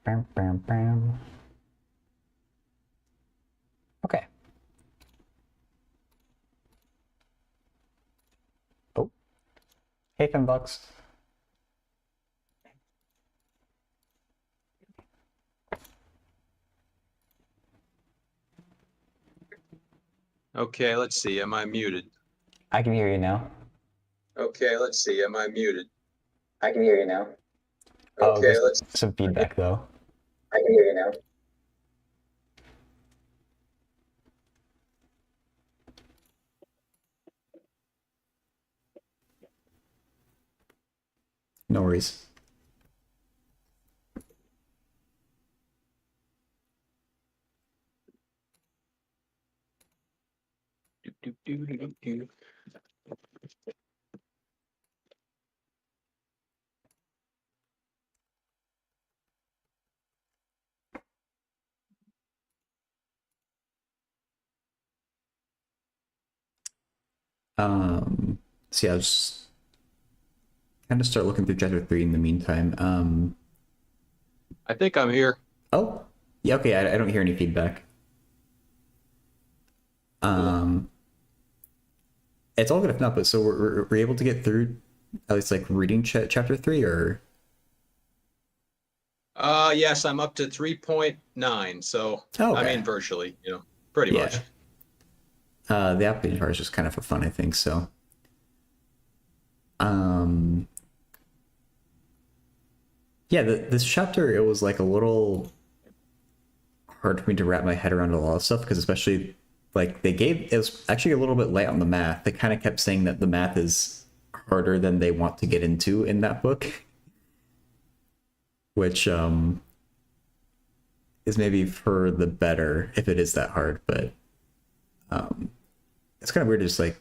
Bam, bam, bam. Okay. Oh. Hey, Fembucks. Okay, let's see. Am I muted? I can hear you now. Okay, let's see. Am I muted? I can hear you now. Oh, Okay, there's let's. some feedback though. I can hear you now. No worries. Do, do, do, do, do. So yeah, I'll just kind of start looking through chapter 3 in the meantime. I think I'm here. Oh, yeah, okay, I don't hear any feedback. It's all good if not, but so we're able to get through at least like reading chapter 3, or? Yes, I'm up to 3.9. So Oh, I okay. mean, virtually, pretty Yeah. much. The application part is just kind of for fun, I think, so. Yeah, this chapter, it was like a little hard for me to wrap my head around a lot of stuff, because especially like it was actually a little bit light on the math. They kind of kept saying that the math is harder than they want to get into in that book, which is maybe for the better if it is that hard, but it's kind of weird. Just like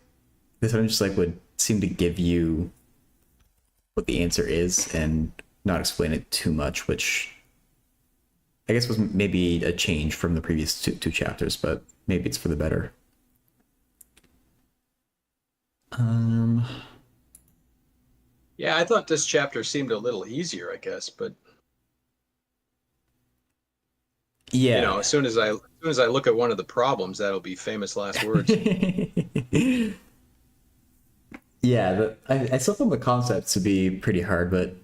this one just like would seem to give you what the answer is and not explain it too much, which I guess was maybe a change from the previous two chapters, but maybe it's for the better. Yeah, I thought this chapter seemed a little easier, I guess, but Yeah. as soon as I look at one of the problems, that'll be famous last words. Yeah, I still found the concept to be pretty hard, but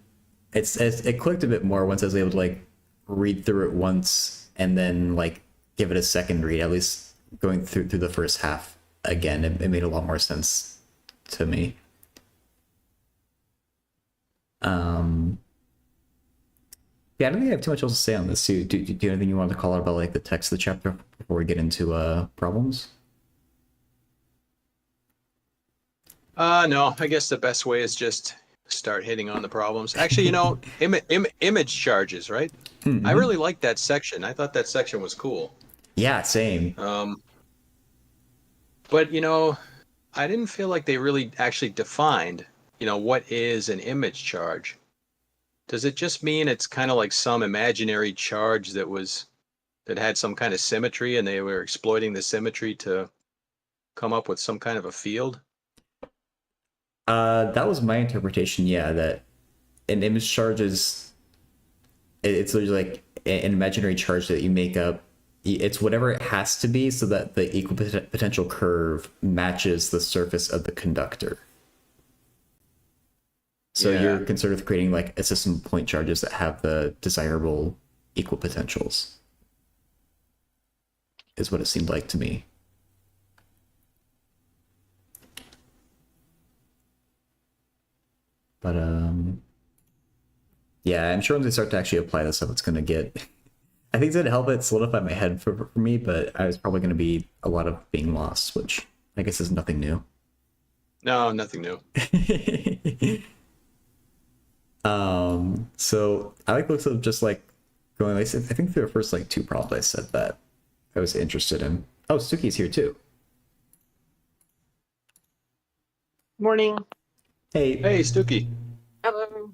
it clicked a bit more once I was able to like read through it once and then like give it a second read. At least going through the first half again, it made a lot more sense to me. Yeah, I don't think I have too much else to say on this. Do you have anything you want to call out about like the text of the chapter before we get into problems? No, I guess the best way is just start hitting on the problems. Actually, image charges, right? Mm-hmm. I really liked that section. I thought that section was cool. Yeah, same. But I didn't feel like they really actually defined, what is an image charge. Does it just mean it's kind of like some imaginary charge that had some kind of symmetry and they were exploiting the symmetry to come up with some kind of a field? That was my interpretation. Yeah, that an image charge is it's literally like an imaginary charge that you make up. It's whatever it has to be so that the equipotential curve matches the surface of the conductor. So Yeah. you're concerned with creating like a system of point charges that have the desirable equipotentials, is what it seemed like to me. But yeah, I'm sure once I start to actually apply this stuff, it's gonna get. I think it's gonna help it solidify my head for me, but I was probably gonna be a lot of being lost, which I guess is nothing new. No, nothing new. So I like looks of just like going. I think through the first like two problems, I said that I was interested in. Oh, Suki's here too. Morning. Hey. Hey, Stuki. Hello.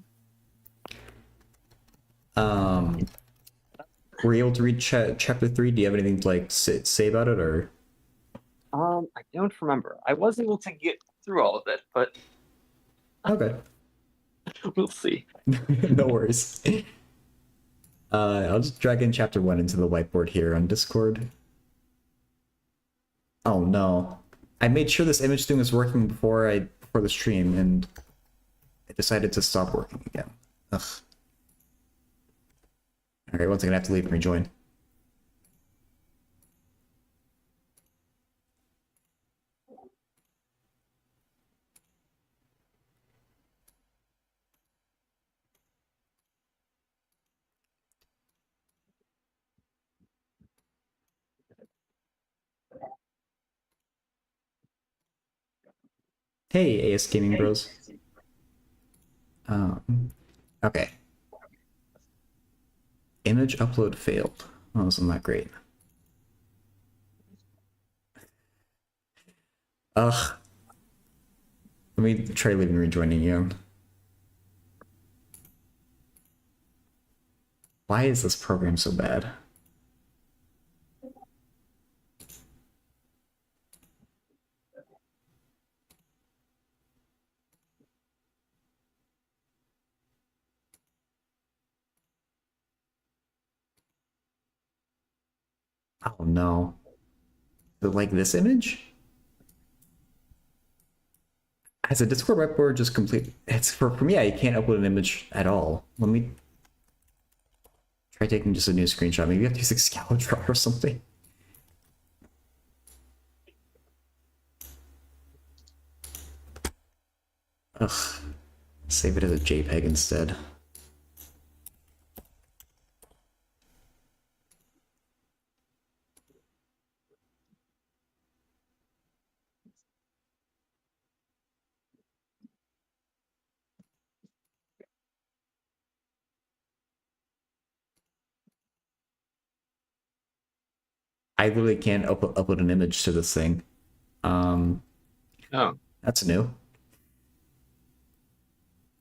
Were you able to read chapter 3? Do you have anything to like say about it, or? I don't remember. I was able to get through all of it, but Okay. we'll see. No worries. I'll just drag in chapter 1 into the whiteboard here on Discord. Oh no. I made sure this image thing was working before the stream, and it decided to stop working again. Ugh. Alright, once again, I have to leave and rejoin. Hey, AS Gaming Bros. Okay. Image upload failed. Oh, isn't that great? Ugh. Let me try leaving and rejoining you. Why is this program so bad? Oh no. But like this image? Has a Discord whiteboard just complete? It's for me, I can't upload an image at all. Let me try taking just a new screenshot. Maybe I have to use Excalibur or something. Ugh. Save it as a JPEG instead. I literally can't upload an image to this thing. Oh, That's new.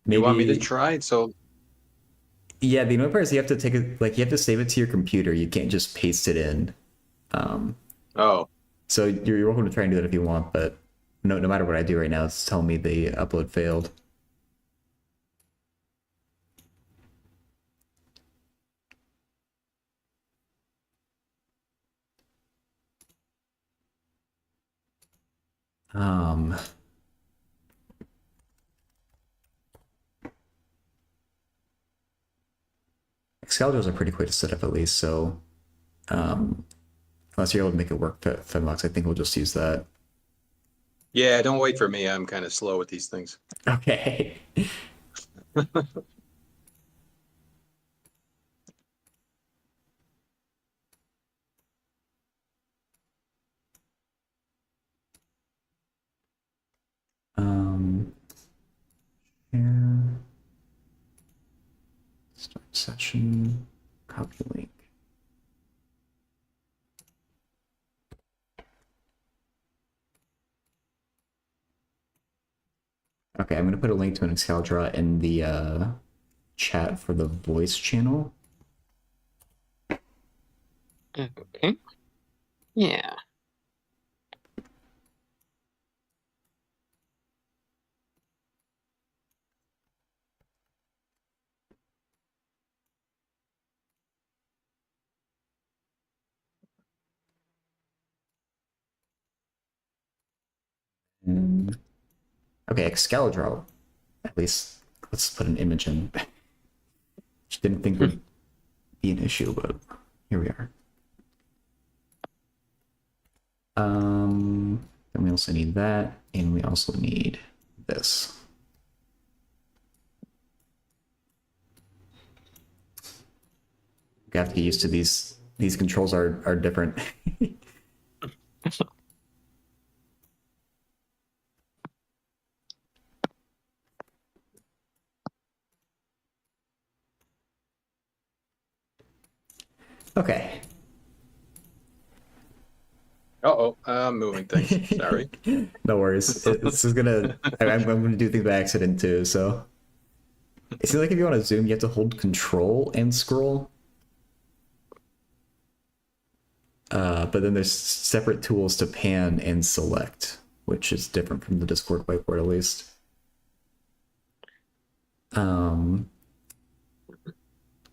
you want me to try it? So, Yeah, the annoying part is you have to take it, like you have to save it to your computer. You can't just paste it in. oh, So you're welcome to try and do that if you want, but no matter what I do right now, it's telling me the upload failed. Excalibur is pretty quick to set up at least, so unless you're able to make it work, Fenmox, I think we'll just use that. yeah, don't wait for me. I'm kind of slow with these things. Okay. Share. Start session. Copy link. Okay, I'm gonna put a link to an Excalibur in the chat for the voice channel. Okay. Yeah. Okay, Excalibur. At least let's put an image in. Which didn't think would be an issue, but here we are. Then we also need that, and we also need this. You have to get used to these. These controls are different. Okay. Uh-oh, I'm moving things. Sorry. No worries. This is gonna. I'm gonna do things by accident too. So it seems like if you want to zoom, you have to hold Control and scroll. But then there's separate tools to pan and select, which is different from the Discord whiteboard at least.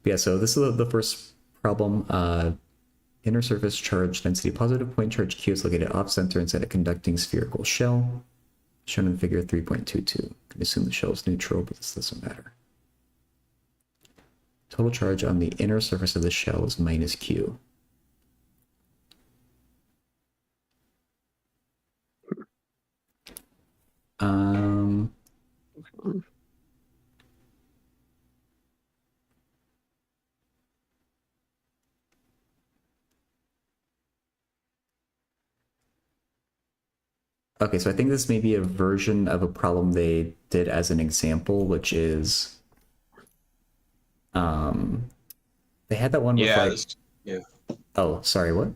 Yeah, so this is the first problem. Inner surface charge density. Positive point charge Q is located off center inside a conducting spherical shell, shown in figure 3.22. Can assume the shell is neutral, but this doesn't matter. Total charge on the inner surface of the shell is minus Q. Okay, so I think this may be a version of a problem they did as an example, which is, they had that one with Yeah, like, yeah. oh, sorry, what?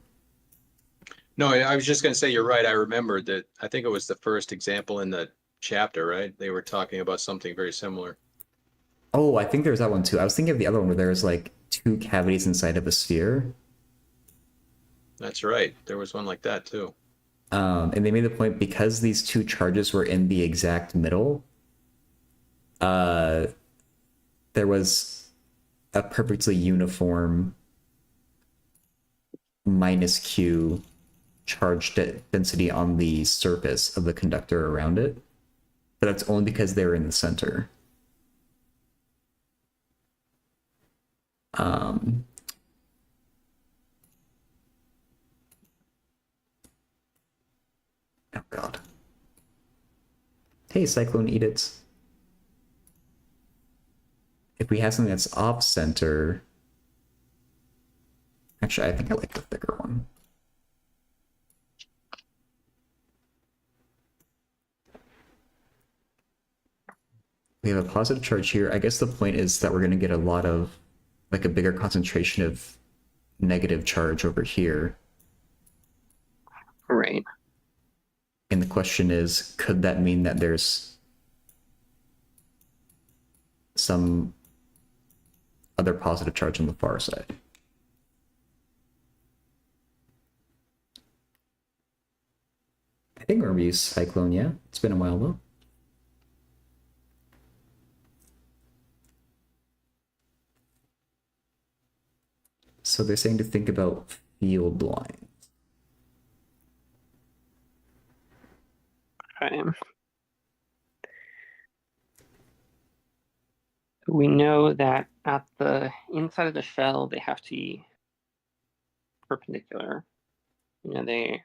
No, I was just going to say you're right. I remembered that. I think it was the first example in the chapter, right? They were talking about something very similar. Oh, I think there's that one too. I was thinking of the other one where there's like two cavities inside of a sphere. That's right. There was one like that too. And they made the point because these two charges were in the exact middle, there was a perfectly uniform minus Q charge density on the surface of the conductor around it. But that's only because they were in the center. Oh god. Hey, Cyclone Edits. If we have something that's off center, actually, I think I like the bigger one. We have a positive charge here. I guess the point is that we're going to get a lot of, like a bigger concentration of negative charge over here. Right. And the question is, could that mean that there's some other positive charge on the far side? I think we're going to use Cyclone, yeah? It's been a while though. So they're saying to think about field lines. Okay. We know that at the inside of the shell, they have to be perpendicular. You know, they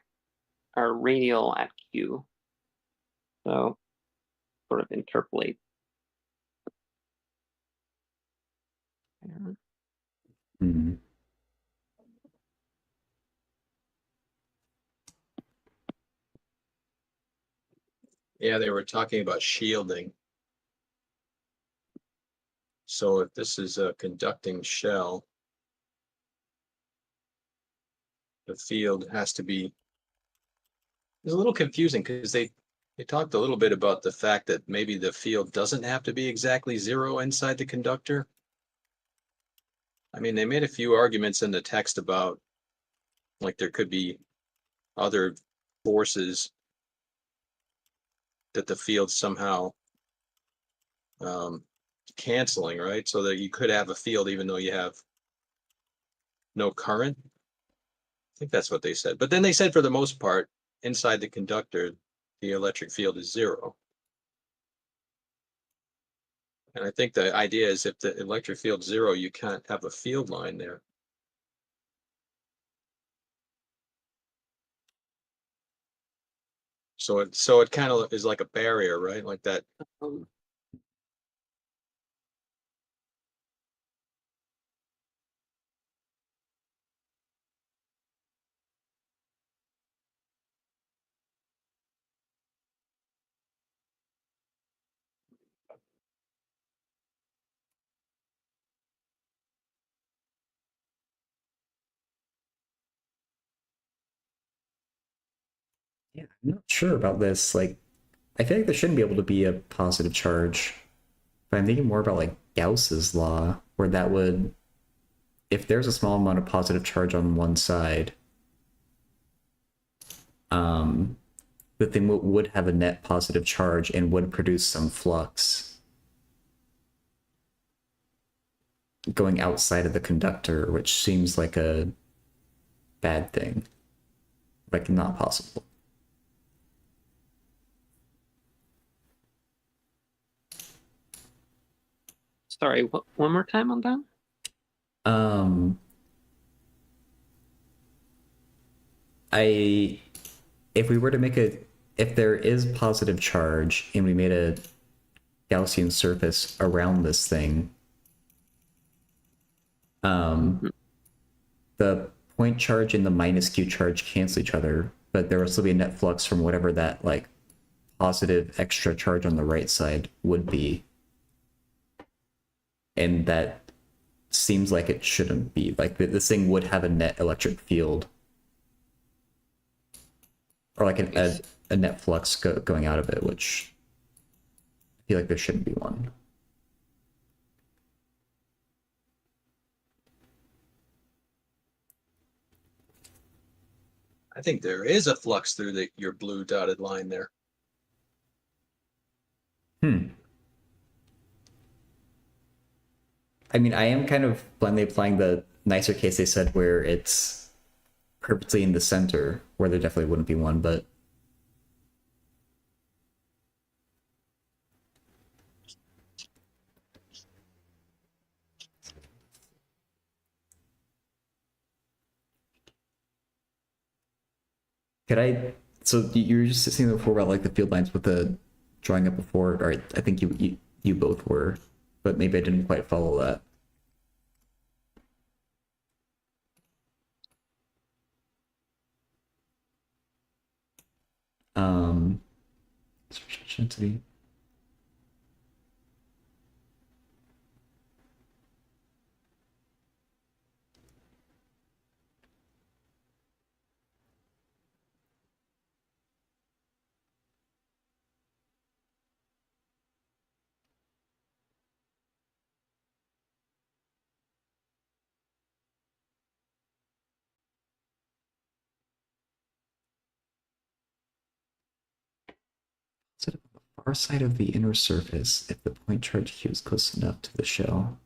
are radial at Q. So sort of interpolate. Mm-hmm. Yeah, they were talking about shielding. So if this is a conducting shell, the field has to be. It's a little confusing because they talked a little bit about the fact that maybe the field doesn't have to be exactly zero inside the conductor. I mean, they made a few arguments in the text about like there could be other forces that the field somehow canceling, right? So that you could have a field even though you have no current. I think that's what they said. But then they said for the most part, inside the conductor, the electric field is zero. And I think the idea is if the electric field's zero, you can't have a field line there. So it kind of is like a barrier, right? Like that. Yeah, I'm not sure about this. Like, I feel like there shouldn't be able to be a positive charge, but I'm thinking more about like Gauss's law, where that would, if there's a small amount of positive charge on one side, the thing would have a net positive charge and would produce some flux. going outside of the conductor, which seems like a bad thing, like not possible. Sorry, one more time on that? If we were to make if there is positive charge and we made a Gaussian surface around this thing, the point charge and the minus q charge cancel each other, but there will still be a net flux from whatever that like positive extra charge on the right side would be. And that seems like it shouldn't be. Like this thing would have a net electric field. Or like a net flux going out of it, which I feel like there shouldn't be one. I think there is a flux through your blue dotted line there. I mean, I am kind of blindly applying the nicer case they said where it's perfectly in the center, where there definitely wouldn't be one, but so you were just saying before about like the field lines with the drawing up before, or I think you both were, but maybe I didn't quite follow that. Entity. Set up on the far side of the inner surface if the point charge Q is close enough to the shell.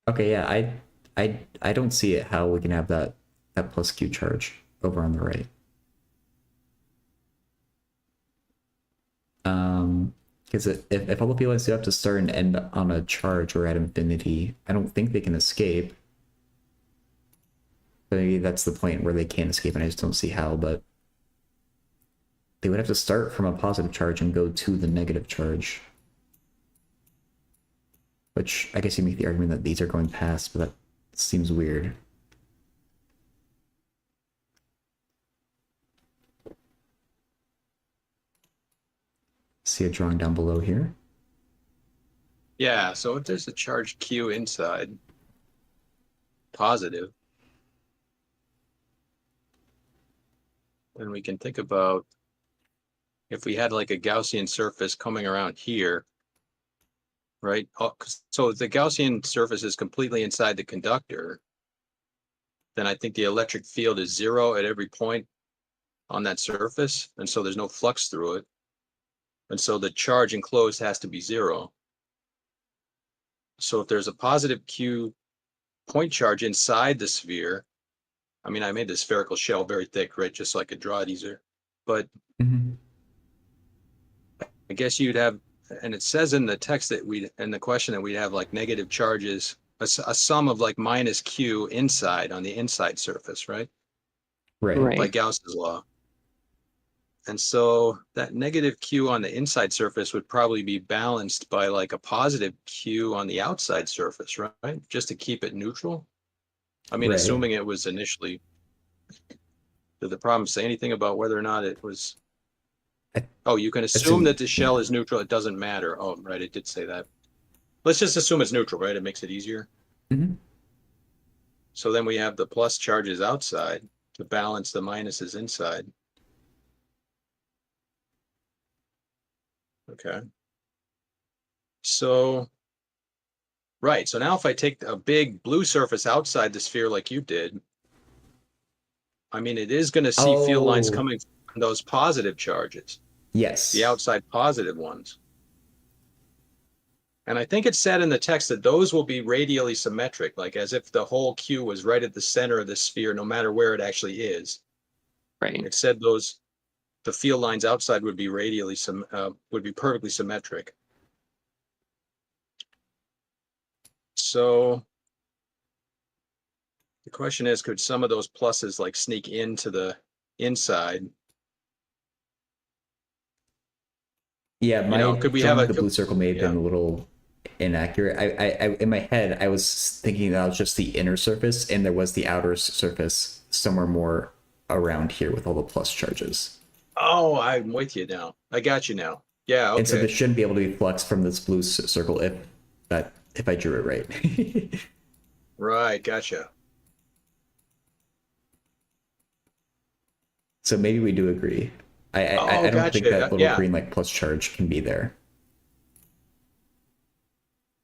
Okay, yeah, I don't see it how we can have that plus Q charge over on the right. Because if all the field lines do have to start and end on a charge or at infinity, I don't think they can escape. But maybe that's the point where they can't escape, and I just don't see how. But they would have to start from a positive charge and go to the negative charge. Which I guess you make the argument that these are going past, but that seems weird. See a drawing down below here. Yeah, so if there's a charge Q inside, positive, then we can think about if we had like a Gaussian surface coming around here, right? So if the Gaussian surface is completely inside the conductor, then I think the electric field is 0 at every point on that surface, and so there's no flux through it. And so the charge enclosed has to be 0. So if there's a positive Q point charge inside the sphere, I mean, I made the spherical shell very thick, right? Just so I could draw it easier. But I guess you'd have, and it says in the text that in the question that we'd have like negative charges, a sum of like minus Q inside on the inside surface, right? Right. By Gauss's law. And so that negative Q on the inside surface would probably be balanced by like a positive Q on the outside surface, right? Just to keep it neutral. I mean, assuming it was initially, did the problem say anything about whether or not it was? Oh, you can assume that the shell is neutral. It doesn't matter. Oh, right. It did say that. Let's just assume it's neutral, right? It makes it easier. So then we have the plus charges outside to balance the minuses inside. Okay. So, right. So now if I take a big blue surface outside the sphere like you did, I mean, it is going to see field lines Oh. coming from those positive charges, Yes. the outside positive ones. And I think it said in the text that those will be radially symmetric, like as if the whole Q was right at the center of the sphere, no matter where it actually is. Right. It said the field lines outside would be would be perfectly symmetric. So the question is, could some of those pluses like sneak into the inside? Yeah, my Could we drawing have of the blue circle may have been yeah. a little inaccurate. I in my head I was thinking that was just the inner surface, and there was the outer surface somewhere more around here with all the plus charges. Oh, I'm with you now. I got you now. Yeah, okay. And so this shouldn't be able to be flexed from this blue circle if I drew it right. Right, gotcha. So maybe we do agree. I don't think gotcha. that little Yeah. green like plus charge can be there.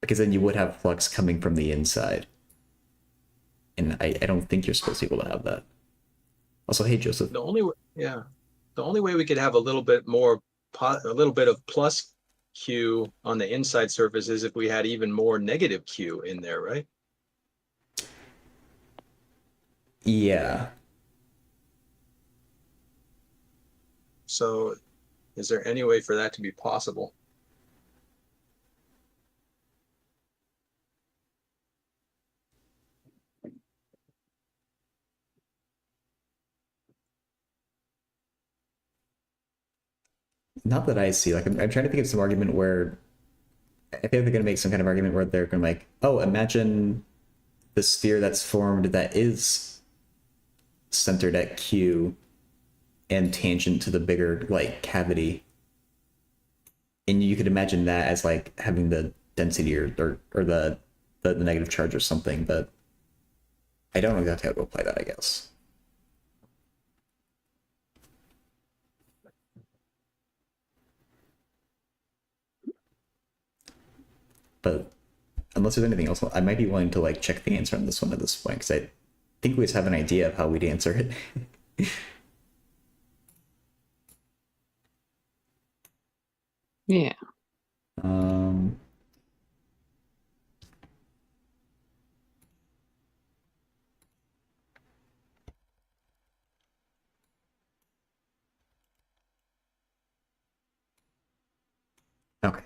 Because then you would have flux coming from the inside. And I don't think you're supposed to be able to have that. Also, hey Joseph. The only way we could have a little bit of plus Q on the inside surface is if we had even more negative Q in there, right? Yeah. So is there any way for that to be possible? Not that I see. Like I'm trying to think of some argument where I think they're gonna make some kind of argument where they're gonna like, oh, imagine the sphere that's formed that is centered at Q and tangent to the bigger like cavity. And you could imagine that as like having the density or the negative charge or something, but I don't know exactly how to apply that, I guess. But unless there's anything else, I might be willing to like check the answer on this one at this point, because I think we just have an idea of how we'd answer it. Yeah. Um, okay.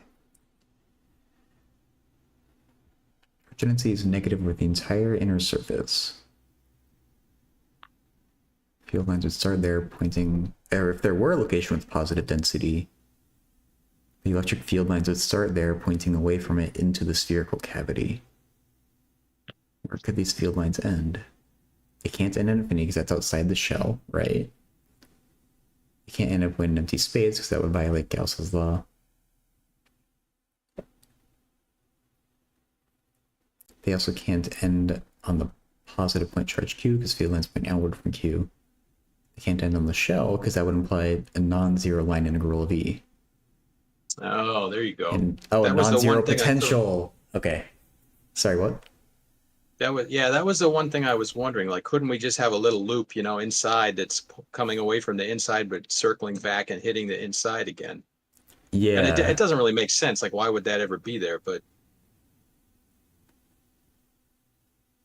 Density is negative with the entire inner surface. Field lines would start there pointing, or if there were a location with positive density, the electric field lines would start there pointing away from it into the spherical cavity. Where could these field lines end? They can't end in infinity because that's outside the shell, right? You can't end up in an empty space because that would violate Gauss's law. They also can't end on the positive point charge Q because field lines point outward from Q. They can't end on the shell because that would imply a non-zero line integral of E. Oh, there you go. And, That was the non-zero one thing potential. Okay. Sorry, what? That was the one thing I was wondering. Like, couldn't we just have a little loop, inside that's coming away from the inside, but circling back and hitting the inside again? Yeah. And it doesn't really make sense. Like, why would that ever be there? But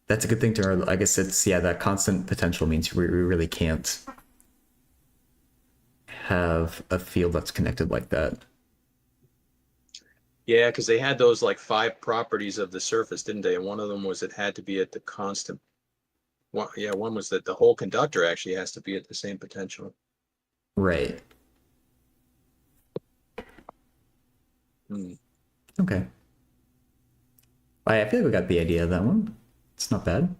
that's a good thing to, I guess it's, that constant potential means we really can't have a field that's connected like that. yeah, because they had those like 5 properties of the surface, didn't they? And one of them was it had to be at the constant. One was that the whole conductor actually has to be at the same potential. Right. Okay. I feel like we got the idea of that one. It's not bad.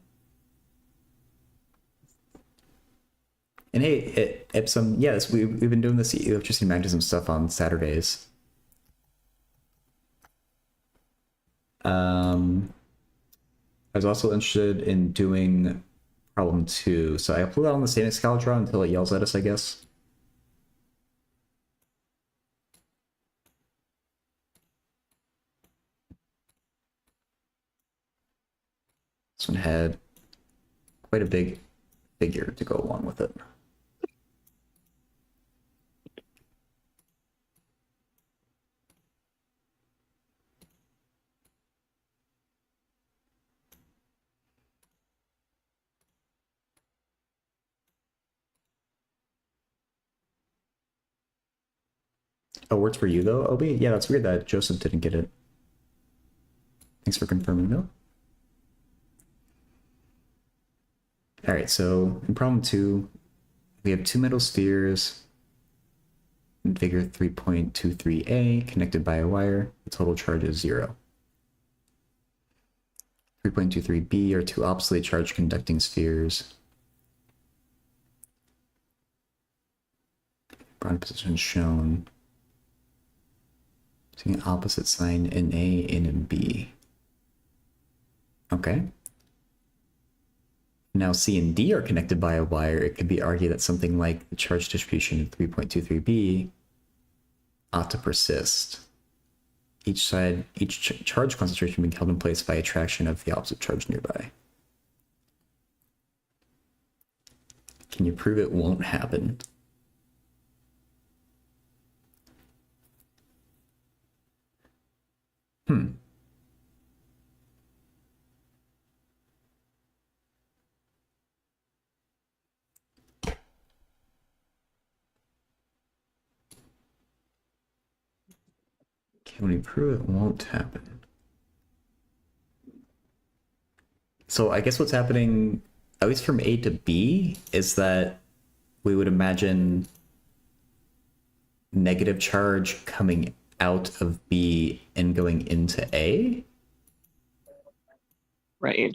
And hey, Epsom, yes, we've been doing this electricity magnetism stuff on Saturdays. I was also interested in doing problem 2. So I pull that on the same escalation until it yells at us, I guess. This one had quite a big figure to go along with it. Oh, works for you though, Obi? Yeah, that's weird that Joseph didn't get it. Thanks for confirming though. All right, so in problem 2, we have 2 metal spheres in figure 3.23a connected by a wire. The total charge is 0. 3.23b are 2 oppositely charged conducting spheres. Bond position shown. Seeing opposite sign in A and in B. Okay. Now C and D are connected by a wire. It could be argued that something like the charge distribution in 3.23b ought to persist. Each charge concentration being held in place by attraction of the opposite charge nearby. Can you prove it won't happen? Can we prove it won't happen? So I guess what's happening, at least from A to B, is that we would imagine negative charge coming out of B and going into A. Right.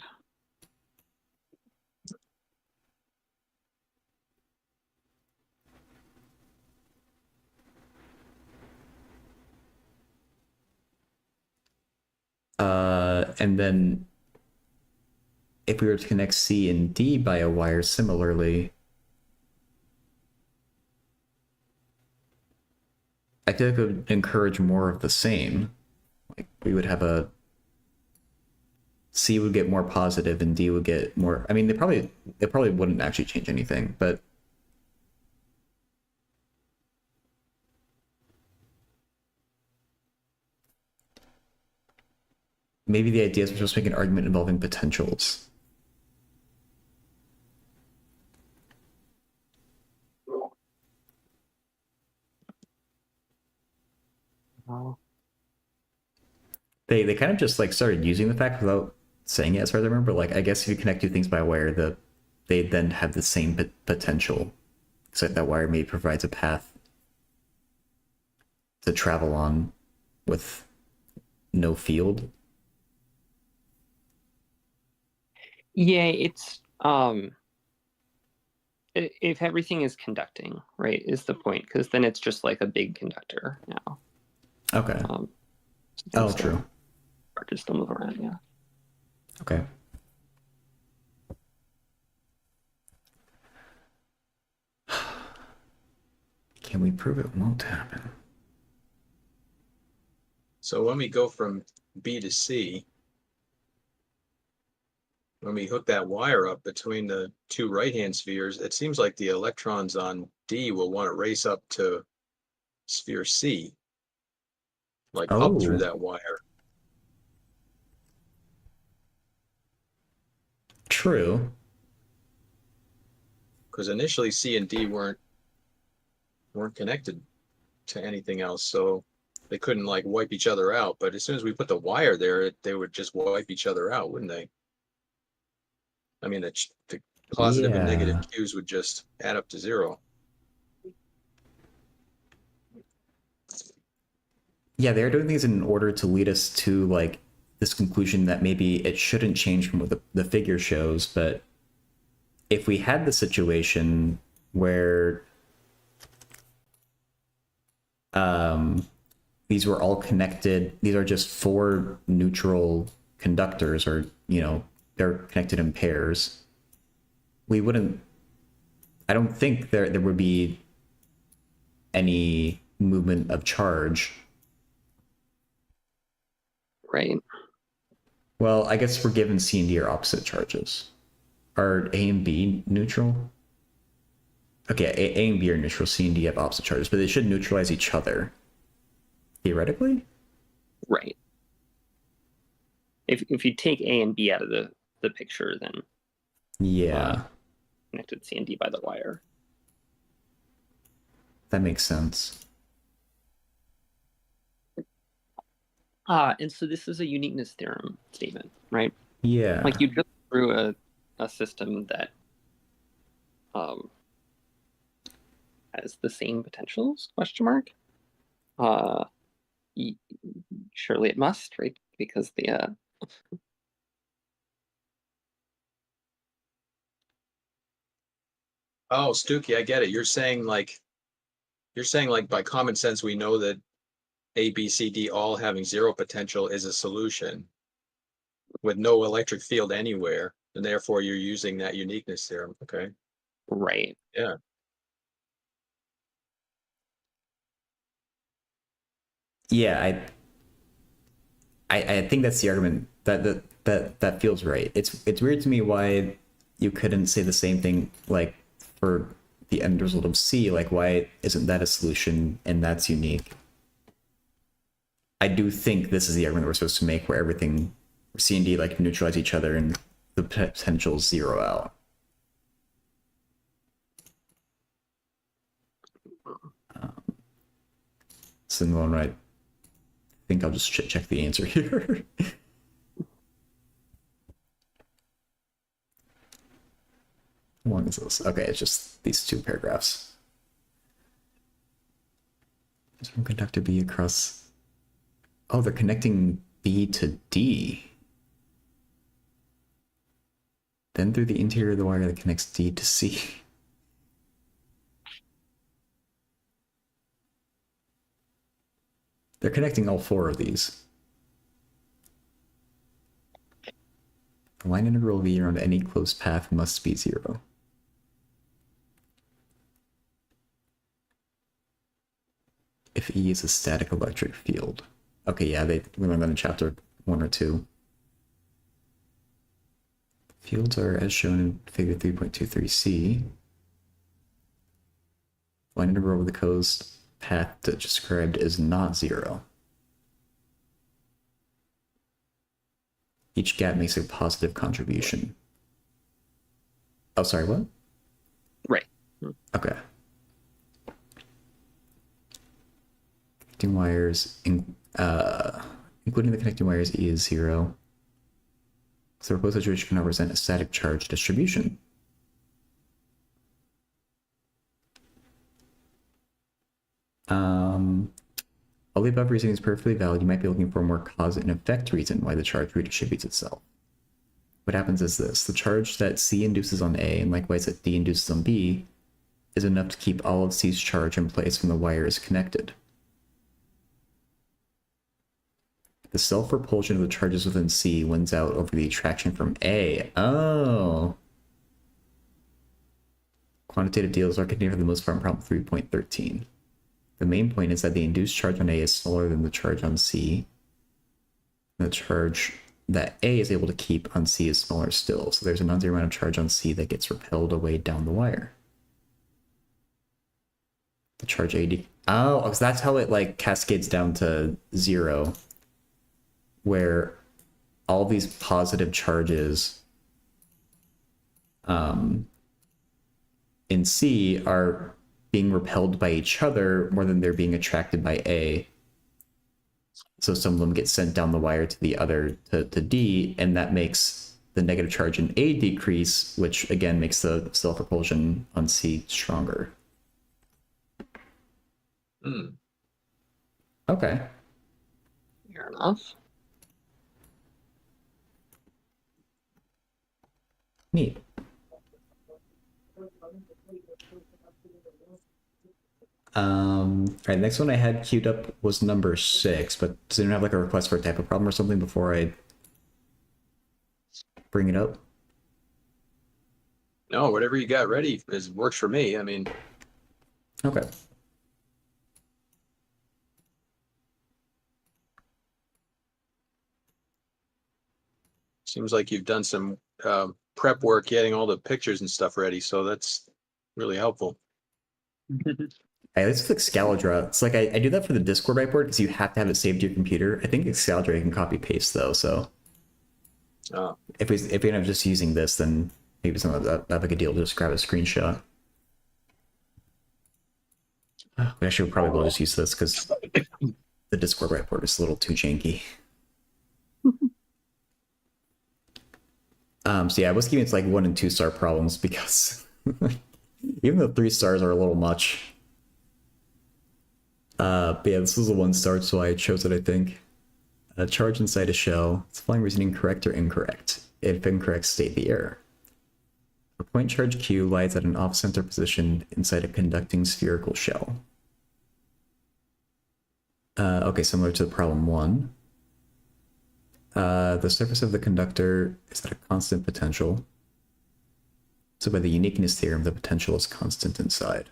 And then if we were to connect C and D by a wire similarly, I feel like it would encourage more of the same. Like we would have a C would get more positive and D would get more. I mean, they probably wouldn't actually change anything, but maybe the idea is we're supposed to make an argument involving potentials. Oh. They kind of just like started using the fact without saying it, as far as I remember. Like I guess if you connect 2 things by a wire, they then have the same potential. So that wire maybe provides a path to travel on with no field. Yeah, it's if everything is conducting, right, is the point, because then it's just like a big conductor now. Okay. So True. Charges still move around, yeah. Okay. Can we prove it won't happen? So when we go from B to C, when we hook that wire up between the 2 right-hand spheres, it seems like the electrons on D will want to race up to sphere C, like up through that wire. True. Because initially C and D weren't connected to anything else, so they couldn't like wipe each other out. But as soon as we put the wire there, they would just wipe each other out, wouldn't they? I mean, the positive and negative Qs would just add up to 0. Yeah, they're doing things in order to lead us to like this conclusion that maybe it shouldn't change from what the figure shows. But if we had the situation where these were all connected, these are just 4 neutral conductors, or they're connected in pairs, we wouldn't. I don't think there would be any movement of charge. Right. Well, I guess we're given C and D are opposite charges. Are A and B neutral? Okay, A and B are neutral, C and D have opposite charges, but they should neutralize each other. Theoretically? Right. If you take A and B out of the picture, then Yeah. connected C and D by the wire. That makes sense. And so this is a uniqueness theorem statement, right? Yeah. Like you just drew a system that has the same potentials, question mark. Surely it must, right? Because the Oh, Stuckey, I get it. You're saying like by common sense, we know that A, B, C, D all having zero potential is a solution with no electric field anywhere, and therefore you're using that uniqueness theorem. Okay. right. Yeah. Yeah, I think that's the argument that feels right. It's weird to me why you couldn't say the same thing like for the end result of C. Like, why isn't that a solution and that's unique? I do think this is the argument we're supposed to make, where everything C and D like neutralize each other and the potential zero out. So the one where I think I'll just check the answer here. How long is this? Okay, it's just these two paragraphs. It's from conductor B across. Oh, they're connecting B to D. Then through the interior of the wire that connects D to C. They're connecting all four of these. The line integral V around any closed path must be zero. If E is a static electric field. Okay, yeah, we learned that in chapter 1 or 2. Fields are as shown in figure 3.23c. Line integral over the closed path that just described is not zero. Each gap makes a positive contribution. Oh, sorry, what? Right. Okay. Connecting wires, including the connecting wires, E is zero. So the proposed situation can represent a static charge distribution. All the above reasoning is perfectly valid. You might be looking for a more cause and effect reason why the charge redistributes itself. What happens is this: the charge that C induces on A, and likewise that D induces on B, is enough to keep all of C's charge in place when the wire is connected. The self-repulsion of the charges within C wins out over the attraction from A. Oh. Quantitative deals are continued for the most part in problem 3.13. The main point is that the induced charge on A is smaller than the charge on C. And the charge that A is able to keep on C is smaller still. So there's a non-zero amount of charge on C that gets repelled away down the wire. The charge AD. Oh, because that's how it like cascades down to zero, where all these positive charges in C are being repelled by each other more than they're being attracted by A. So some of them get sent down the wire to the other, to D, and that makes the negative charge in A decrease, which again makes the self-repulsion on C stronger. Okay. Fair enough. Neat. All right, next one I had queued up was number 6, but does anyone have like a request for a type of problem or something before I bring it up? No, whatever you got ready works for me. I mean, Okay. seems like you've done some prep work getting all the pictures and stuff ready, so that's really helpful. Hey, let's click Excalibur. It's like I do that for the Discord whiteboard because you have to have it saved to your computer. I think Excalibur I can copy paste though, so if we end up just using this, then maybe it's not that big a deal to just grab a screenshot. We actually probably will just use this because the Discord whiteboard is a little too janky. So yeah, I was keeping it to like 1 and 2 star problems because even though 3 stars are a little much. But yeah, this was a 1 star, so I chose it, I think. A charge inside a shell. It's following reasoning correct or incorrect? If incorrect, state the error. A point charge Q lies at an off-center position inside a conducting spherical shell. Okay, similar to problem 1. The surface of the conductor is at a constant potential. So by the uniqueness theorem, the potential is constant inside.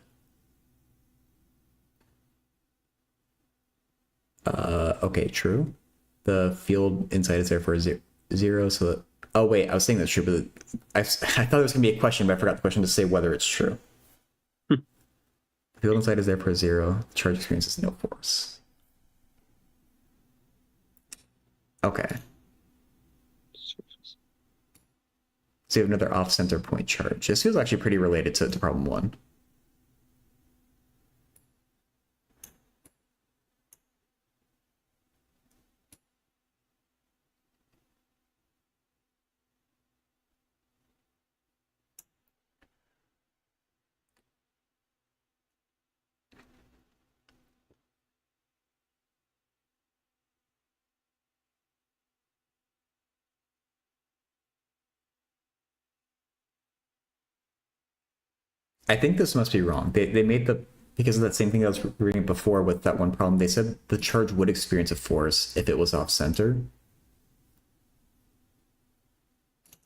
Okay, true. The field inside is therefore zero, so that... Oh wait, I was saying that's true, but I thought it was going to be a question, but I forgot the question to say whether it's true. The field inside is therefore 0. The charge experiences no force. Okay. So you have another off-center point charge. This feels actually pretty related to problem 1. I think this must be wrong. They made the, because of that same thing I was reading before with that one problem, they said the charge would experience a force if it was off center.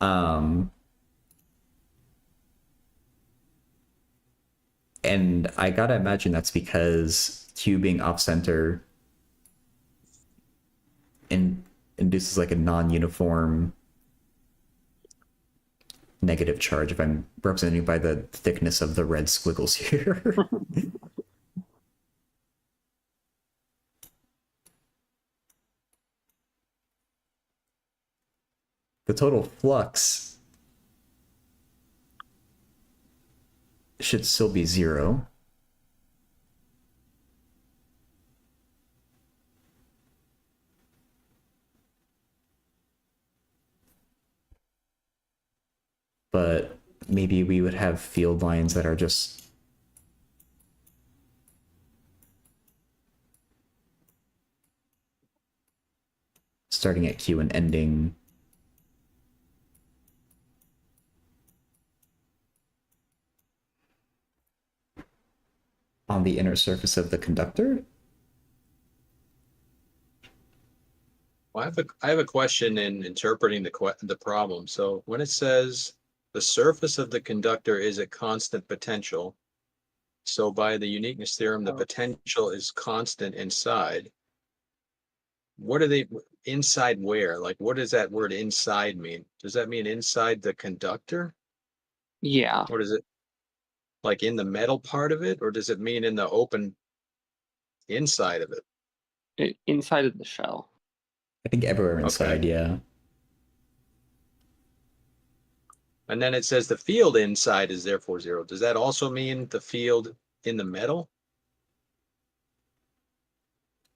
And I gotta imagine that's because Q being off center induces like a non-uniform negative charge, if I'm representing by the thickness of the red squiggles here. The total flux should still be 0. But maybe we would have field lines that are just starting at Q and ending on the inner surface of the conductor. Well, I have a question in interpreting the problem. So when it says the surface of the conductor is a constant potential, so by the uniqueness theorem, the potential is constant inside. What are they inside where? Like, what does that word inside mean? Does that mean inside the conductor? Yeah. Or does it like in the metal part of it? Or does it mean in the open inside of it? Inside of the shell. I think everywhere inside, Okay. yeah. And then it says the field inside is therefore 0. Does that also mean the field in the metal?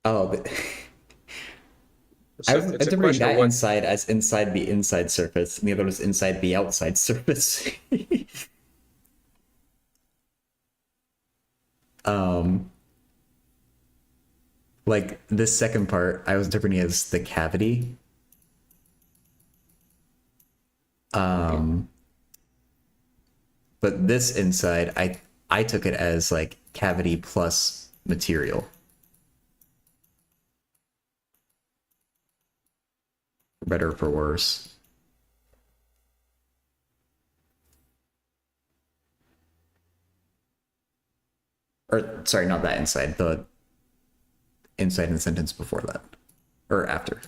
Oh, but So I was it's a interpreting question of that what inside as inside the inside surface, and the other was inside the outside surface. Like this second part, I was interpreting as the cavity. But this inside, I took it as like cavity plus material. For better or for worse. Or sorry, not that inside, the inside in the sentence before that. Or after.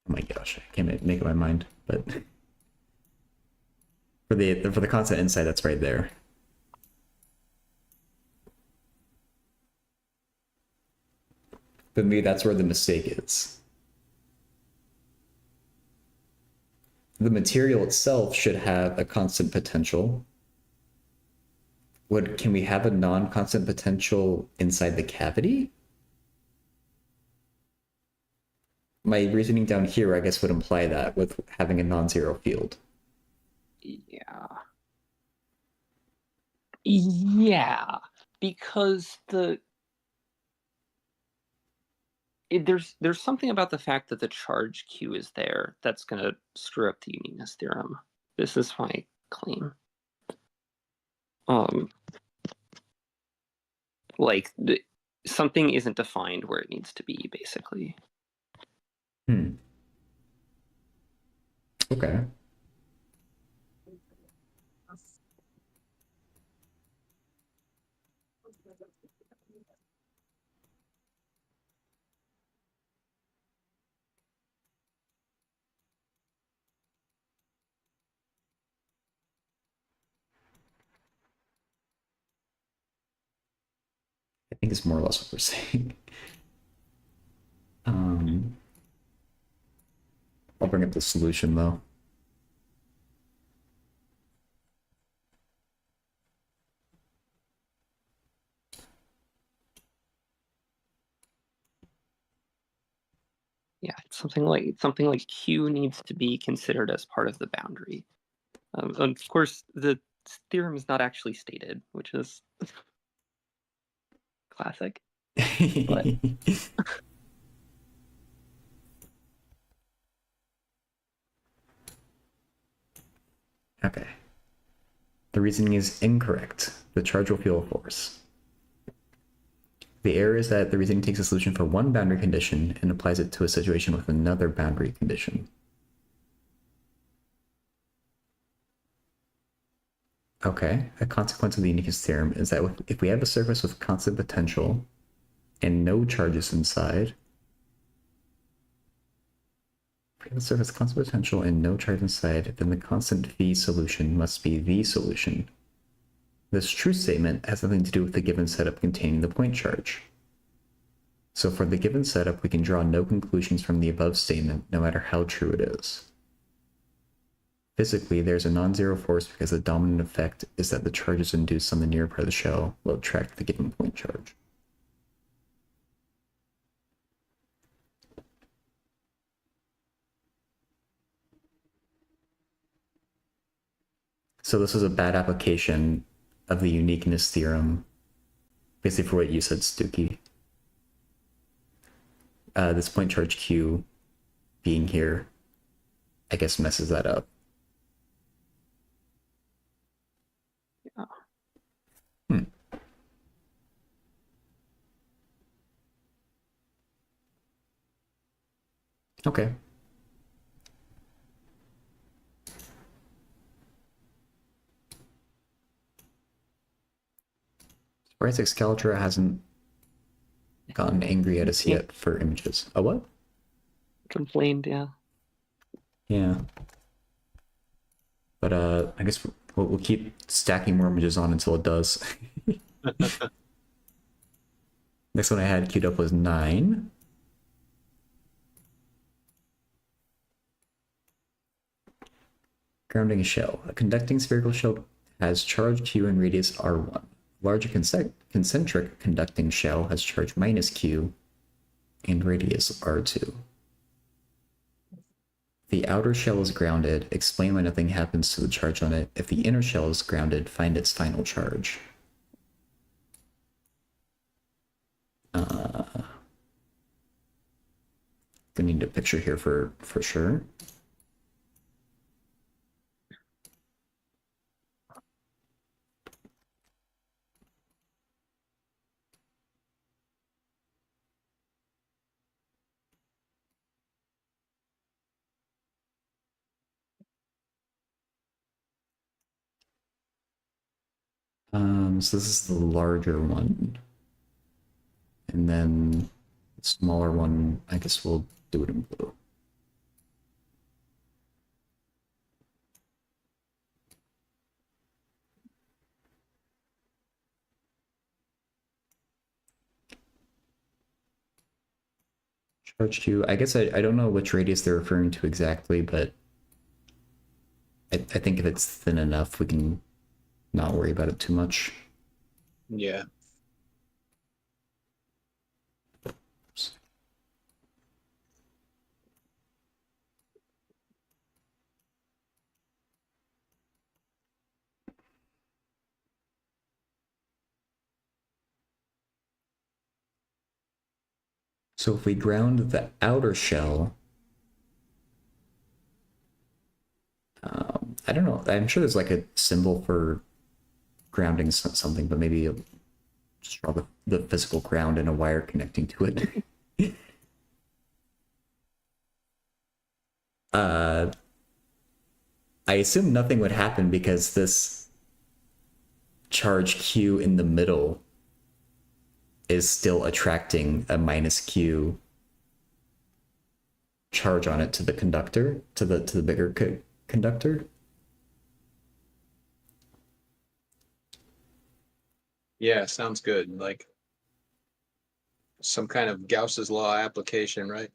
Oh my gosh, I can't make up my mind, but for the constant inside, that's right there. But maybe that's where the mistake is. The material itself should have a constant potential. Can we have a non-constant potential inside the cavity? My reasoning down here, I guess, would imply that with having a non-zero field. Yeah. Yeah, because there's something about the fact that the charge Q is there that's going to screw up the uniqueness theorem. This is my claim. Like something isn't defined where it needs to be, basically. Okay. I think it's more or less what we're saying. I'll bring up the solution though. Yeah, it's something like Q needs to be considered as part of the boundary. Of course, the theorem is not actually stated, which is classic. But okay. The reasoning is incorrect. The charge will feel a force. The error is that the reasoning takes a solution for one boundary condition and applies it to a situation with another boundary condition. Okay, a consequence of the uniqueness theorem is that if we have a surface with constant potential and no charges inside, if we have a surface with constant potential and no charge inside, then the constant V solution must be the solution. This truth statement has nothing to do with the given setup containing the point charge. So for the given setup, we can draw no conclusions from the above statement, no matter how true it is. Physically, there's a non-zero force because the dominant effect is that the charges induced on the near part of the shell will attract the given point charge. So this is a bad application of the uniqueness theorem, basically for what you said, Stuki. This point charge Q being here, I guess, messes that up. Yeah. Okay. Surprised Excalibur hasn't gotten angry at us yet for images. Oh, what? Complained, yeah. Yeah. But I guess we'll keep stacking more images on until it does. Next one I had queued up was 9. Grounding a shell. A conducting spherical shell has charge Q and radius R1. Larger concentric conducting shell has charge minus Q and radius R2. The outer shell is grounded. Explain why nothing happens to the charge on it. If the inner shell is grounded, find its final charge. Gonna need a picture here for sure. So this is the larger one. And then the smaller one, I guess we'll do it in blue. Charge 2, I guess I don't know which radius they're referring to exactly, but I think if it's thin enough, we can not worry about it too much. Yeah. So if we ground the outer shell, I don't know. I'm sure there's like a symbol for grounding something, but maybe just draw the physical ground and a wire connecting to it. I assume nothing would happen because this charge Q in the middle is still attracting a minus Q charge on it to the conductor, to the bigger conductor. Yeah, sounds good. Like some kind of Gauss's law application, right?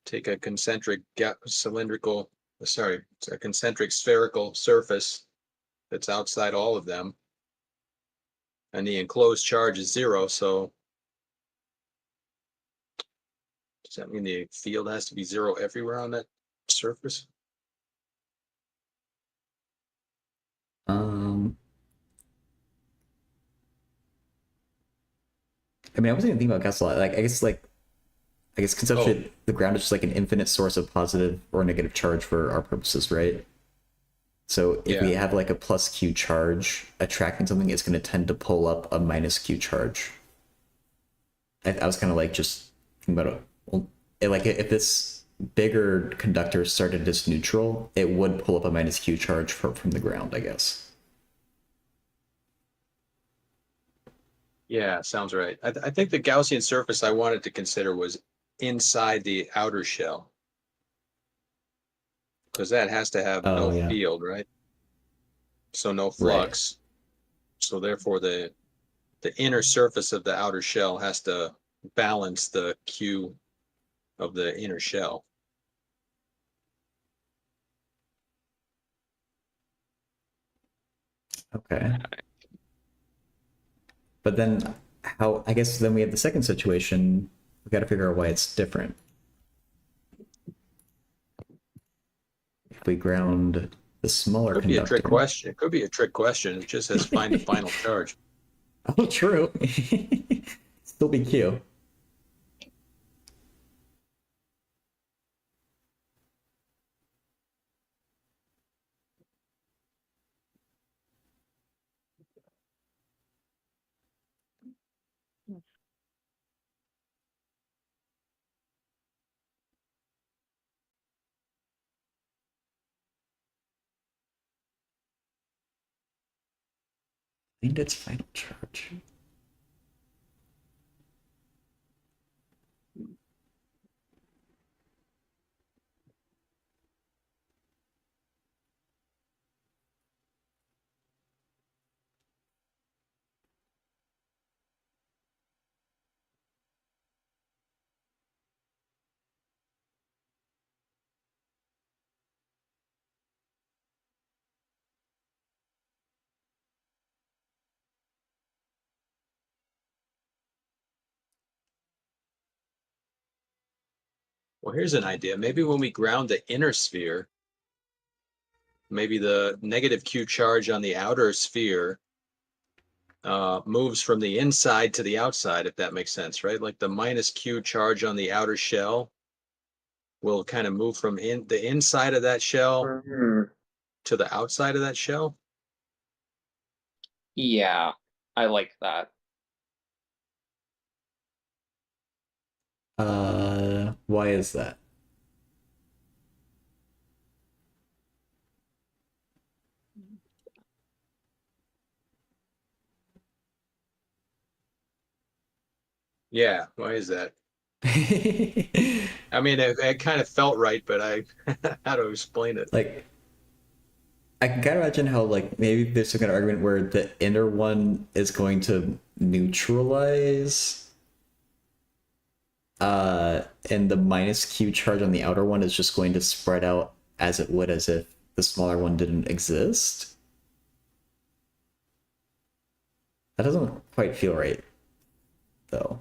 Take a concentric cylindrical, sorry, it's a concentric spherical surface that's outside all of them. And the enclosed charge is 0, so does that mean the field has to be 0 everywhere on that surface? I mean, I wasn't even thinking about Gauss law. Like, I guess conceptually, the ground is just like an infinite source of positive or negative charge for our purposes, right? So if we have like a plus Q charge attracting something, it's going to tend to pull up a minus Q charge. I was kind of like just thinking about it, like if this bigger conductor started as neutral, it would pull up a minus Q charge from the ground, I guess. Yeah, sounds right. I think the Gaussian surface I wanted to consider was inside the outer shell. Because that has to have no field, right? So no flux. Right. So therefore the inner surface of the outer shell has to balance the Q of the inner shell. Okay. But then how, I guess then we have the second situation, we got to figure out why it's different. If we ground the smaller conductor. Could be a trick question. It could be a trick question. It just says find the final charge. Oh, true. Still be Q. Find its final charge. Well, here's an idea. Maybe when we ground the inner sphere, maybe the negative Q charge on the outer sphere moves from the inside to the outside, if that makes sense, right? Like the minus Q charge on the outer shell will kind of move from the inside of that shell to the outside of that shell. Yeah, I like that. Why is that? Yeah, why is that? I mean, it kind of felt right, but how to explain it? Like, I can kind of imagine how, like, maybe there's some kind of argument where the inner one is going to neutralize, and the minus q charge on the outer one is just going to spread out as it would as if the smaller one didn't exist. That doesn't quite feel right, though.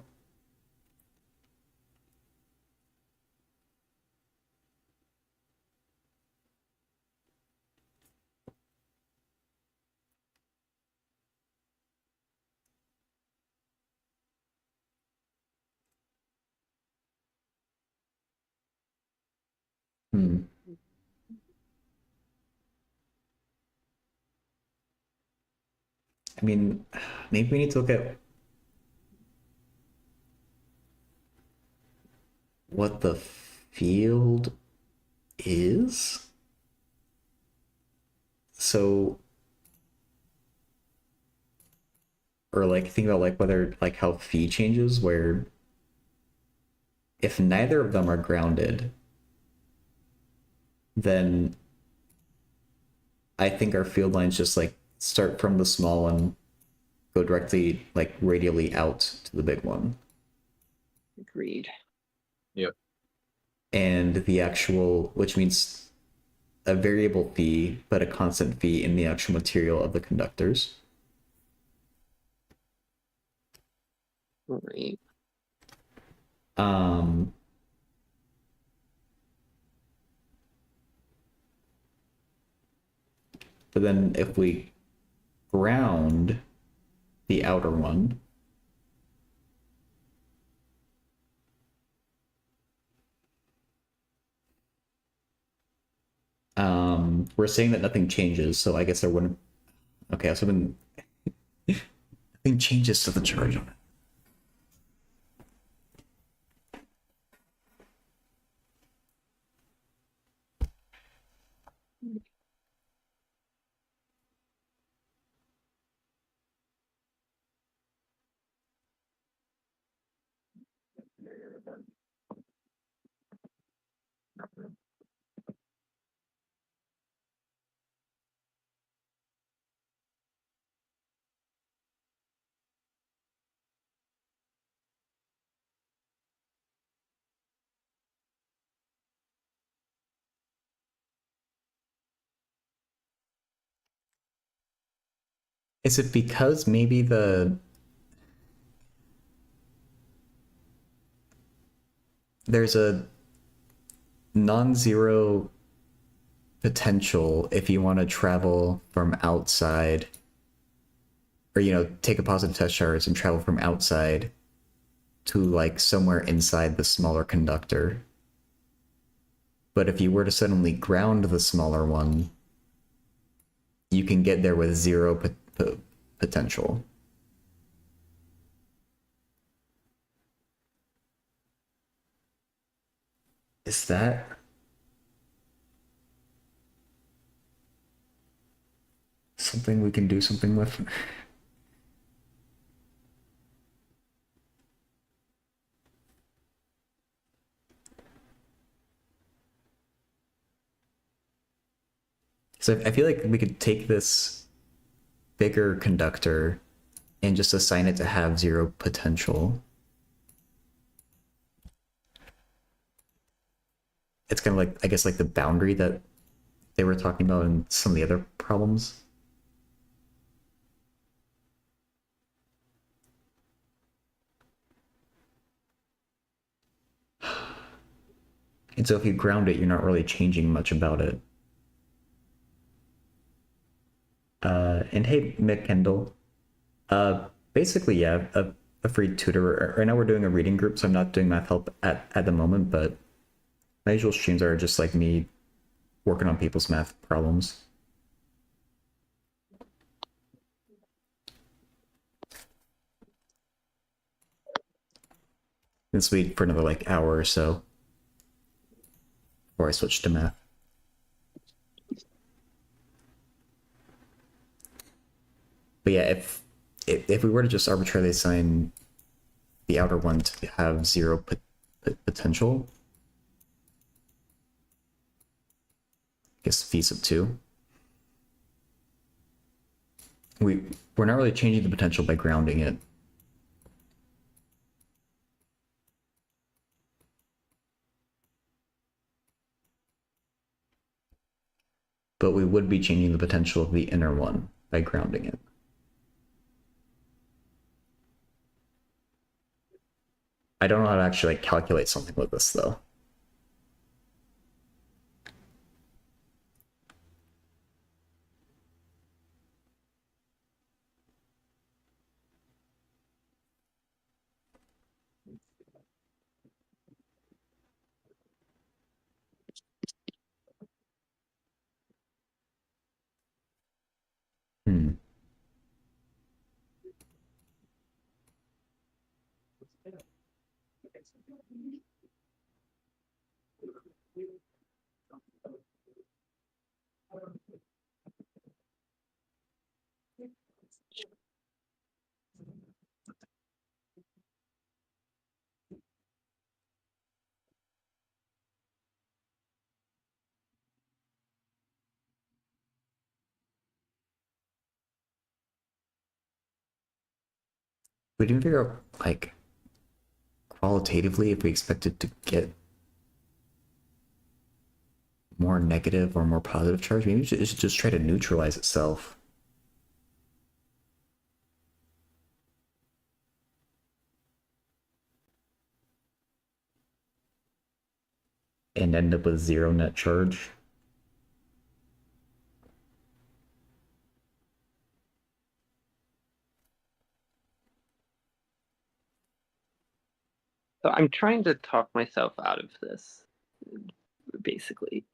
Hmm. I mean, maybe we need to look at what the field is. So, or like think about like whether like how phi changes, where if neither of them are grounded, then I think our field lines just like start from the small one, go directly like radially out to the big one. Agreed. Yep. And the actual, which means a variable phi, but a constant phi in the actual material of the conductors. Right. Um, but then if we ground the outer one, we're saying that nothing changes, so I guess there wouldn't. Okay, so then nothing changes to the charge on it. Is it because maybe there's a non-zero potential if you want to travel from outside, or take a positive test charge and travel from outside to like somewhere inside the smaller conductor. But if you were to suddenly ground the smaller one, you can get there with zero potential. Is that something we can do something with? So I feel like we could take this bigger conductor and just assign it to have zero potential. It's kind of like, I guess, like the boundary that they were talking about in some of the other problems. And so if you ground it, you're not really changing much about it. And hey, Mick Kendall. Basically, yeah, a free tutor. Right now we're doing a reading group, so I'm not doing math help at the moment, but my usual streams are just like me working on people's math problems. This week for another like hour or so before I switch to math. But yeah, if we were to just arbitrarily assign the outer one to have 0 potential. I guess phi sub 2. We're not really changing the potential by grounding it. But we would be changing the potential of the inner one by grounding it. I don't know how to actually like calculate something like this though. Hmm. We didn't figure out like qualitatively if we expected to get more negative or more positive charge. Maybe it should just try to neutralize itself. And end up with 0 net charge. So I'm trying to talk myself out of this, basically.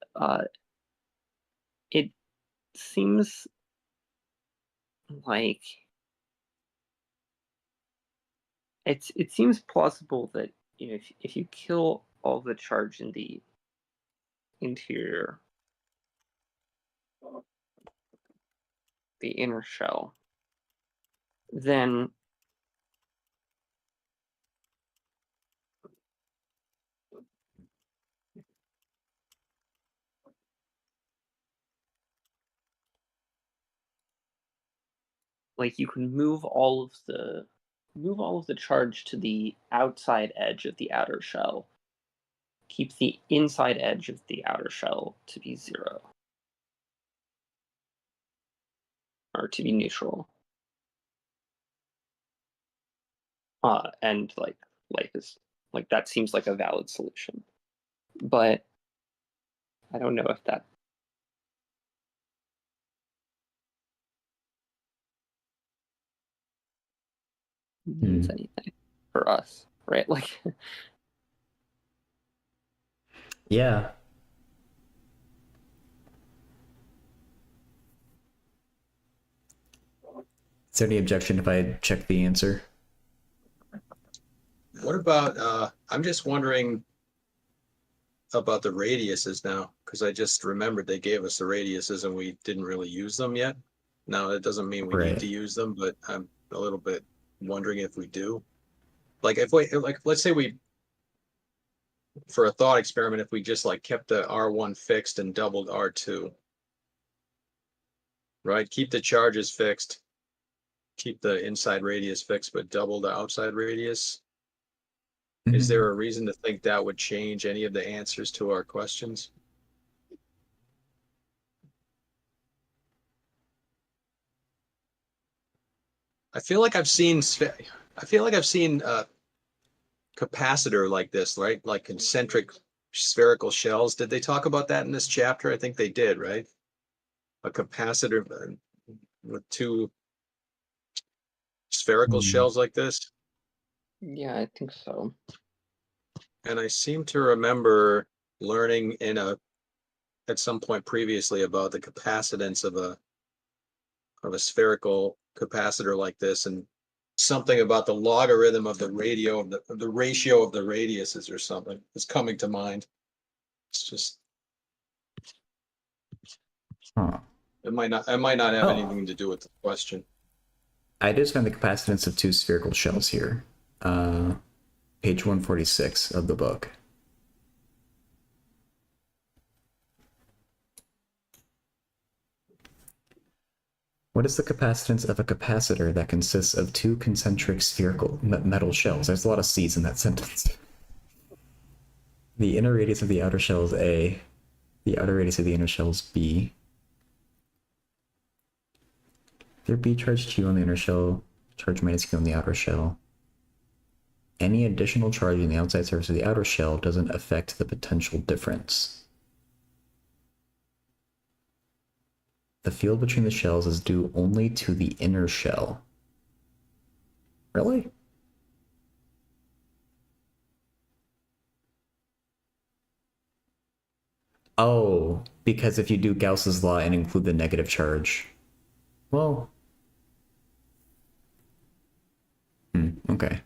It seems like it seems plausible that if you kill all the charge in the interior, the inner shell, then like you can move all of the charge to the outside edge of the outer shell, keep the inside edge of the outer shell to be 0 or to be neutral. And like life is like that seems like a valid solution, but I don't know if that means anything for us, right? Like, Yeah. Is there any objection if I check the answer? What about, I'm just wondering about the radiuses now, because I just remembered they gave us the radiuses and we didn't really use them yet. Now, that doesn't mean we need to use them, but I'm a little bit wondering if we do. Like if we, like, let's say we, for a thought experiment, if we just like kept the R1 fixed and doubled R2, right? Keep the charges fixed, keep the inside radius fixed, but double the outside radius. Is there a reason to think that would change any of the answers to our questions? I feel like I've seen capacitor like this, right? Like concentric spherical shells. Did they talk about that in this chapter? I think they did, right? A capacitor with 2 spherical shells like this. yeah, I think so. And I seem to remember learning at some point previously about the capacitance of a spherical capacitor like this, and something about the logarithm of the ratio of the ratio of the radiuses or something is coming to mind. It's just it might not have anything to do with the question. I just found the capacitance of 2 spherical shells here. Page 146 of the book. What is the capacitance of a capacitor that consists of two concentric spherical metal shells? There's a lot of C's in that sentence. The inner radius of the outer shell is A. The outer radius of the inner shell is B. There B charge Q on the inner shell, charge minus Q on the outer shell. Any additional charge in the outside surface of the outer shell doesn't affect the potential difference. The field between the shells is due only to the inner shell. Really? Oh, because if you do Gauss's law and include the negative charge. Well. Okay.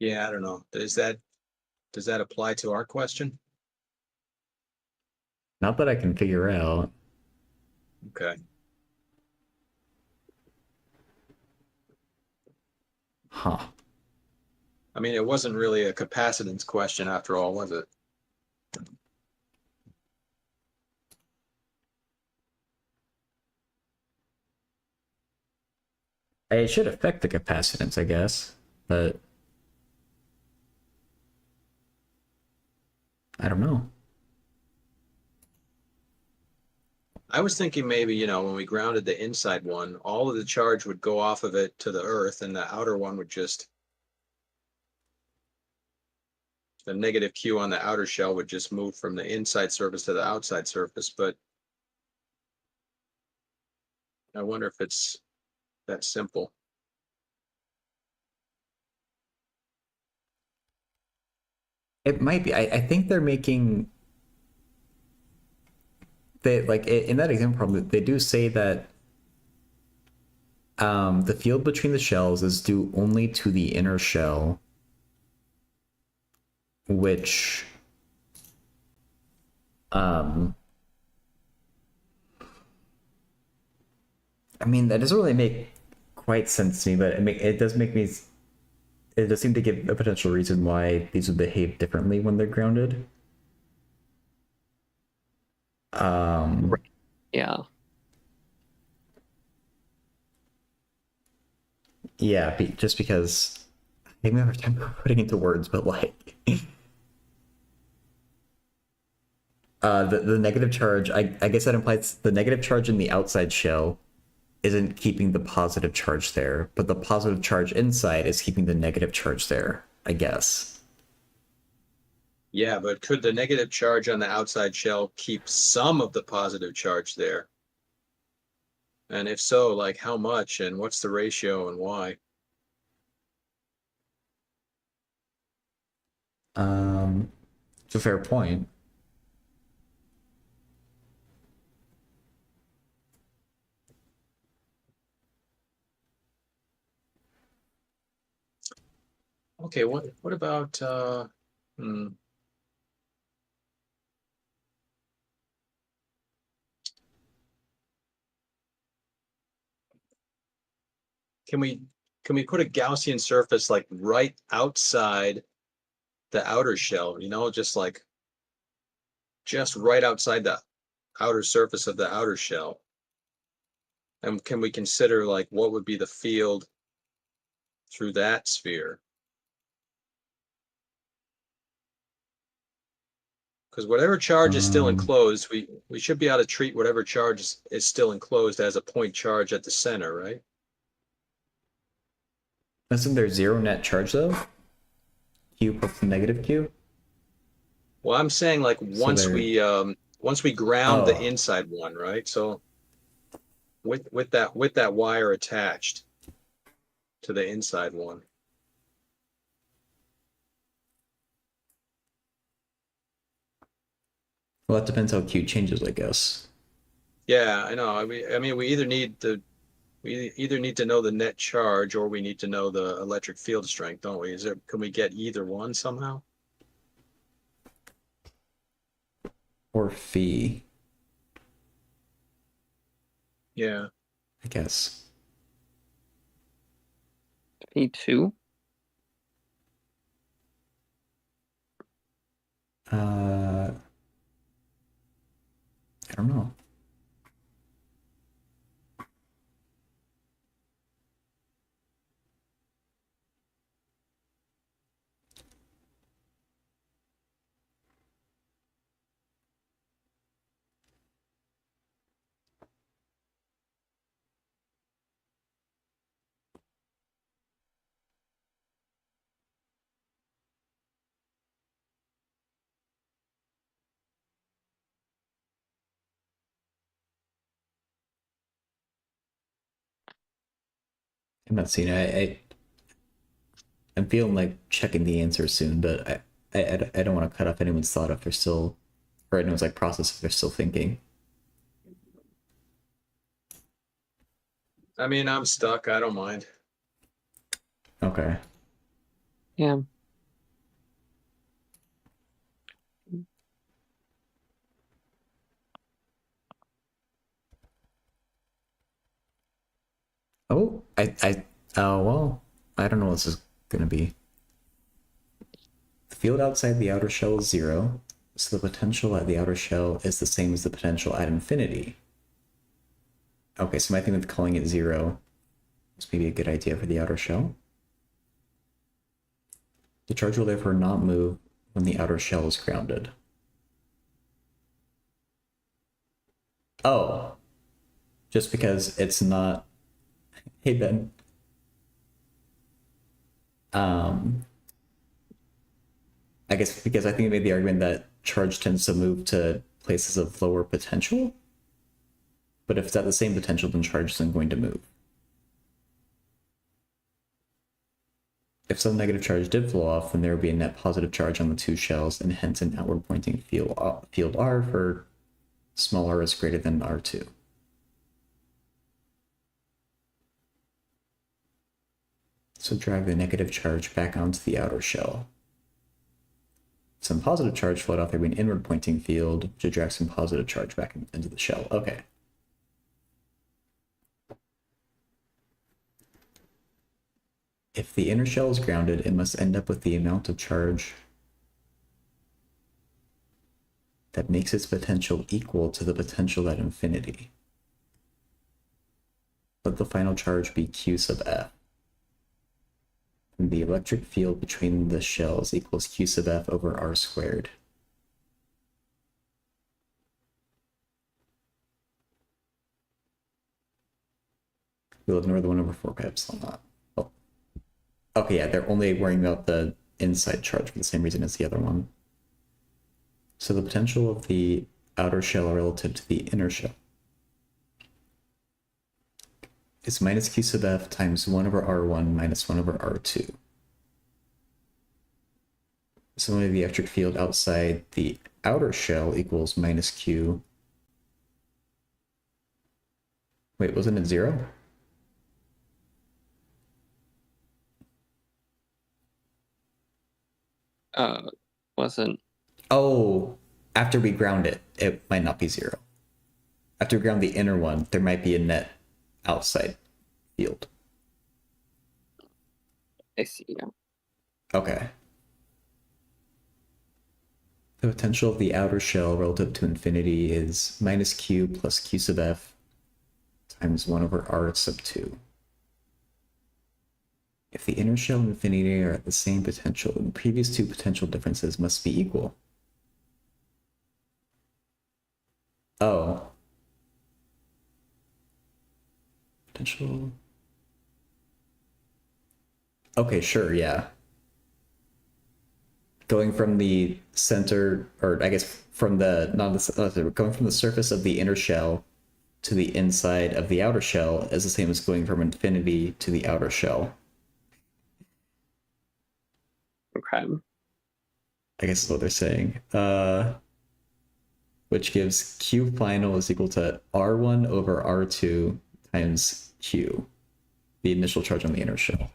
Yeah, I don't know. Does that apply to our question? Not that I can figure out. Okay. Huh. I mean, it wasn't really a capacitance question after all, was it? It should affect the capacitance, I guess, but I don't know. I was thinking maybe, you know, when we grounded the inside one, all of the charge would go off of it to the earth and the outer one would just, the negative Q on the outer shell would just move from the inside surface to the outside surface. But I wonder if it's that simple. It might be. I think they're making... They, like, in that example problem, they do say that the field between the shells is due only to the inner shell, which I mean, that doesn't really make quite sense to me, but it does make me... It does seem to give a potential reason why these would behave differently when they're grounded. Yeah. Yeah, just because I think we have a hard time putting into words, but like the negative charge, I guess that implies the negative charge in the outside shell isn't keeping the positive charge there, but the positive charge inside is keeping the negative charge there, I guess. Yeah, but could the negative charge on the outside shell keep some of the positive charge there? And if so, like how much and what's the ratio and why? It's a fair point. Okay, what about can we put a Gaussian surface like right outside the outer shell, you know, just right outside the outer surface of the outer shell? And can we consider like what would be the field through that sphere? Because whatever charge is still enclosed, we should be able to treat whatever charge is still enclosed as a point charge at the center, right? Isn't there zero net charge though? Q plus the negative Q? Well, I'm saying like once we ground the Oh. inside one, right? So with that wire attached, to the inside one. Well, that depends how Q changes, I guess. Yeah, I know. I mean, we either need to know the net charge or we need to know the electric field strength, don't we? Can we get either one somehow? Or phi, Yeah. I guess. P2. I don't know. I'm not seeing it. I'm feeling like checking the answer soon, but I don't want to cut off anyone's thought if they're still, or anyone's like process if they're still thinking. I mean, I'm stuck. I don't mind. Okay. Yeah. Oh, well, I don't know what this is gonna be. The field outside the outer shell is 0, so the potential at the outer shell is the same as the potential at infinity. Okay, so my thing with calling it 0 is maybe a good idea for the outer shell. The charge will therefore not move when the outer shell is grounded. Oh, just because it's not. Hey Ben. I guess because I think it made the argument that charge tends to move to places of lower potential. But if it's at the same potential, then charge isn't going to move. If some negative charge did flow off, then there would be a net positive charge on the two shells, and hence an outward pointing field R for small r is greater than R2. So drag the negative charge back onto the outer shell. Some positive charge flowed off, there would be an inward pointing field, which would drag some positive charge back into the shell. Okay. If the inner shell is grounded, it must end up with the amount of charge that makes its potential equal to the potential at infinity. Let the final charge be Q sub F. And the electric field between the shells equals Q sub F over R squared. We'll ignore the 1 over 4 pi epsilon naught. Oh. Okay, yeah, they're only worrying about the inside charge for the same reason as the other one. So the potential of the outer shell relative to the inner shell is minus Q sub F times 1 over R1 minus 1 over R2. Similarly, the electric field outside the outer shell equals minus Q. Wait, wasn't it 0? Wasn't. Oh, after we ground it, it might not be 0. After we ground the inner one, there might be a net outside field. I see. Yeah. Okay. The potential of the outer shell relative to infinity is minus Q plus Q sub F times 1 over R sub 2. If the inner shell and infinity are at the same potential, then the previous two potential differences must be equal. Oh. Potential. Okay, sure, yeah. Going from the center, or I guess from the, going from the surface of the inner shell to the inside of the outer shell is the same as going from infinity to the outer shell. Okay. I guess is what they're saying. Which gives Q final is equal to R1 over R2 times Q, the initial charge on the inner shell.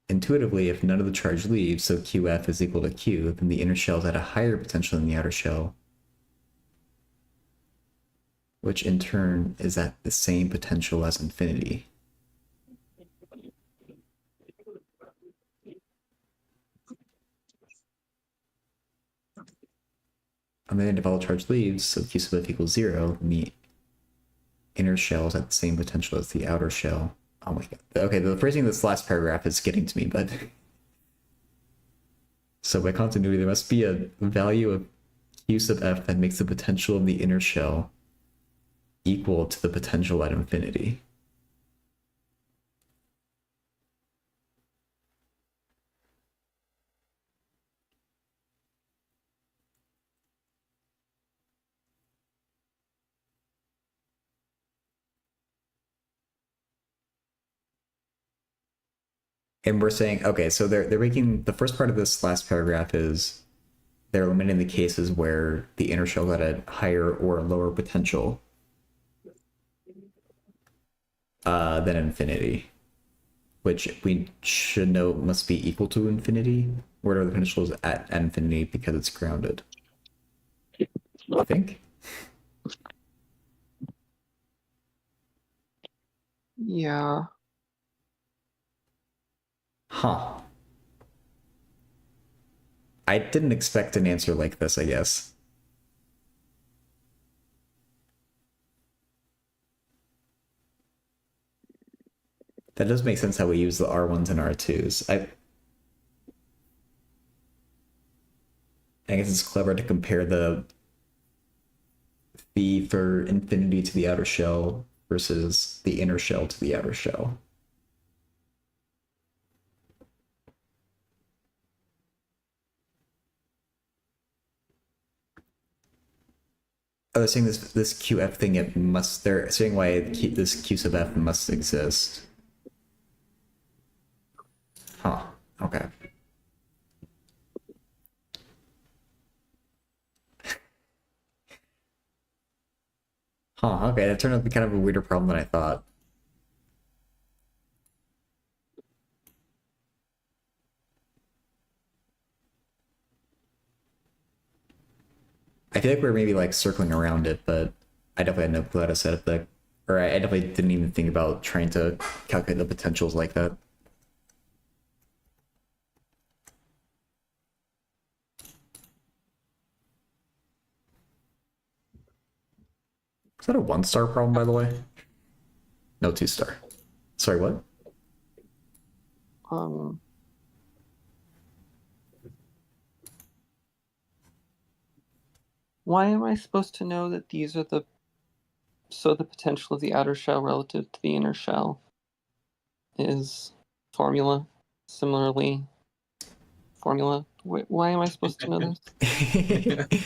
Intuitively, if none of the charge leaves, so QF is equal to Q, then the inner shell is at a higher potential than the outer shell, which in turn is at the same potential as infinity. On the end, if all charge leaves, so Q sub F equals 0, then the inner shell is at the same potential as the outer shell. Oh my god. Okay, the phrasing of this last paragraph is getting to me, but... So by continuity, there must be a value of Q sub F that makes the potential of the inner shell equal to the potential at infinity. And we're saying, okay, so they're making the first part of this last paragraph is they're eliminating the cases where the inner shell got a higher or lower potential than infinity, which we should know must be equal to infinity. Where the potential is at infinity because it's grounded. I think. Yeah. Huh. I didn't expect an answer like this, I guess. That does make sense how we use the R1s and R2s. I guess it's clever to compare the phi for infinity to the outer shell versus the inner shell to the outer shell. Oh, they're saying this QF thing, they're saying why this Q sub F must exist. Huh, okay. Huh, okay, that turned out to be kind of a weirder problem than I thought. I feel like we're maybe like circling around it, but I definitely had no clue how to set up the, or I definitely didn't even think about trying to calculate the potentials like that. Is that a 1-star problem, by the way? No, 2-star. Sorry, what? Um. Why am I supposed to know that these are the potential of the outer shell relative to the inner shell is formula, similarly formula? Why am I supposed to know this?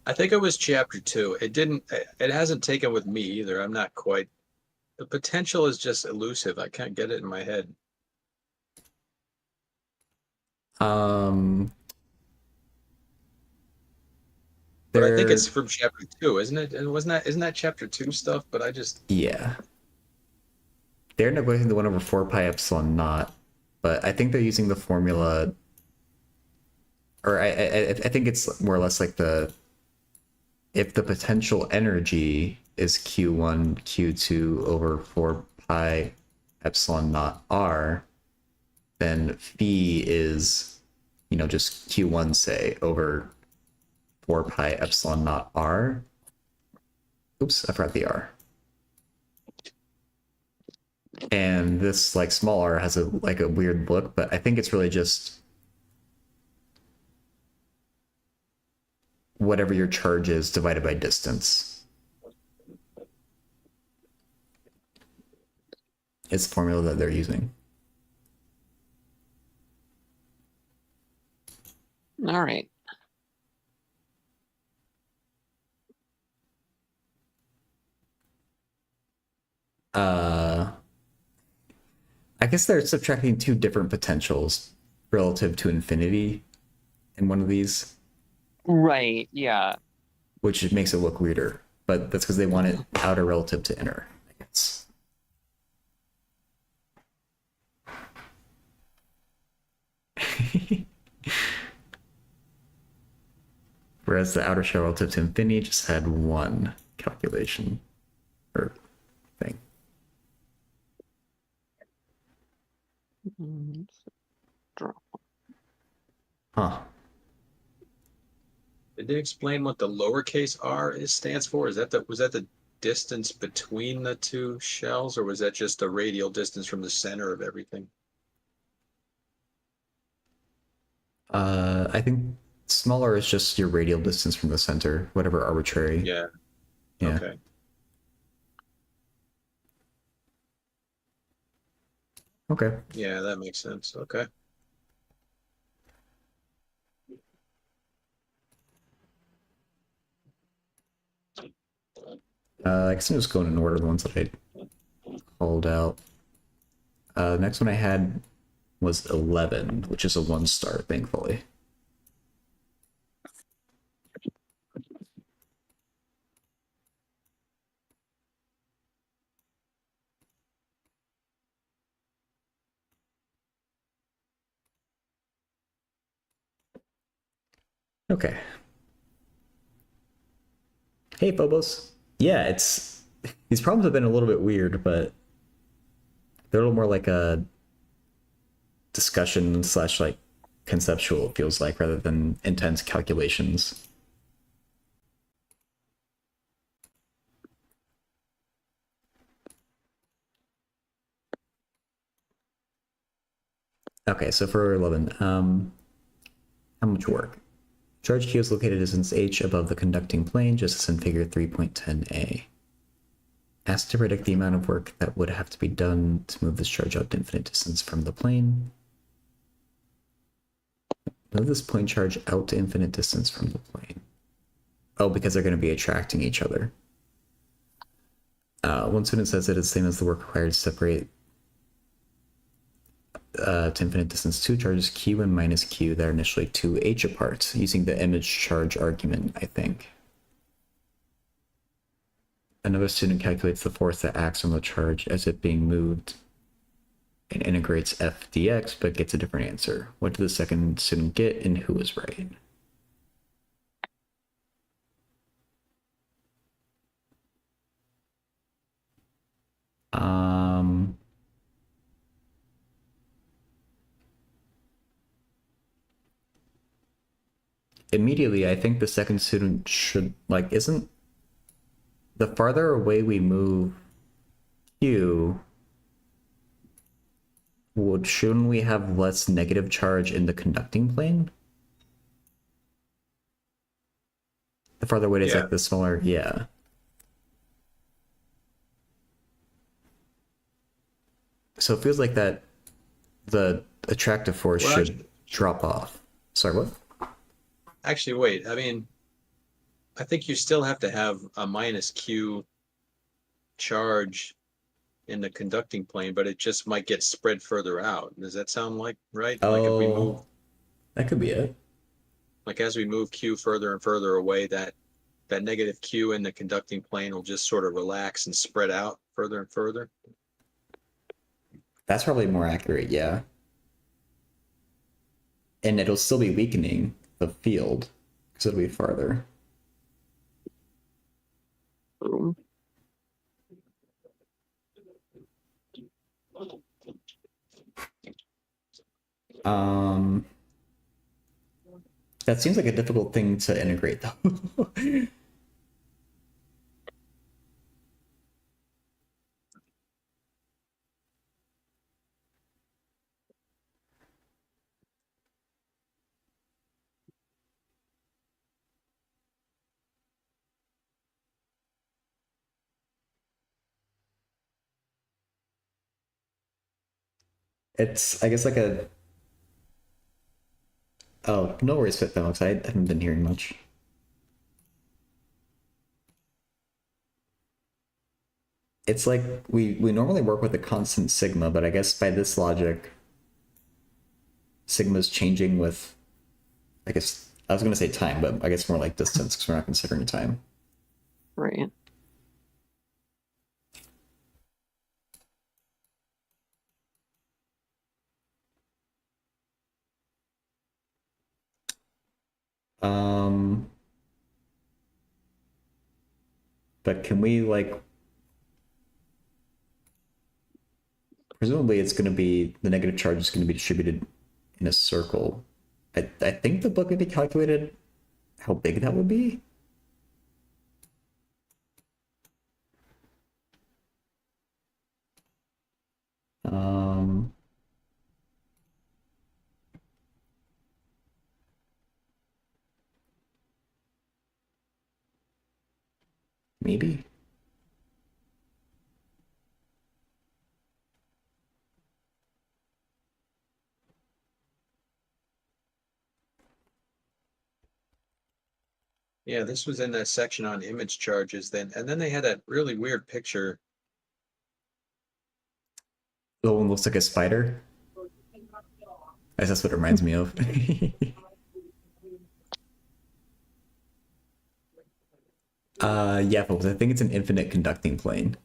I think it was chapter 2. It hasn't taken with me either. I'm not quite, the potential is just elusive. I can't get it in my head. But I think it's from chapter 2, isn't it? And isn't that chapter 2 stuff? But I just, Yeah. They're neglecting the 1 over 4 pi epsilon naught, but I think they're using the formula, or I think it's more or less like if the potential energy is Q1, Q2 over 4 pi epsilon naught R, then phi is, just Q1, say, over 4 pi epsilon naught R. Oops, I forgot the R. And this like small r has a weird look, but I think it's really just whatever your charge is divided by distance. It's the formula that they're using. All right. I guess they're subtracting two different potentials relative to infinity in one of these, Right, yeah. which makes it look weirder. But that's because they want it outer relative to inner, I guess. Whereas the outer shell relative to infinity just had one calculation or thing. Drop. Huh. Did they explain what the lowercase r is stands for? Was that the distance between the two shells, or was that just the radial distance from the center of everything? I think smaller is just your radial distance from the center, whatever arbitrary. Yeah. Yeah. Okay. Okay. Yeah, that makes sense. Okay. I guess I'm just going in order the ones that I called out. The next one I had was 11, which is a 1-star, thankfully. Okay. Hey, Phobos. Yeah, it's these problems have been a little bit weird, but they're a little more like a discussion slash like conceptual, it feels like, rather than intense calculations. Okay, so for 11, how much work? Charge Q is located at distance h above the conducting plane, just as in figure 3.10a. Asked to predict the amount of work that would have to be done to move this charge out to infinite distance from the plane. Move this point charge out to infinite distance from the plane. Oh, because they're going to be attracting each other. One student says it is the same as the work required to separate to infinite distance two charges q and minus q that are initially 2h apart, using the image charge argument, I think. Another student calculates the force that acts on the charge as it being moved and integrates f dx, but gets a different answer. What did the second student get, and who was right? Immediately, I think the second student should, like, isn't the farther away we move q, shouldn't we have less negative charge in the conducting plane? The farther away it is, Yeah. like the smaller, yeah. So it feels like that the attractive force Well, should drop off. Sorry, what? Actually, wait. I mean, I think you still have to have a minus q charge in the conducting plane, but it just might get spread further out. Does that sound like right? Like if we move, That could be it. like as we move q further and further away, that negative q in the conducting plane will just sort of relax and spread out further and further. That's probably more accurate, yeah. And it'll still be weakening the field because it'll be farther. Boom. That seems like a difficult thing to integrate, though. It's, I guess, like a... Oh, no worries, Fit, though, because I haven't been hearing much. it's like we normally work with a constant sigma, but I guess by this logic, sigma's changing with, I guess I was gonna say time, but I guess more like distance because we're not considering time. Right. Um, but can we like, presumably it's going to be, the negative charge is going to be distributed in a circle. I think the book maybe calculated how big that would be. Um, maybe. Yeah, this was in that section on image charges then, and then they had that really weird picture. The one looks like a spider. I guess that's what it reminds me of. Yeah, folks, I think it's an infinite conducting plane.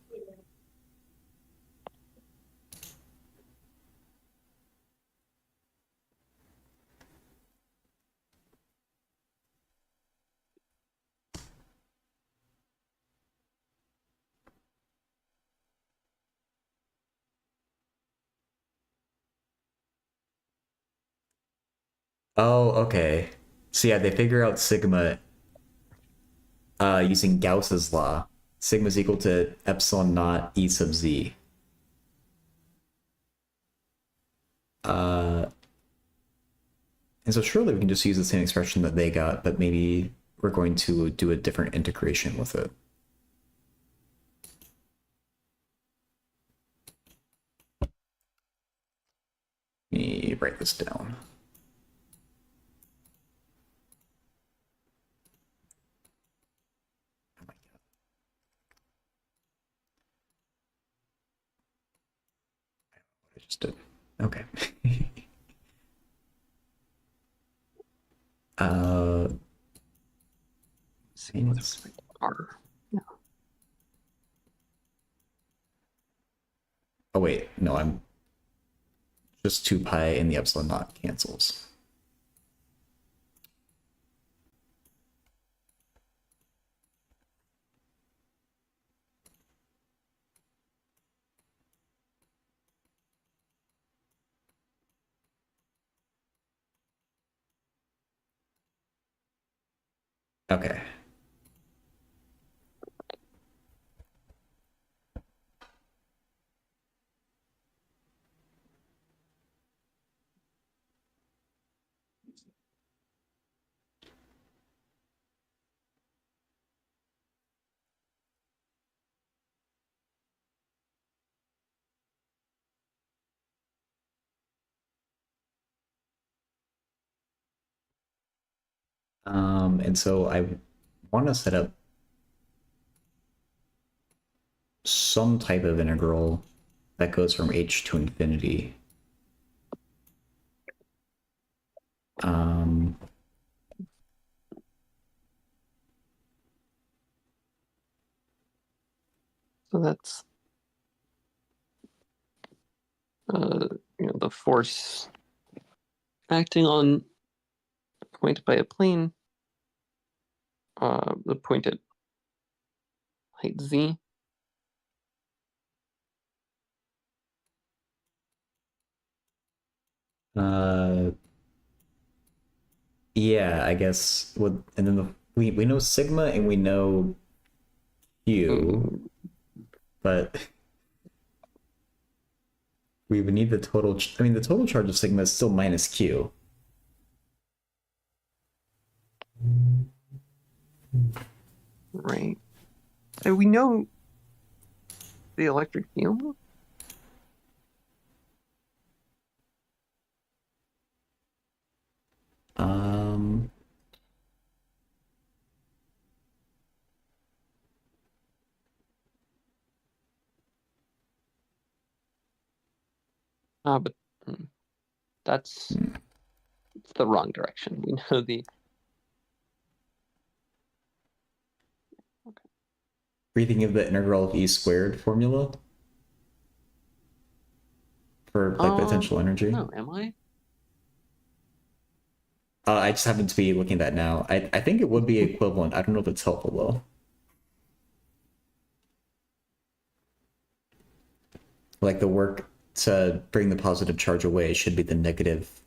Oh, okay. So yeah, they figure out sigma using Gauss's law. Sigma is equal to epsilon naught E sub z. Uh, and so surely we can just use the same expression that they got, but maybe we're going to do a different integration with it. Let me write this down. Oh my God. What I just did. Okay. See what's R. Yeah. Oh wait, no, I'm just 2 pi and the epsilon naught cancels. Okay. And so I want to set up some type of integral that goes from h to infinity. Um, So that's the force acting on a point by a plane, the point at height z. uh, yeah, I guess. And then we know sigma and we know q, but we would need the total. I mean, the total charge of sigma is still minus q. Right. And we know the electric field. Um, But that's it's the wrong direction. We know the. Are you thinking of the integral of E squared formula for like potential energy? No, am I? I just happen to be looking at that now. I think it would be equivalent. I don't know if it's helpful though. Like the work to bring the positive charge away should be the negative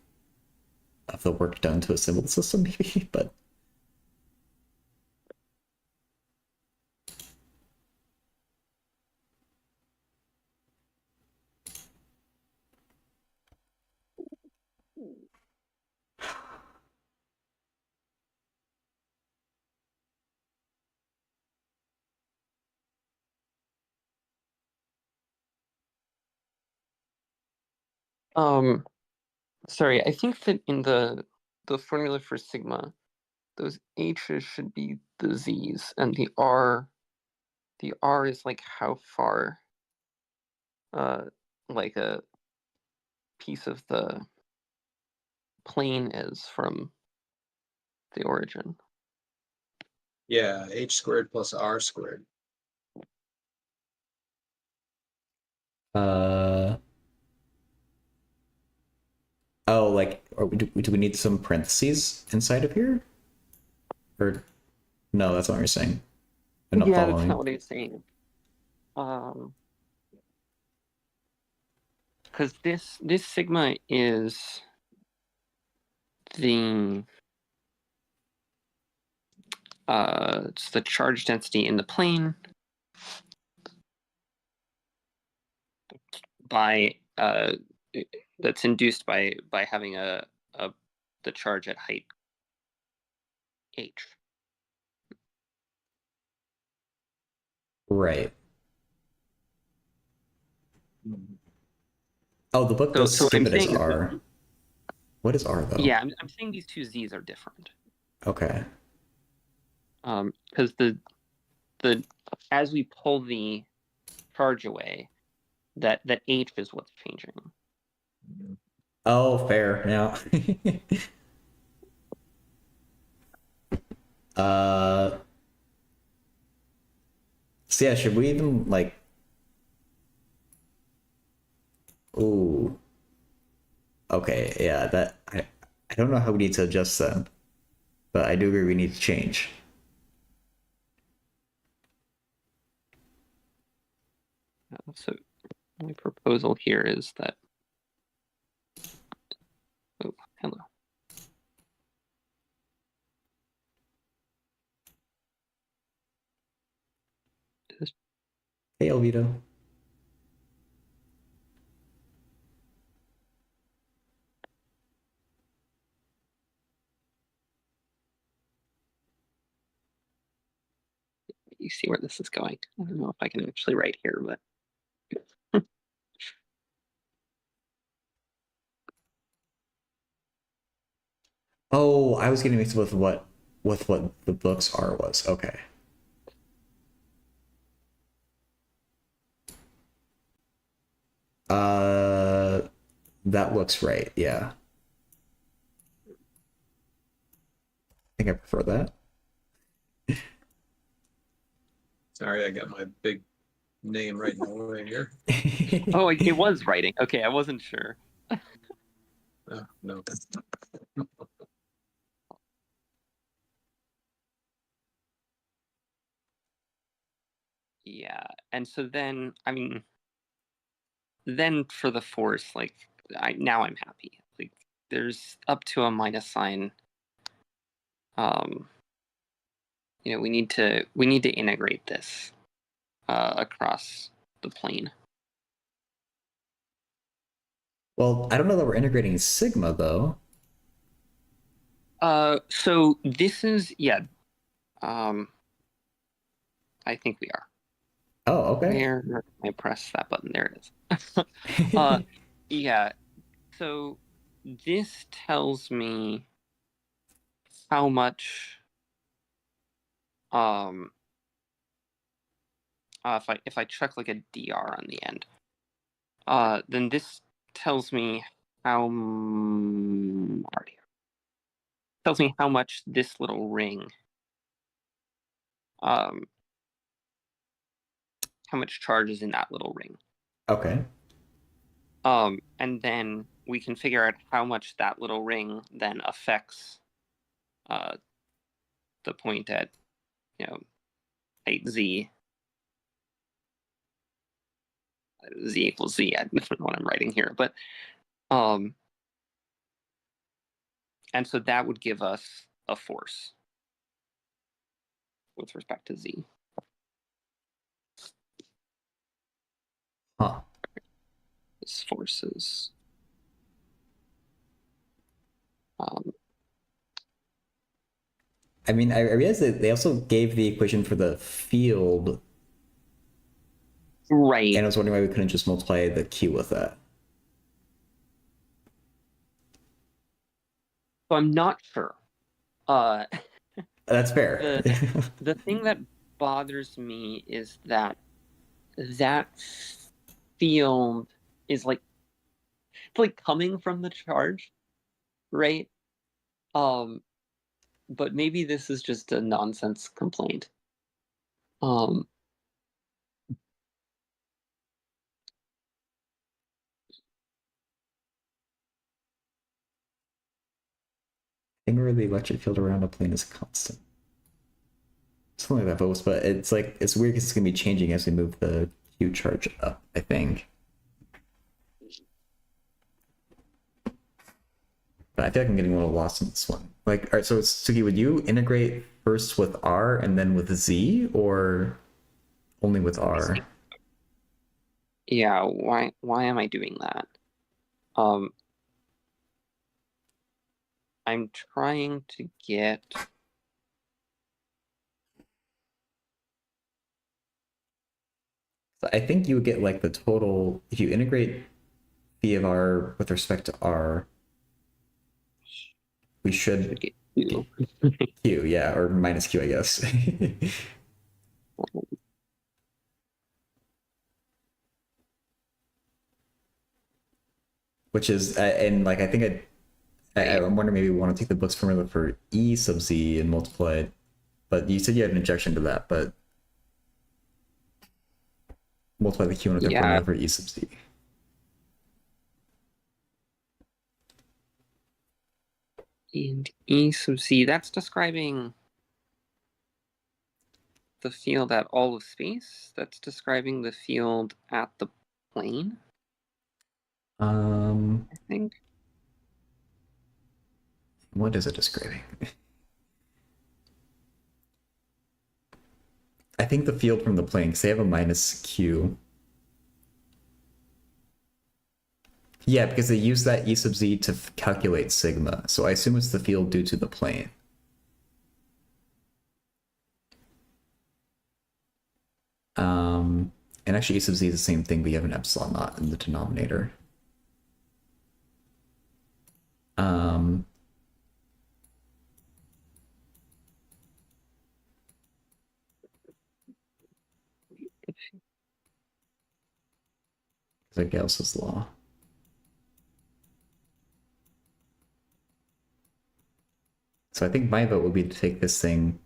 of the work done to assemble the system, maybe, but. Sorry, I think that in the formula for sigma, those h's should be the z's, and the r is like how far like a piece of the plane is from the origin. Yeah, h squared plus r squared. Oh, like, do we need some parentheses inside of here? Or no, that's not what you're saying. I'm not Yeah, following. that's not what I was saying. Because this sigma is the it's the charge density in the plane by that's induced by having the charge at height h. Right. Oh, the book does So give I'm it as saying R. What is R though? Yeah, I'm saying these two z's are different. Okay. Because the as we pull the charge away, that h is what's changing. Oh, fair. Yeah. So yeah, should we even like? Ooh. Okay. Yeah. That I don't know how we need to adjust that, but I do agree we need to change. So my proposal here is that. Oh, hello. Hey, Elvito. You see where this is going. I don't know if I can actually write here, but Oh, I was getting mixed up with what the book's R was. Okay. That looks right. Yeah. I think I prefer that. Sorry, I got my big name right in the way here. oh, it was writing. Okay, I wasn't sure. Oh, no. Yeah, and so then I mean, then for the force, like now I'm happy. Like there's up to a minus sign. We need to integrate this across the plane. Well, I don't know that we're integrating sigma though. So this is I think we are. Oh, okay. Where I press that button, there it is. Yeah. So this tells me how much if I chuck like a dr on the end, then this tells me how tells me how much this little ring, how much charge is in that little ring. Okay. And then we can figure out how much that little ring then affects the point at, height z. Z equals z. I don't know what I'm writing here, but and so that would give us a force with respect to z. Huh. This force is I mean, I realize that they also gave the equation for the field, right. and I was wondering why we couldn't just multiply the q with that. So I'm not sure. That's fair. The thing that bothers me is that field is like coming from the charge, right? But maybe this is just a nonsense complaint. Anywhere the electric field around a plane is constant. Something like that, but it's like it's weird because it's gonna be changing as we move the q charge up, I think. But I feel like I'm getting a little lost in this one. Like, all right, so Suki, would you integrate first with R and then with Z, or only with R? Yeah, why am I doing that? I'm trying to get So I think you would get like the total if you integrate phi of R with respect to R. We should get Q. Q, yeah, or minus Q, I guess. Which is, and like I think I'm wondering maybe we want to take the Book's formula for E sub Z and multiply it. But you said you had an objection to that, but multiply the Q with the formula for E sub Z. And E sub Z, that's describing the field at all of space. That's describing the field at the plane. I think. What is it describing? I think the field from the plane, because they have a minus Q. Yeah, because they use that E sub Z to calculate sigma. So I assume it's the field due to the plane. And actually E sub Z is the same thing, but you have an epsilon naught in the denominator. Because of Gauss's law. So I think my vote would be to take this thing,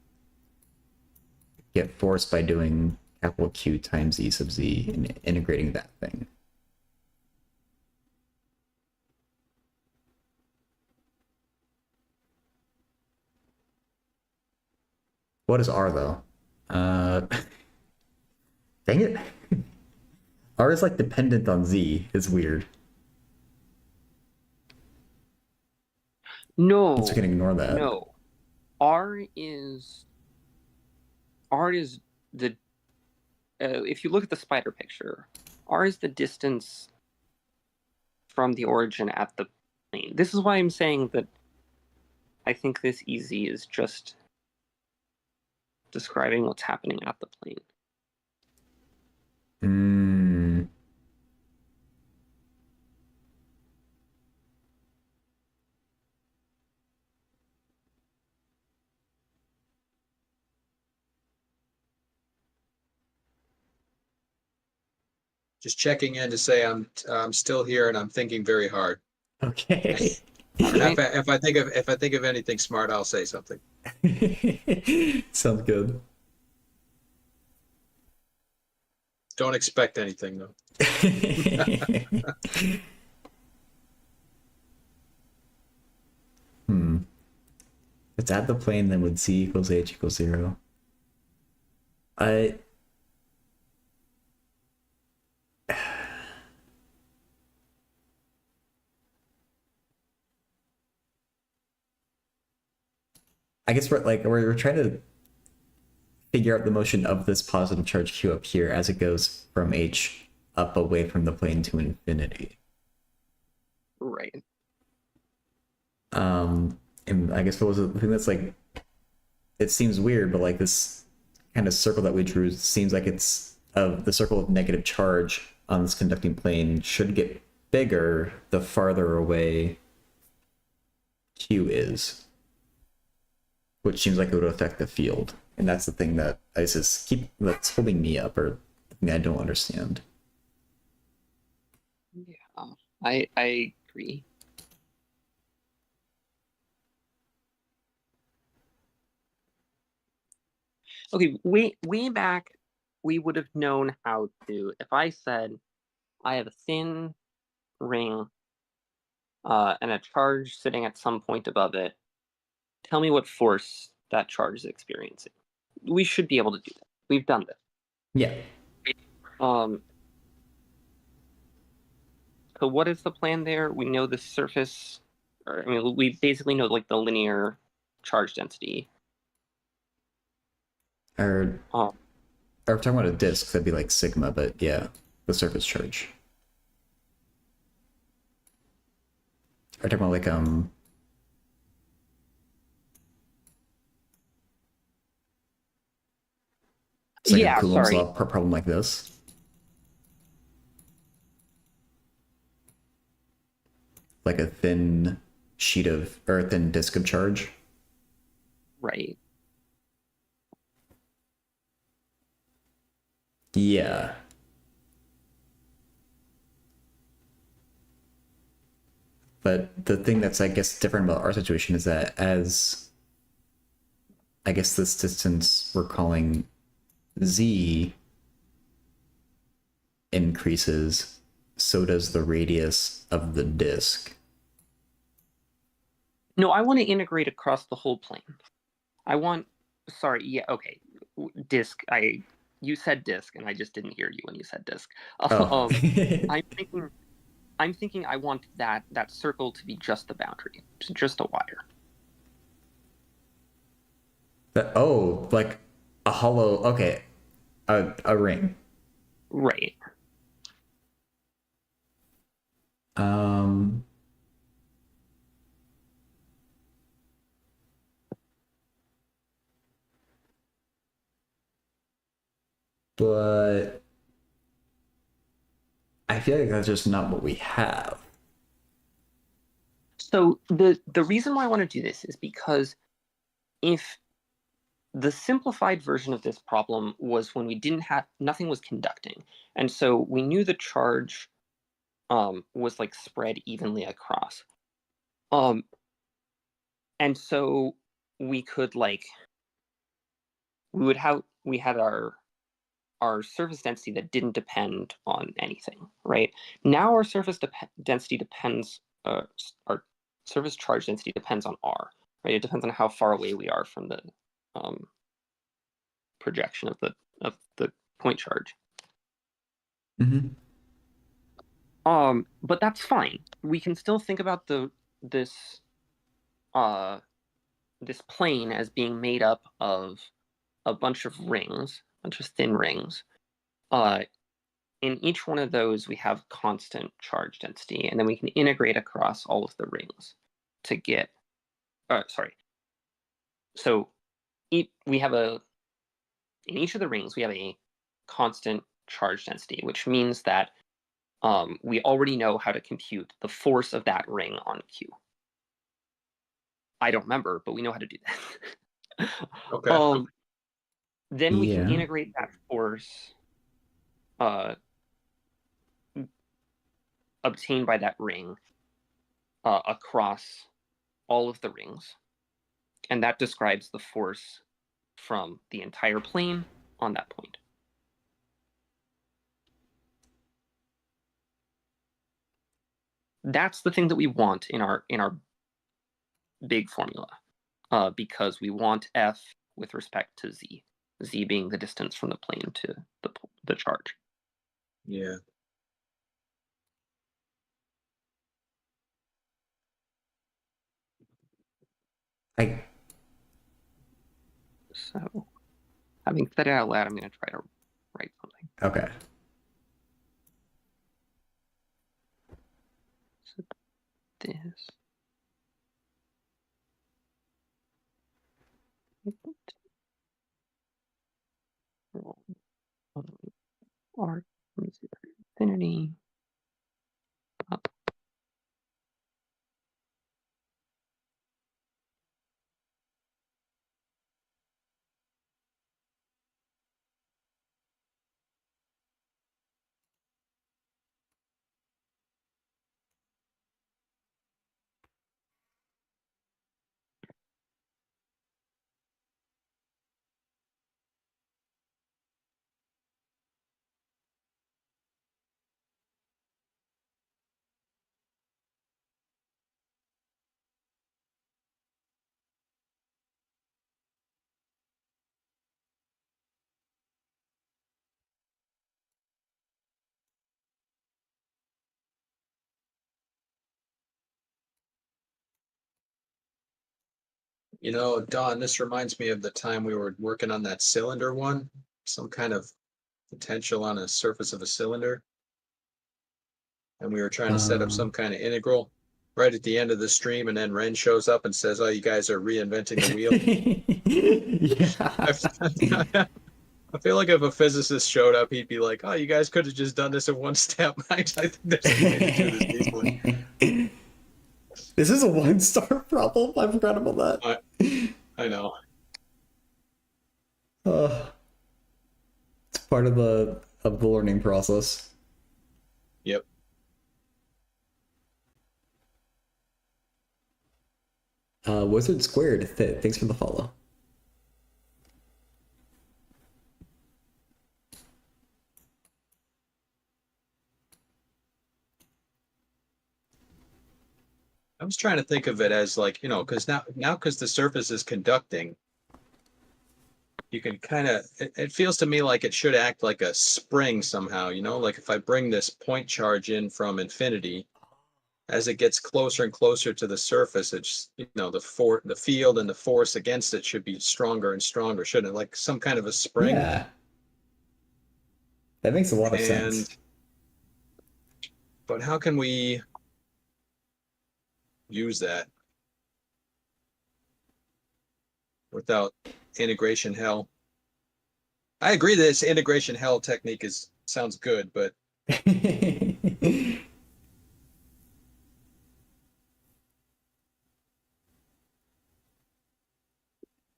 get forced by doing capital Q times E sub Z and integrating that thing. What is R though? Dang it. R is like dependent on Z. It's weird. No. So we can ignore that. No. R is the if you look at the spider picture, R is the distance from the origin at the plane. This is why I'm saying that I think this EZ is just describing what's happening at the plane. Just checking in to say I'm still here and I'm thinking very hard. Okay. And Alright. if I think of anything smart, I'll say something. Sounds good. Don't expect anything though. Let's add the plane then with z equals h equals 0. I guess we're trying to figure out the motion of this positive charge q up here as it goes from h up away from the plane to infinity. Right. And I guess what was the thing that's like, it seems weird, but like this kind of circle that we drew seems like it's the circle of negative charge on this conducting plane should get bigger the farther away q is, which seems like it would affect the field. And that's the thing that that's holding me up, or the thing I don't understand. Yeah. I agree. Okay, way back, we would have known how to, if I said I have a thin ring and a charge sitting at some point above it, tell me what force that charge is experiencing. We should be able to do that. We've done this. Yeah. So what is the plan there? We know the surface, or I mean, we basically know like the linear charge density. Or if we're talking about a disk, that'd be like sigma, but yeah, the surface charge. Or talking about like it's like Yeah, a Coulomb's sorry. law problem like this. Like a thin sheet of, or a thin disk of charge. Right. Yeah. But the thing that's, I guess, different about our situation is that as, I guess, this distance we're calling z increases, so does the radius of the disk. No, I want to integrate across the whole plane. Okay. Disk, you said disk, and I just didn't hear you when you said disk. Oh. I'm thinking I want that circle to be just the boundary, just a wire. Like a hollow, okay. A ring. Right. But I feel like that's just not what we have. So the reason why I want to do this is because if the simplified version of this problem was when we didn't have, nothing was conducting, and so we knew the charge was like spread evenly across, and so we could we had our surface density that didn't depend on anything, right? Now our surface density depends, our surface charge density depends on R, right? It depends on how far away we are from the projection of the point charge. Mm-hmm. But that's fine. We can still think about this plane as being made up of a bunch of rings, a bunch of thin rings. In each one of those, we have constant charge density, and then we can integrate across all of the rings to get. So we have in each of the rings we have a constant charge density, which means that we already know how to compute the force of that ring on Q. I don't remember, but we know how to do that. Okay. Then we can Yeah. integrate that force obtained by that ring across all of the rings. And that describes the force from the entire plane on that point. That's the thing that we want in our big formula, because we want F with respect to Z, Z being the distance from the plane to the charge. Yeah. So, having said it out loud, I'm going to try to write something. Okay. So this. R infinity. Up. You know, Don, this reminds me of the time we were working on that cylinder one, some kind of potential on a surface of a cylinder. And we were trying to set up some kind of integral right at the end of the stream, and then Ren shows up and says, "Oh, you guys are reinventing the wheel." Yeah. I feel like if a physicist showed up, he'd be like, "Oh, you guys could have just done this in one step." I think there's a way to do this easily. This is a 1-star problem. I forgot about that. I know. It's part of the learning process. Yep. Wizard Squared, thanks for the follow. I was trying to think of it as like, you know, because now because the surface is conducting, you can kind of, it feels to me like it should act like a spring somehow, you know, like if I bring this point charge in from infinity, as it gets closer and closer to the surface, it's, you know, the field and the force against it should be stronger and stronger, shouldn't it? Like some kind of a spring. Yeah. That makes a lot of sense. But how can we use that without integration hell? I agree that this integration hell technique sounds good, but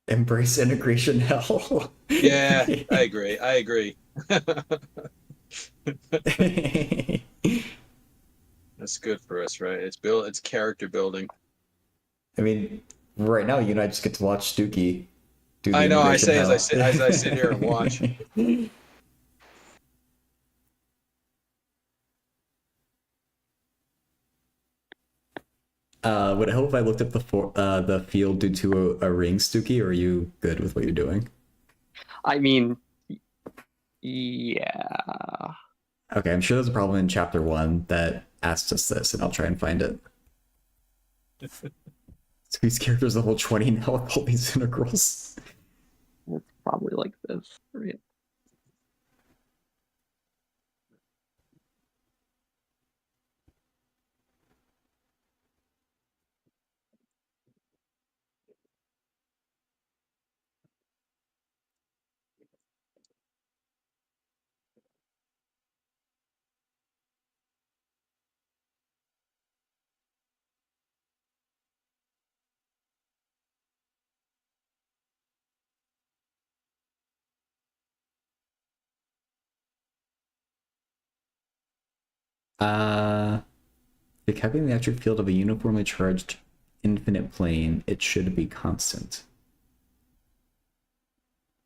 Embrace integration hell. yeah, I agree. That's good for us, right? It's character building. I mean, right now you and I just get to watch Stookie do the I know, I integration say hell. as I sit here and watch. Would it help if I looked up the field due to a ring, Stookie, or are you good with what you're doing? I mean, yeah. Okay, I'm sure there's a problem in chapter 1 that asks us this, and I'll try and find it. These characters level 20 now with all these integrals. It's probably like this, right? If calculating the electric field of a uniformly charged infinite plane, it should be constant.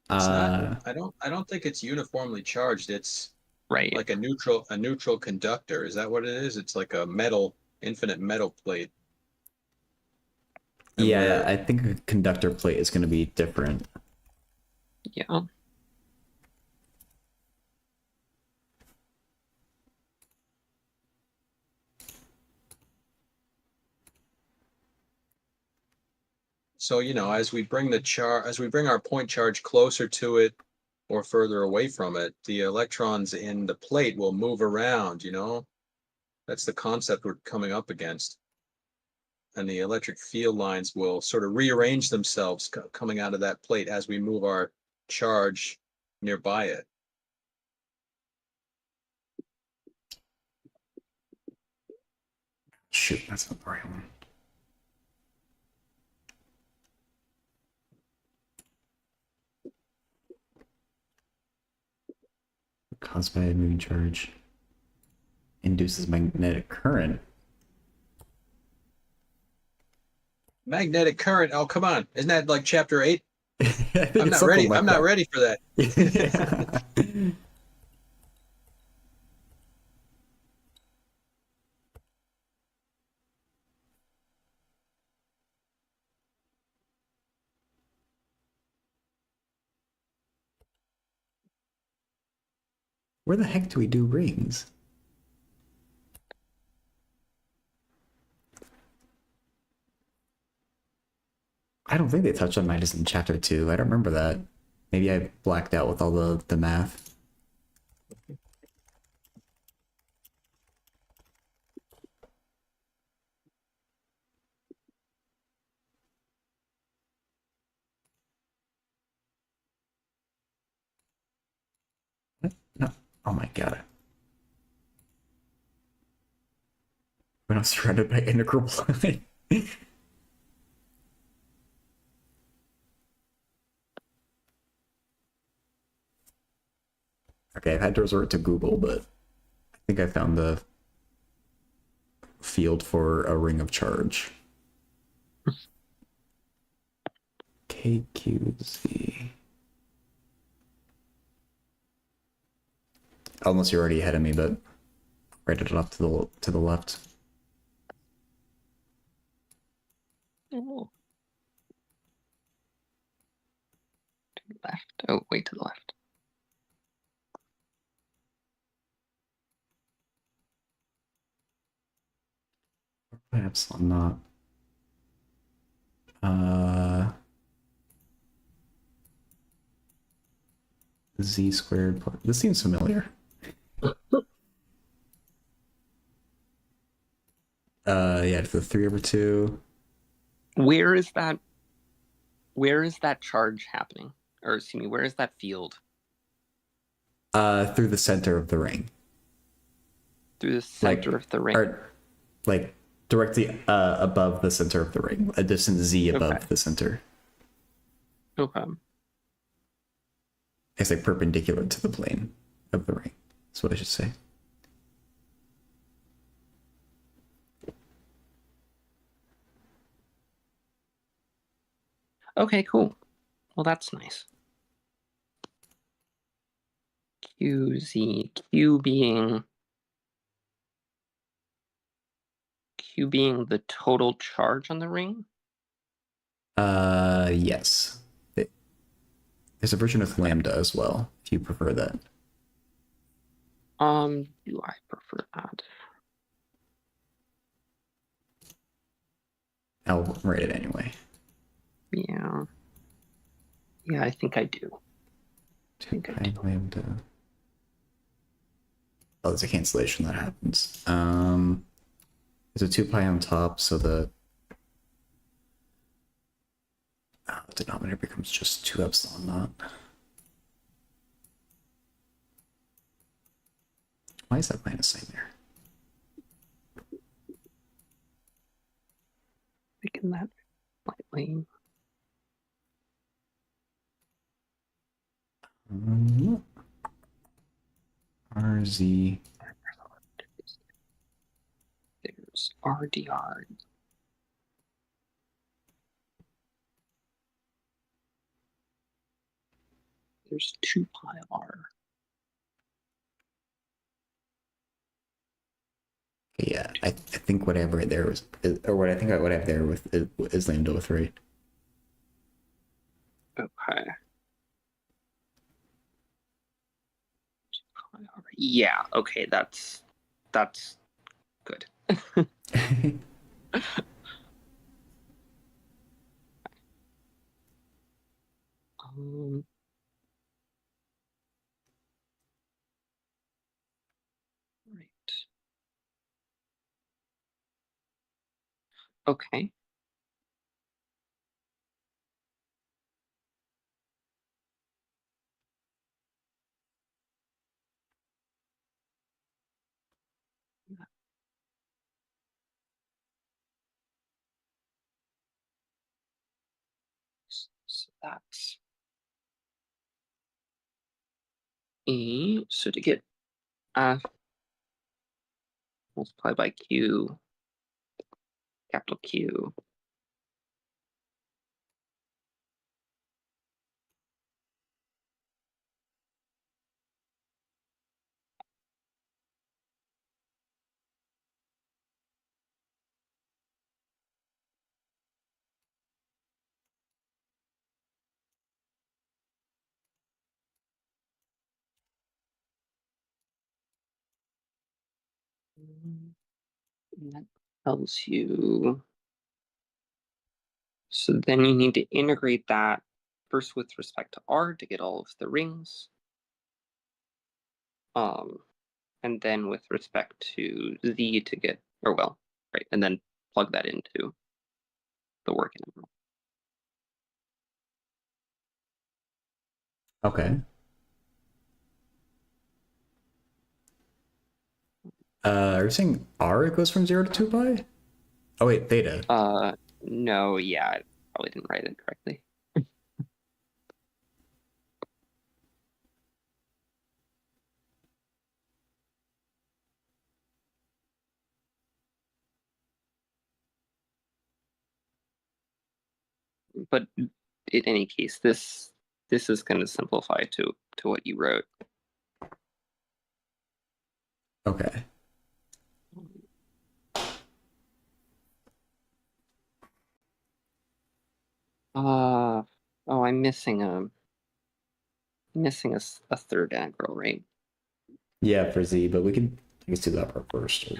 It's not. I don't think it's uniformly charged. It's Right. like a neutral conductor. Is that what it is? It's like a metal, infinite metal plate. And Yeah, I think a conductor plate is going to be different. Yeah. So, as we bring our point charge closer to it or further away from it, the electrons in the plate will move around, That's the concept we're coming up against. And the electric field lines will sort of rearrange themselves coming out of that plate as we move our charge nearby it. Shoot, that's not the right one. Caused by a moving charge induces magnetic current. Magnetic current. Oh, come on. Isn't that like chapter 8? I think I'm it's not ready. something like I'm not that. ready for that. Yeah. Where the heck do we do rings? I don't think they touched on Midas in chapter 2. I don't remember that. Maybe I blacked out with all the math. What? No. Oh my god. When I was surrounded by integral line. Okay, I've had to resort to Google, but I think I found the field for a ring of charge. KQZ. Unless you're already ahead of me, but right it off to the left. Oh. To the left. Oh, wait, to the left. Perhaps I'm not. Z squared. This seems familiar. Yeah, it's the 3/2. Where is that? Where is that charge happening? Or excuse me, where is that field? Through the center of the ring. Through the center of the ring. Or, like, directly above the center of the ring. A distance Z above the center. Okay. It's like perpendicular to the plane of the ring. That's what I should say. Okay, cool. Well, that's nice. QZ, Q being the total charge on the ring? Yes. There's a version with lambda as well, if you prefer that. Do I prefer that? I'll write it anyway. Yeah. Yeah, I think I do. 2 pi lambda. Oh, there's a cancellation that happens. There's a 2 pi on top, so the denominator becomes just 2 epsilon naught. Why is that minus sign there? Making that slightly. RZ. There's RDR. There's 2 pi r. Yeah, I think what I have right there was, or what I think what I have there with is lambda with right. Okay. Yeah, okay, that's good. Right. Okay. So that's E. So to get F multiplied by Q, capital Q. And that tells you. So then you need to integrate that first with respect to R to get all of the rings. And then with respect to Z to get, or well, right, and then plug that into the work integral. Okay. Are you saying R goes from 0 to 2 pi? Oh wait, theta. No, yeah, I probably didn't write it correctly. But in any case, this is going to simplify to what you wrote. Okay. Oh, I'm missing a third integral, right? Yeah, for Z, but we can I guess do that part first.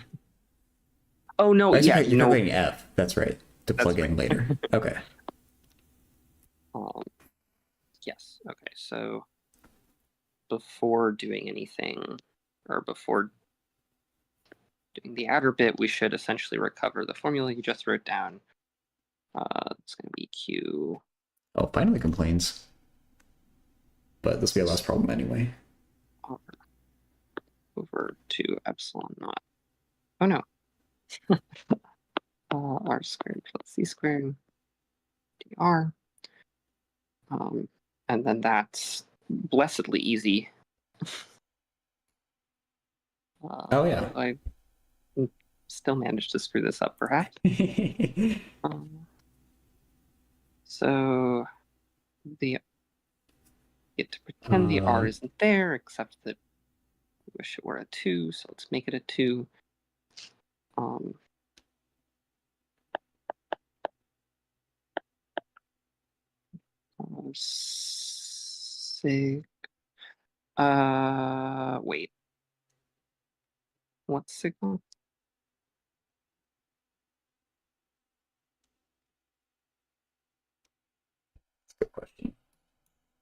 Oh no, yeah, you're calculating F. That's right. To plug in later. Okay. Yes. Okay. So before doing anything, or before doing the outer bit, we should essentially recover the formula you just wrote down. It's going to be Q. Oh, finally complains. But this will be a last problem anyway. Over to epsilon naught. Oh no. R squared plus C squared dr. And then that's blessedly easy. Oh yeah. I still managed to screw this up, perhaps. So the get to pretend the R isn't there, except that we wish it were a 2, so let's make it a 2. Sig. Wait. What's signal? Good question.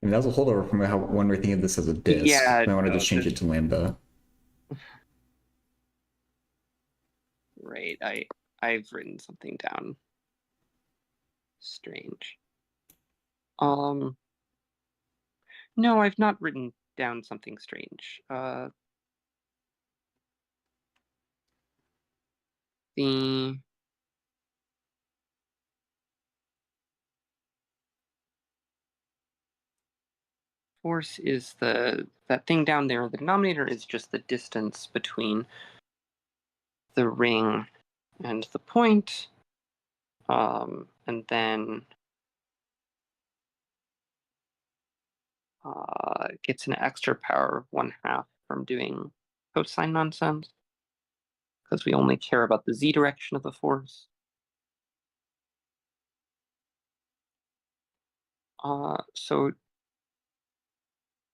I mean, that was a holdover from how when we're thinking of this as a disk. Yeah, I want to just change it to lambda. Right. I've written something down. Strange. No, I've not written down something strange. The force is that thing down there. The denominator is just the distance between the ring and the point, and then gets an extra power of 1/2 from doing cosine nonsense, because we only care about the z direction of the force. So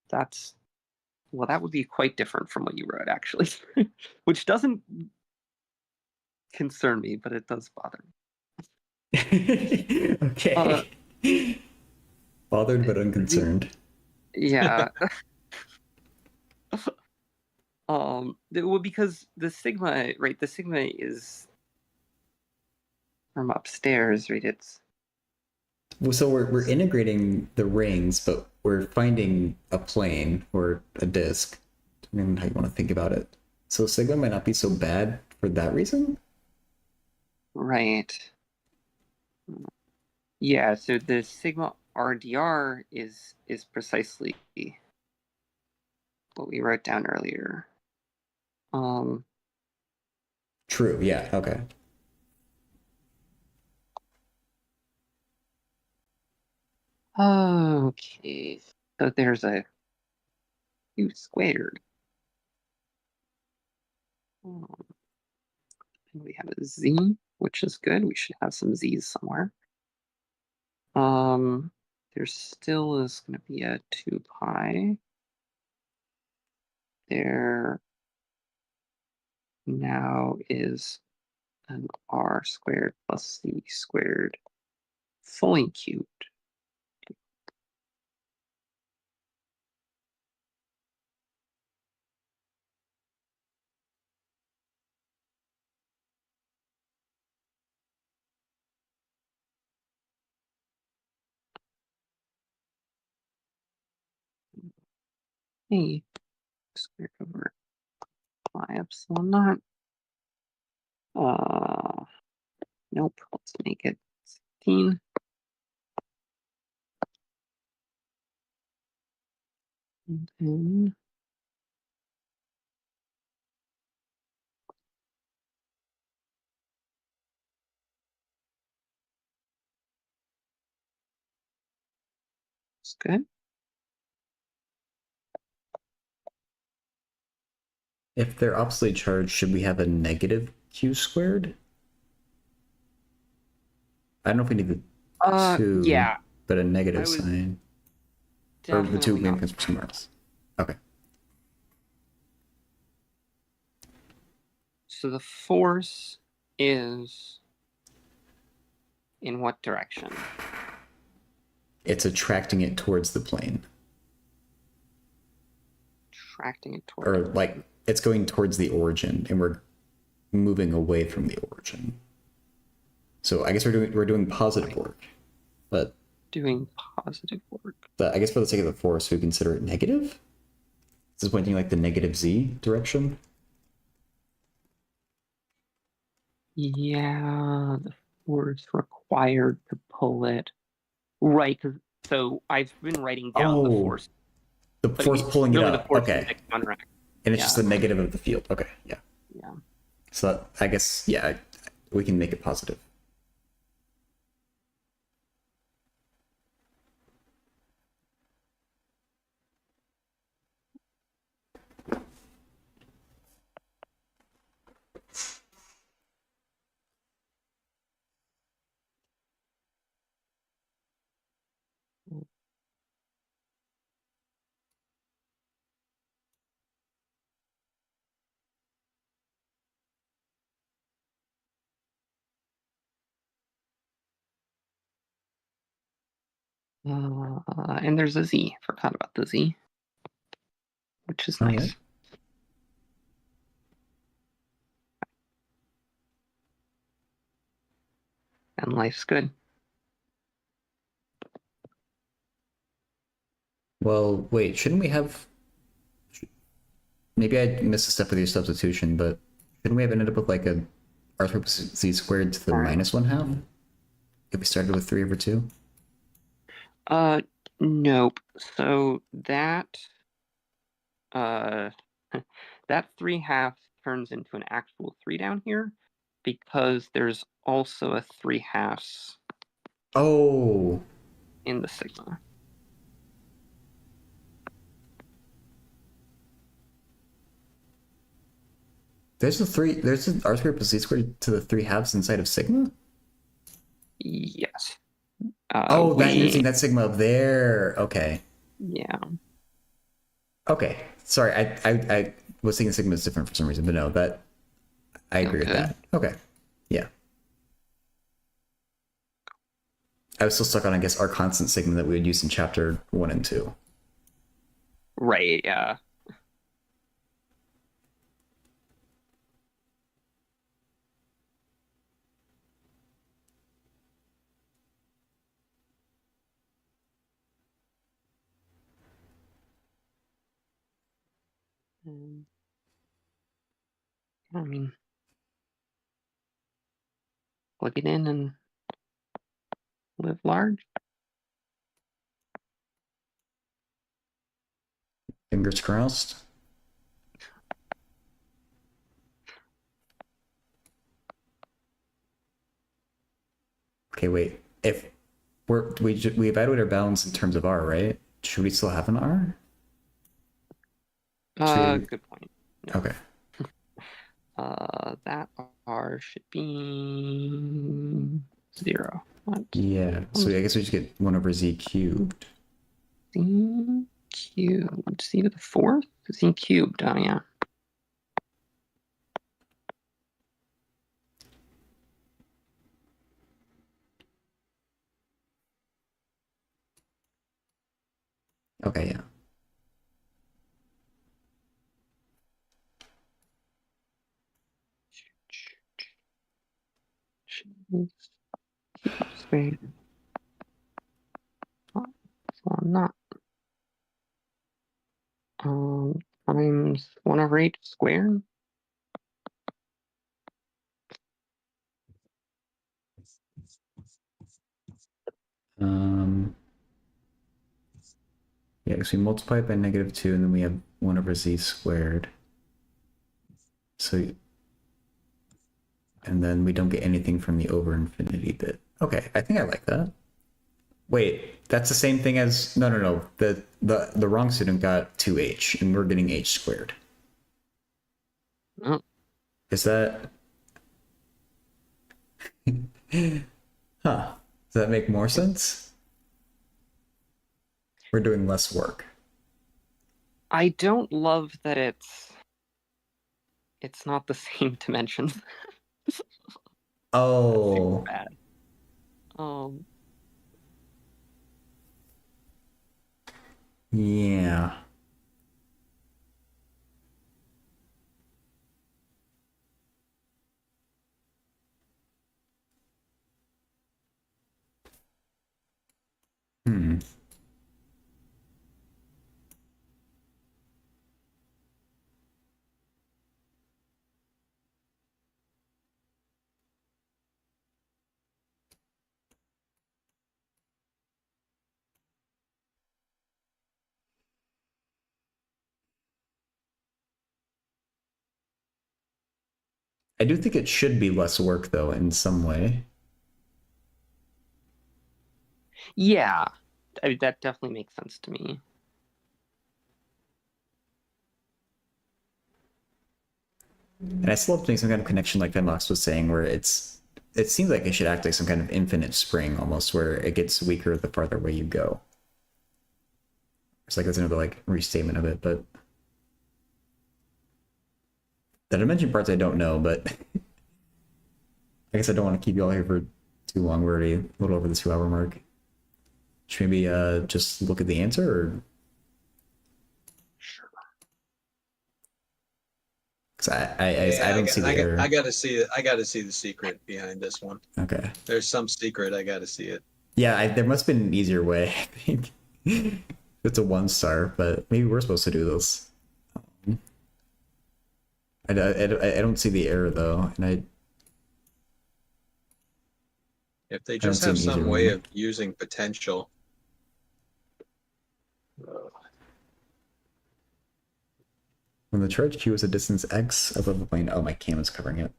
that's, well, that would be quite different from what you wrote, actually, which doesn't concern me, but it does bother me. Okay. Bothered but unconcerned. Yeah. Well, because the sigma, right? The sigma is from upstairs, right? It's Well, so we're integrating the rings, but we're finding a plane or a disk, depending on how you want to think about it. So sigma might not be so bad for that reason. right. Yeah. So the sigma RDR is precisely what we wrote down earlier. True. Yeah. Okay. Okay. So there's a q squared. And we have a z, which is good. We should have some z's somewhere. There still is going to be a 2 pi. There now is an r squared plus c squared fully cubed. A squared over pi epsilon naught. Nope, let's make it 16. And then it's good. If they're oppositely charged, should we have a negative q squared? I don't know if we need the 2, Yeah, but a I negative was sign. Or the 2 definitely maybe not. comes from somewhere else. Okay. So the force is in what direction? It's attracting it towards the plane. Attracting it toward. Or like it's going towards the origin and we're moving away from the origin. So I guess we're doing positive work. But Doing positive work. I guess for the sake of the force, we consider it negative? This is pointing like the negative z direction. Yeah, the force required to pull it. Right, so I've been writing down the force. The but force pulling it really up. the force Okay. is the counteract. And it's just the negative of the field. Okay, yeah. Yeah. So that, I guess, yeah, we can make it positive. And there's a z. Forgot about the z, which is nice. Yeah. And life's good. Well, wait, shouldn't we have... Maybe I missed a step with your substitution, but shouldn't we have ended up with like a r z squared to the minus 1/2? If we started with 3/2? Nope. So that that 3/2 turns into an actual 3 down here because there's also a 3/2 Oh, in the sigma. there's an r squared plus z squared to the 3/2 inside of sigma? Yes. Oh, that using that sigma up there. Okay. Yeah. Okay. Sorry, I was thinking sigma is different for some reason, but no, that I agree with Okay. that. Okay. Yeah. I was still stuck on, I guess, our constant sigma that we would use in chapter 1 and 2. Right, yeah. I mean, plug it in and live large. Fingers crossed. Okay, wait. If we evaluate our balance in terms of r, right? Should we still have an r? Good point. Okay. That R should be 0. What? Yeah. So I guess we just get 1 over z cubed. Z cubed. Z to the 4th? Z cubed. Oh, yeah. Okay, yeah. Squared. Oh, so I'm not. Times 1 over h squared. Yeah, because we multiply it by -2, and then we have 1 over z squared. So, and then we don't get anything from the over infinity bit. Okay, I think I like that. Wait, that's the same thing as no. The wrong student got 2h, and we're getting h squared. Oh. Is that? Huh? Does that make more sense? We're doing less work. I don't love that it's not the same dimensions. Oh. Bad. Yeah. Hmm. I do think it should be less work, though, in some way. Yeah, I mean, that definitely makes sense to me. And I still love doing some kind of connection like Venlox was saying, where it seems like it should act like some kind of infinite spring almost, where it gets weaker the farther away you go. It's like that's another like restatement of it, but the dimension parts I don't know, but I guess I don't want to keep you all here for too long. We're already a little over the 2-hour mark. Should maybe just look at the answer, or? Sure. Because I don't see the error. I gotta see it. I gotta see the secret behind this one. Okay. There's some secret. I gotta see it. Yeah, there must have been an easier way, I think. It's a 1-star, but maybe we're supposed to do this. I don't see the error, though, and If they don't just see have an some easier way way. of using potential. When the charge q is a distance x above the plane. Oh, my cam is covering it.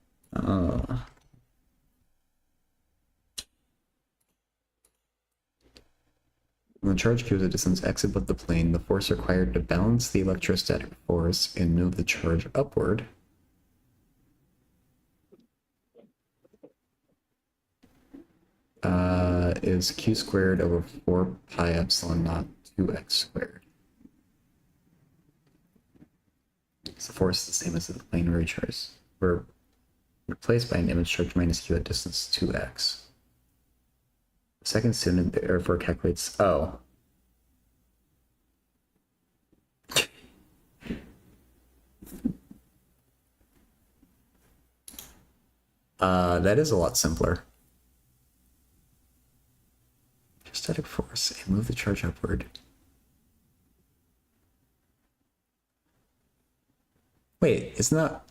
When the charge q is a distance x above the plane, the force required to balance the electrostatic force and move the charge upward is q squared over 4 pi epsilon naught 2x squared. So the force is the same as the plane recharge. We're replaced by an image charge minus q at distance 2x. The second student therefore calculates, oh. That is a lot simpler. Static force and move the charge upward. Wait, it's not.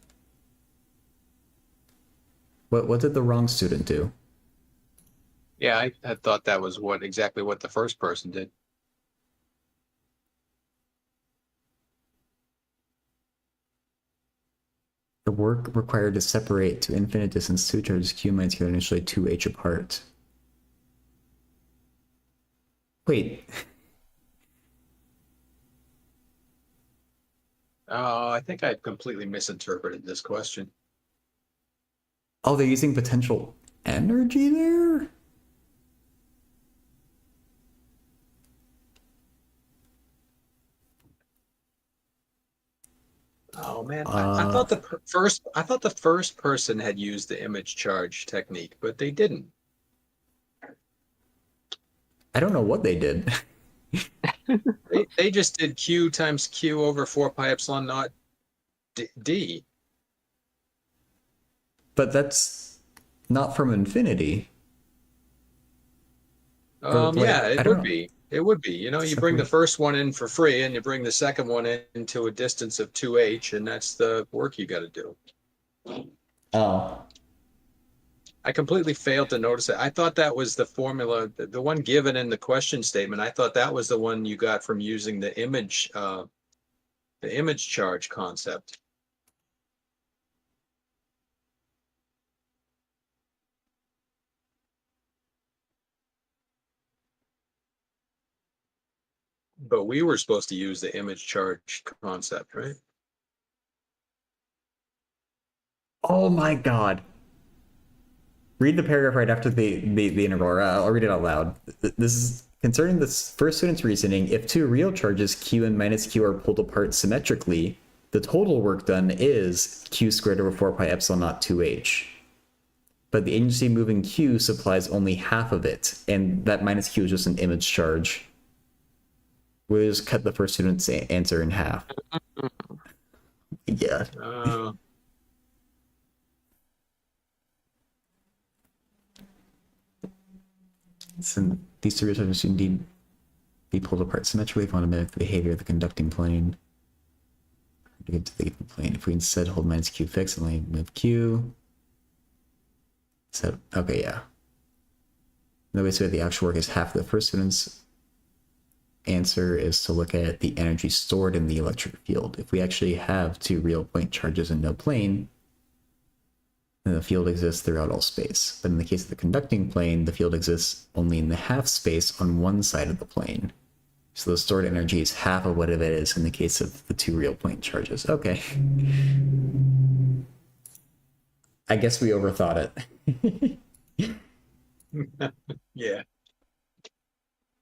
What did the wrong student do? Yeah, I had thought that was exactly what the first person did. The work required to separate to infinite distance two charges q minus q initially 2h apart. Wait. Oh, I think I completely misinterpreted this question. Oh, they're using potential energy there? Oh man, I thought the first person had used the image charge technique, but they didn't. I don't know what they did. They just did q times q over 4 pi epsilon naught d. But that's not from infinity. Yeah, it would be. It would be. You know, you bring the first one in for free and you bring the second one into a distance of 2h, and that's the work you got to do. Oh. I completely failed to notice it. I thought that was the formula, the one given in the question statement. I thought that was the one you got from using the image charge concept. But we were supposed to use the image charge concept, right? Oh my god. Read the paragraph right after the integral, or I'll read it out loud. This is concerning the first student's reasoning. If two real charges q and minus q are pulled apart symmetrically, the total work done is q squared over 4 pi epsilon naught 2h. But the agency moving q supplies only half of it, and that minus q is just an image charge. We'll just cut the first student's answer in half. Yeah. So these two charges should indeed be pulled apart symmetrically if we want to mimic the behavior of the conducting plane. To get to the given plane, if we instead hold minus q fixed and only move q. So okay, yeah. The way to say the actual work is half the first student's answer is to look at the energy stored in the electric field. If we actually have two real point charges and no plane, then the field exists throughout all space. But in the case of the conducting plane, the field exists only in the half space on one side of the plane. So the stored energy is half of what it is in the case of the two real point charges. Okay. I guess we overthought it. Yeah.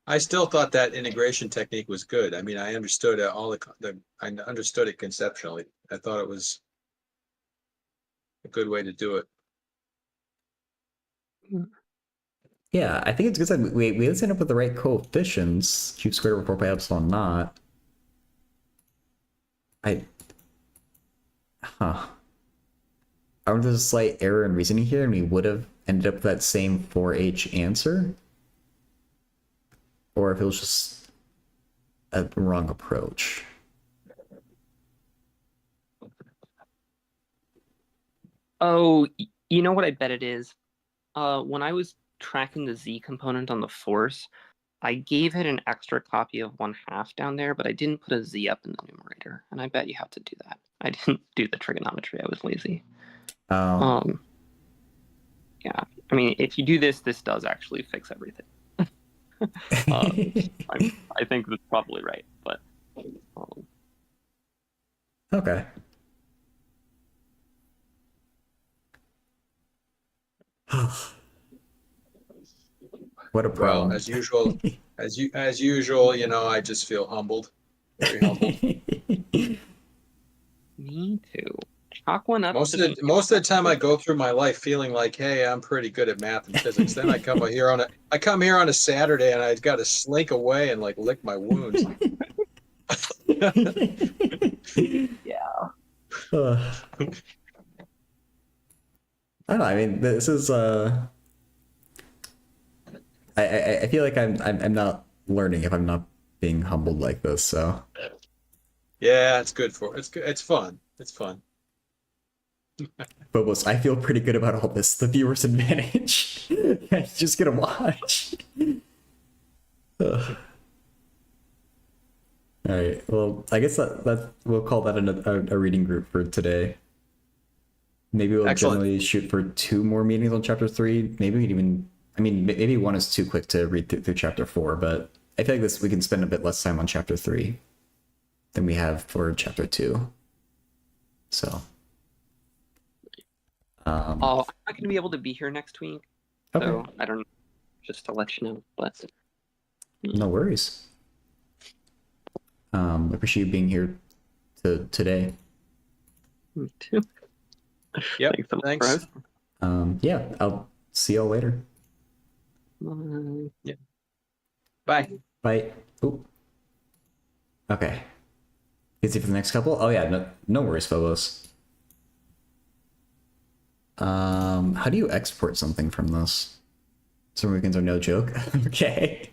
I still thought that integration technique was good. I mean, I understood I understood it conceptually. I thought it was a good way to do it. Yeah, I think it's good that we let's end up with the right coefficients. Q squared over 4 pi epsilon naught. I wonder if there's a slight error in reasoning here, and we would have ended up with that same 4h answer. Or if it was just a wrong approach. Oh, you know what I bet it is? When I was tracking the z component on the force, I gave it an extra copy of 1/2 down there, but I didn't put a z up in the numerator, and I bet you have to do that. I didn't do the trigonometry. I was lazy. Yeah, I mean, if you do this, this does actually fix everything. I think that's probably right, but Okay. What a Well, problem. as usual, as usual, I just feel humbled, very humbled. me too. Chalk one up Most to of me. the time, I go through my life feeling like, hey, I'm pretty good at math and physics. Then I come here on a Saturday and I've got to slink away and like lick my wounds. Yeah. I don't know. I mean, this is I feel like I'm not learning if I'm not being humbled like this. So Yeah, it's good it's good. It's fun. It's fun. Phobos, I feel pretty good about all this. The viewer's advantage. Just gonna watch. Ugh. All right. Well, I guess that we'll call that a reading group for today. Maybe we'll Excellent. generally shoot for 2 more meetings on chapter 3. Maybe we'd even. I mean, maybe 1 is too quick to read through chapter 4, but I feel like we can spend a bit less time on chapter 3 than we have for chapter 2. So. I'm not going to be able to be here next week, so Okay. I don't. Just to let you know, but No worries. Appreciate you being here today. me too. Yep. Thanks so much Thanks. for hosting. Yeah, I'll see y'all later. Bye. Bye. Ooh. Okay. Busy for the next couple? Oh yeah, no worries, Phobos. How do you export something from this? Some weekends are no joke. Okay.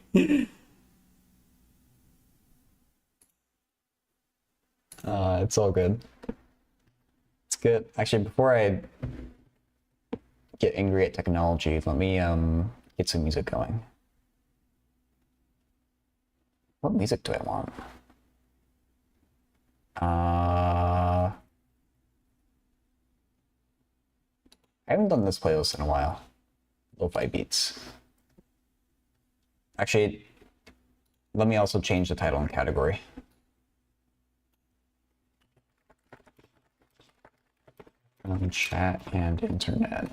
It's all good. It's good. Actually, before I get angry at technology, let me get some music going. What music do I want? I haven't done this playlist in a while. Lo-fi beats. Actually, let me also change the title and category. Chat and internet.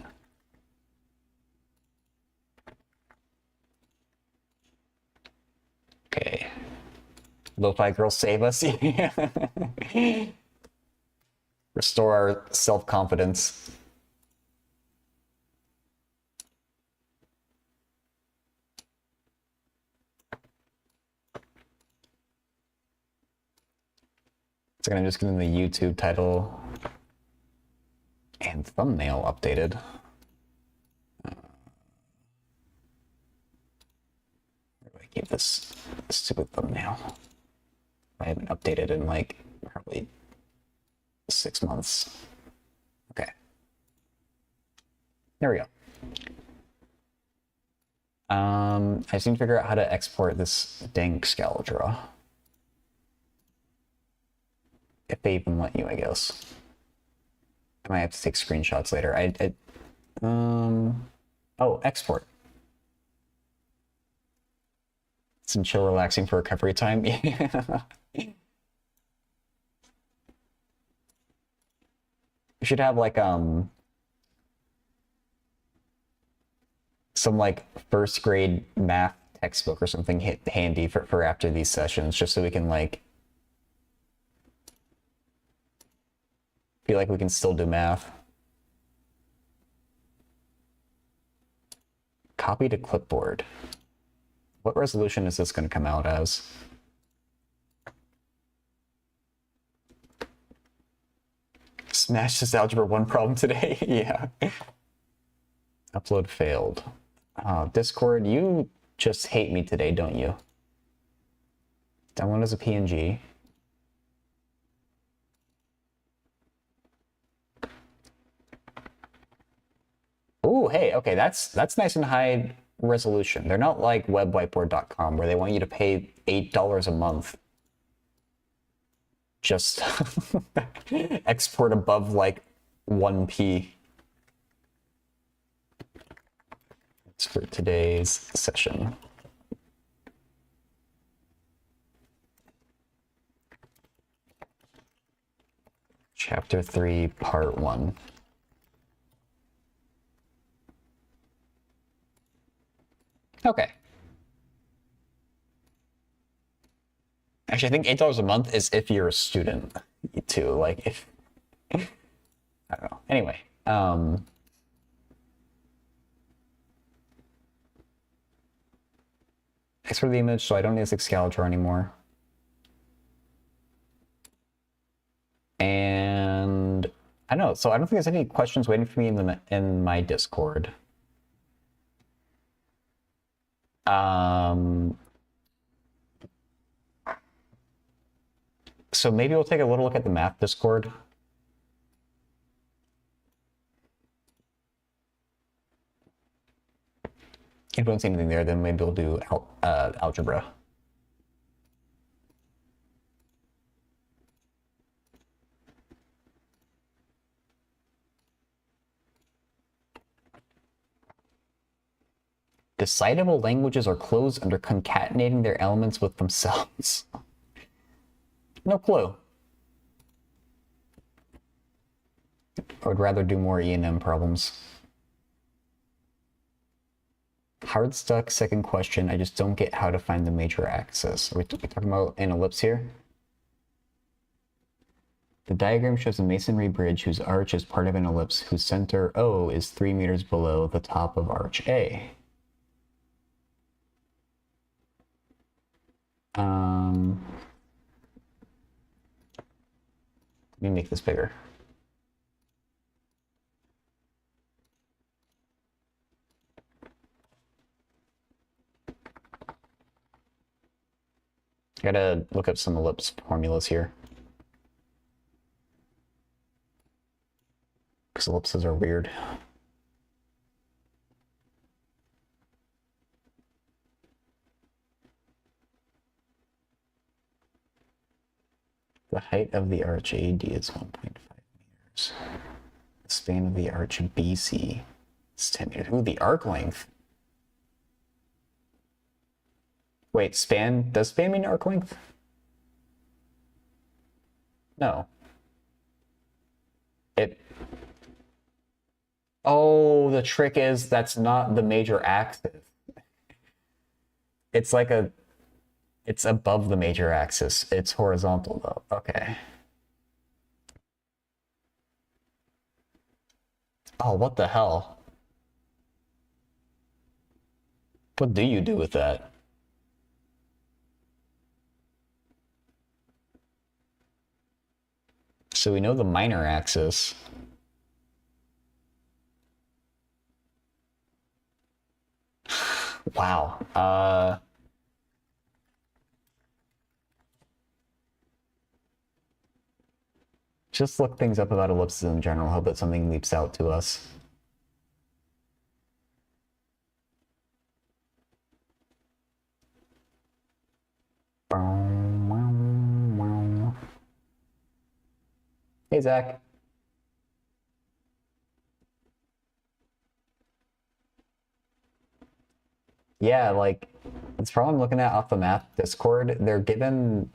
Okay. Lo-fi girls save us. Restore our self-confidence. So I'm just getting the YouTube title and thumbnail updated. Where do I keep this stupid thumbnail? I haven't updated in like probably 6 months. Okay. There we go. I just need to figure out how to export this dang Scala. If they even let you, I guess. I might have to take screenshots later. Oh, export. Some chill, relaxing for recovery time. Yeah. We should have like some like first grade math textbook or something handy for after these sessions, just so we can like feel like we can still do math. Copy to clipboard. What resolution is this going to come out as? Smashed this Algebra 1 problem today. Yeah. Upload failed. Discord, you just hate me today, don't you? Download as a PNG. Ooh, hey, okay, that's nice and high resolution. They're not like webwhiteboard.com where they want you to pay $8 a month. Just export above like 1p. It's for today's session. Chapter 3, Part 1. Okay. Actually, I think $8 a month is if you're a student, too. Like, if... I don't know. Anyway, thanks for the image, so I don't need this Excalibur anymore. And I don't know, so I don't think there's any questions waiting for me in my Discord. So maybe we'll take a little look at the math Discord. If you don't see anything there, then maybe we'll do algebra. Decidable languages are closed under concatenating their elements with themselves. No clue. I would rather do more E&M problems. Hard stuck, second question. I just don't get how to find the major axis. Are we talking about an ellipse here? The diagram shows a masonry bridge whose arch is part of an ellipse whose center O is 3 meters below the top of arch A. Let me make this bigger. Gotta look up some ellipse formulas here. Because ellipses are weird. The height of the arch AD is 1.5 meters. The span of the arch BC is 10 meters. Ooh, the arc length. Wait, span? Does span mean arc length? No. Oh, the trick is that's not the major axis. It's like it's above the major axis. It's horizontal though. Okay. Oh, what the hell? What do you do with that? So we know the minor axis. Wow. Just look things up about ellipses in general. Hope that something leaps out to us. Hey, Zach. Yeah, like, it's probably I'm looking at off the math Discord. They're given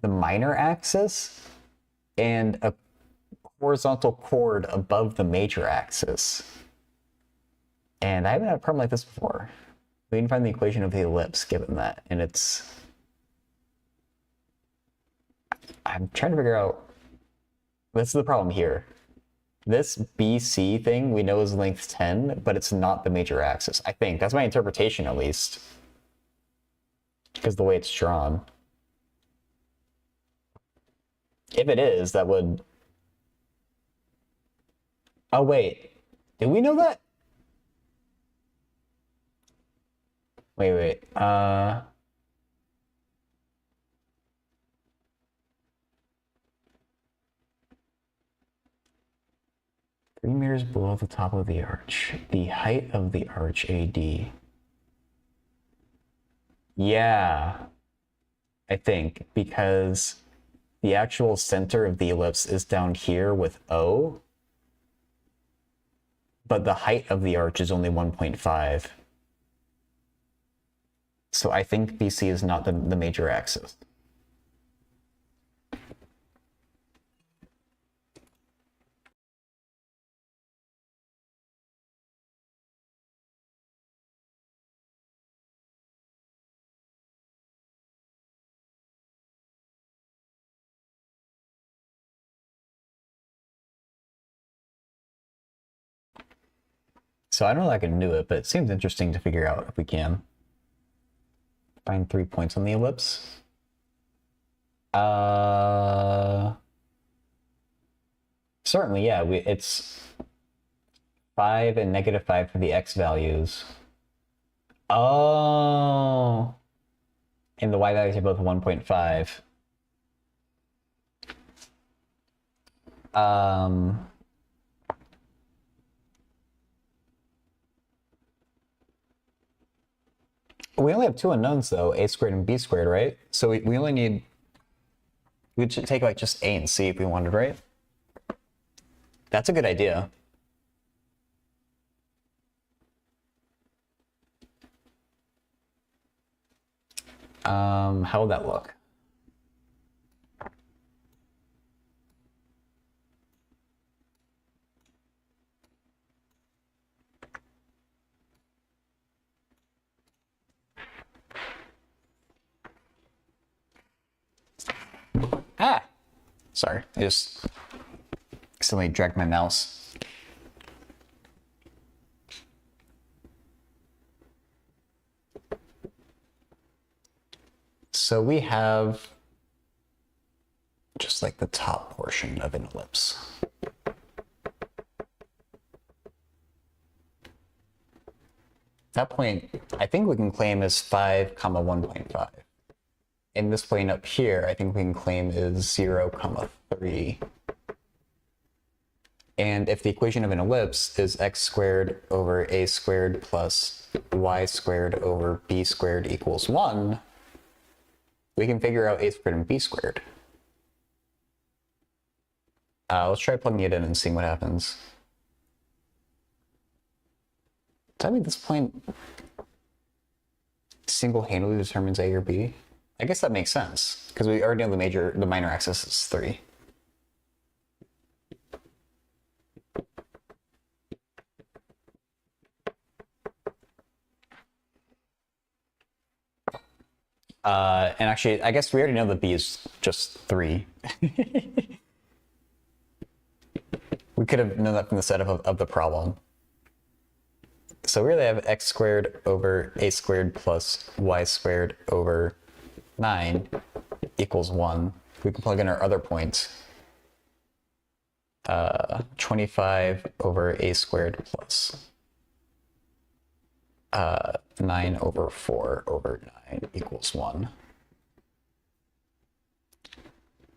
the minor axis and a horizontal chord above the major axis. And I haven't had a problem like this before. We can find the equation of the ellipse given that, and it's... I'm trying to figure out... This is the problem here. This BC thing we know is length 10, but it's not the major axis. I think. That's my interpretation, at least. Because the way it's drawn. If it is, that would... Oh, wait. Did we know that? Wait. 3 meters below the top of the arch. The height of the arch AD. Yeah. I think, because the actual center of the ellipse is down here with O, but the height of the arch is only 1.5. So I think BC is not the major axis. So I don't know if I can do it, but it seems interesting to figure out if we can. Find 3 points on the ellipse. Certainly, yeah. It's 5 and -5 for the x values. Oh. And the y values are both 1.5. We only have 2 unknowns though, a squared and b squared, right? So we only need, we should take like just a and c if we wanted, right? That's a good idea. How would that look? Ah! Sorry, I just accidentally dragged my mouse. So we have just like the top portion of an ellipse. That point, I think we can claim is 5, 1.5. And this point up here, I think we can claim is 0, 3. And if the equation of an ellipse is x squared over a squared plus y squared over b squared equals 1, we can figure out a squared and b squared. Let's try plugging it in and seeing what happens. Does that mean this point single-handedly determines a or b? I guess that makes sense, because we already know the minor axis is 3. And actually, I guess we already know the b is just 3. We could have known that from the setup of the problem. So we really have x squared over a squared plus y squared over 9 equals 1. We can plug in our other point. 25 over a squared plus 9 over 4 over 9 equals 1.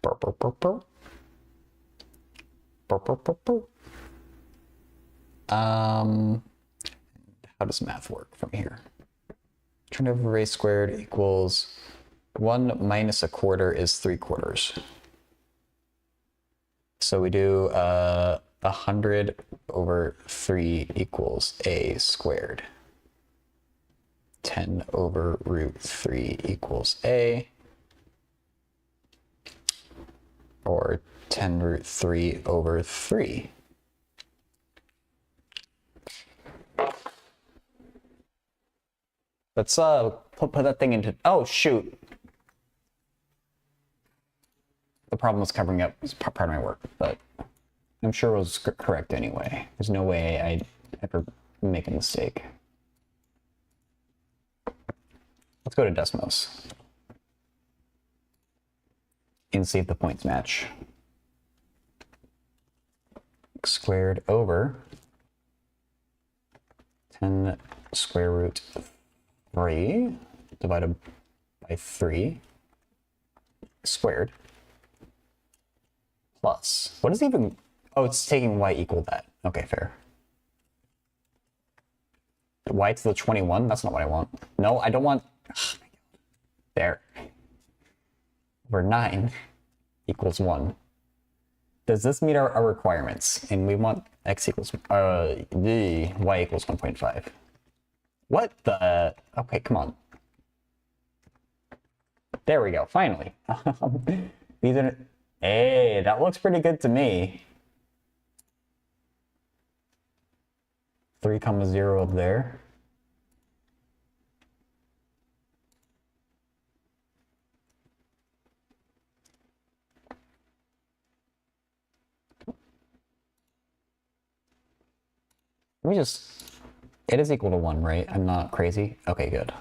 Burr, burr, burr, burr. Burr, burr, burr, burr. How does math work from here? 20 over a squared equals 1 minus a quarter is 3/4. So we do 100 over 3 equals a squared. 10 over root 3 equals a. Or 10 root 3 over 3. Let's put that thing into, oh shoot. The problem was covering up part of my work, but I'm sure it was correct anyway. There's no way I'd ever make a mistake. Let's go to Desmos and see if the points match. X squared over 10 square root 3 divided by 3 squared plus, what is even, oh, it's taking y equal that. Okay, fair. Y to the 21, that's not what I want. No, I don't want, there. Over 9 equals 1. Does this meet our requirements? And we want x equals, y equals 1.5. What the? Okay, come on. There we go, finally. These are, hey, that looks pretty good to me. 3, 0 up there. Let me just It is equal to 1, right? I'm not crazy? Okay, good.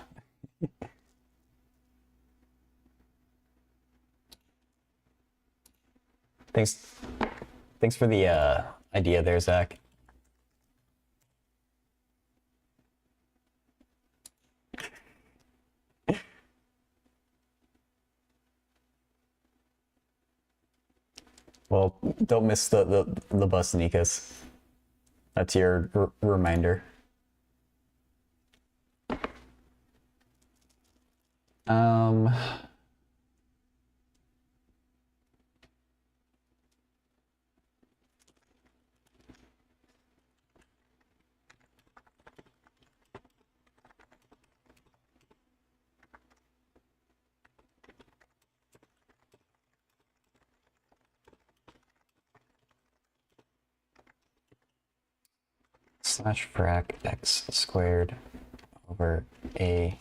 Thanks for the idea there, Zach. Well, don't miss the bus, Nikas. That's your reminder. Slash frac x squared over a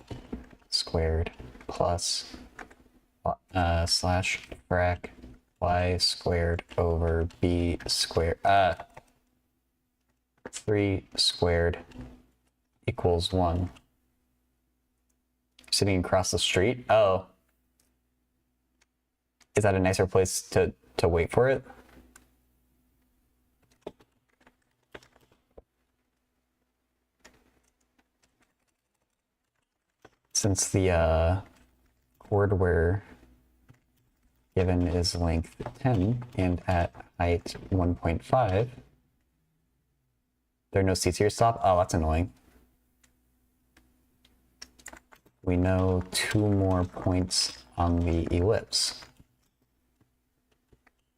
squared plus slash frac y squared over b squared 3 squared equals 1. Sitting across the street? Oh. Is that a nicer place to wait for it? Since the chord we're given is length 10 and at height 1.5, there are no seats here. Stop. Oh, that's annoying. We know 2 more points on the ellipse.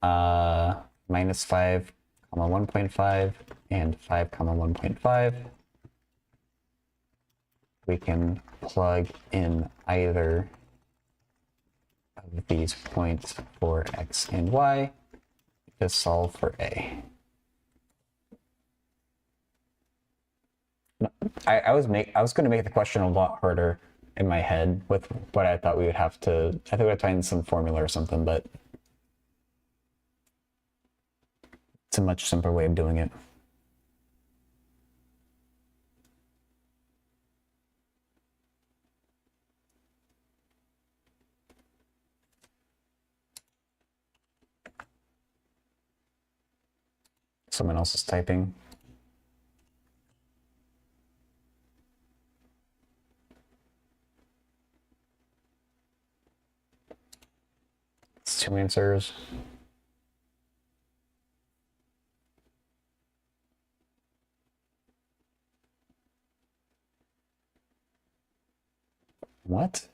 Minus 5, 1.5 and 5, 1.5. We can plug in either of these points for x and y to solve for a. I was going to make the question a lot harder in my head with what I thought we would have to. I think we would find some formula or something, but it's a much simpler way of doing it. Someone else is typing. It's 2 answers. What?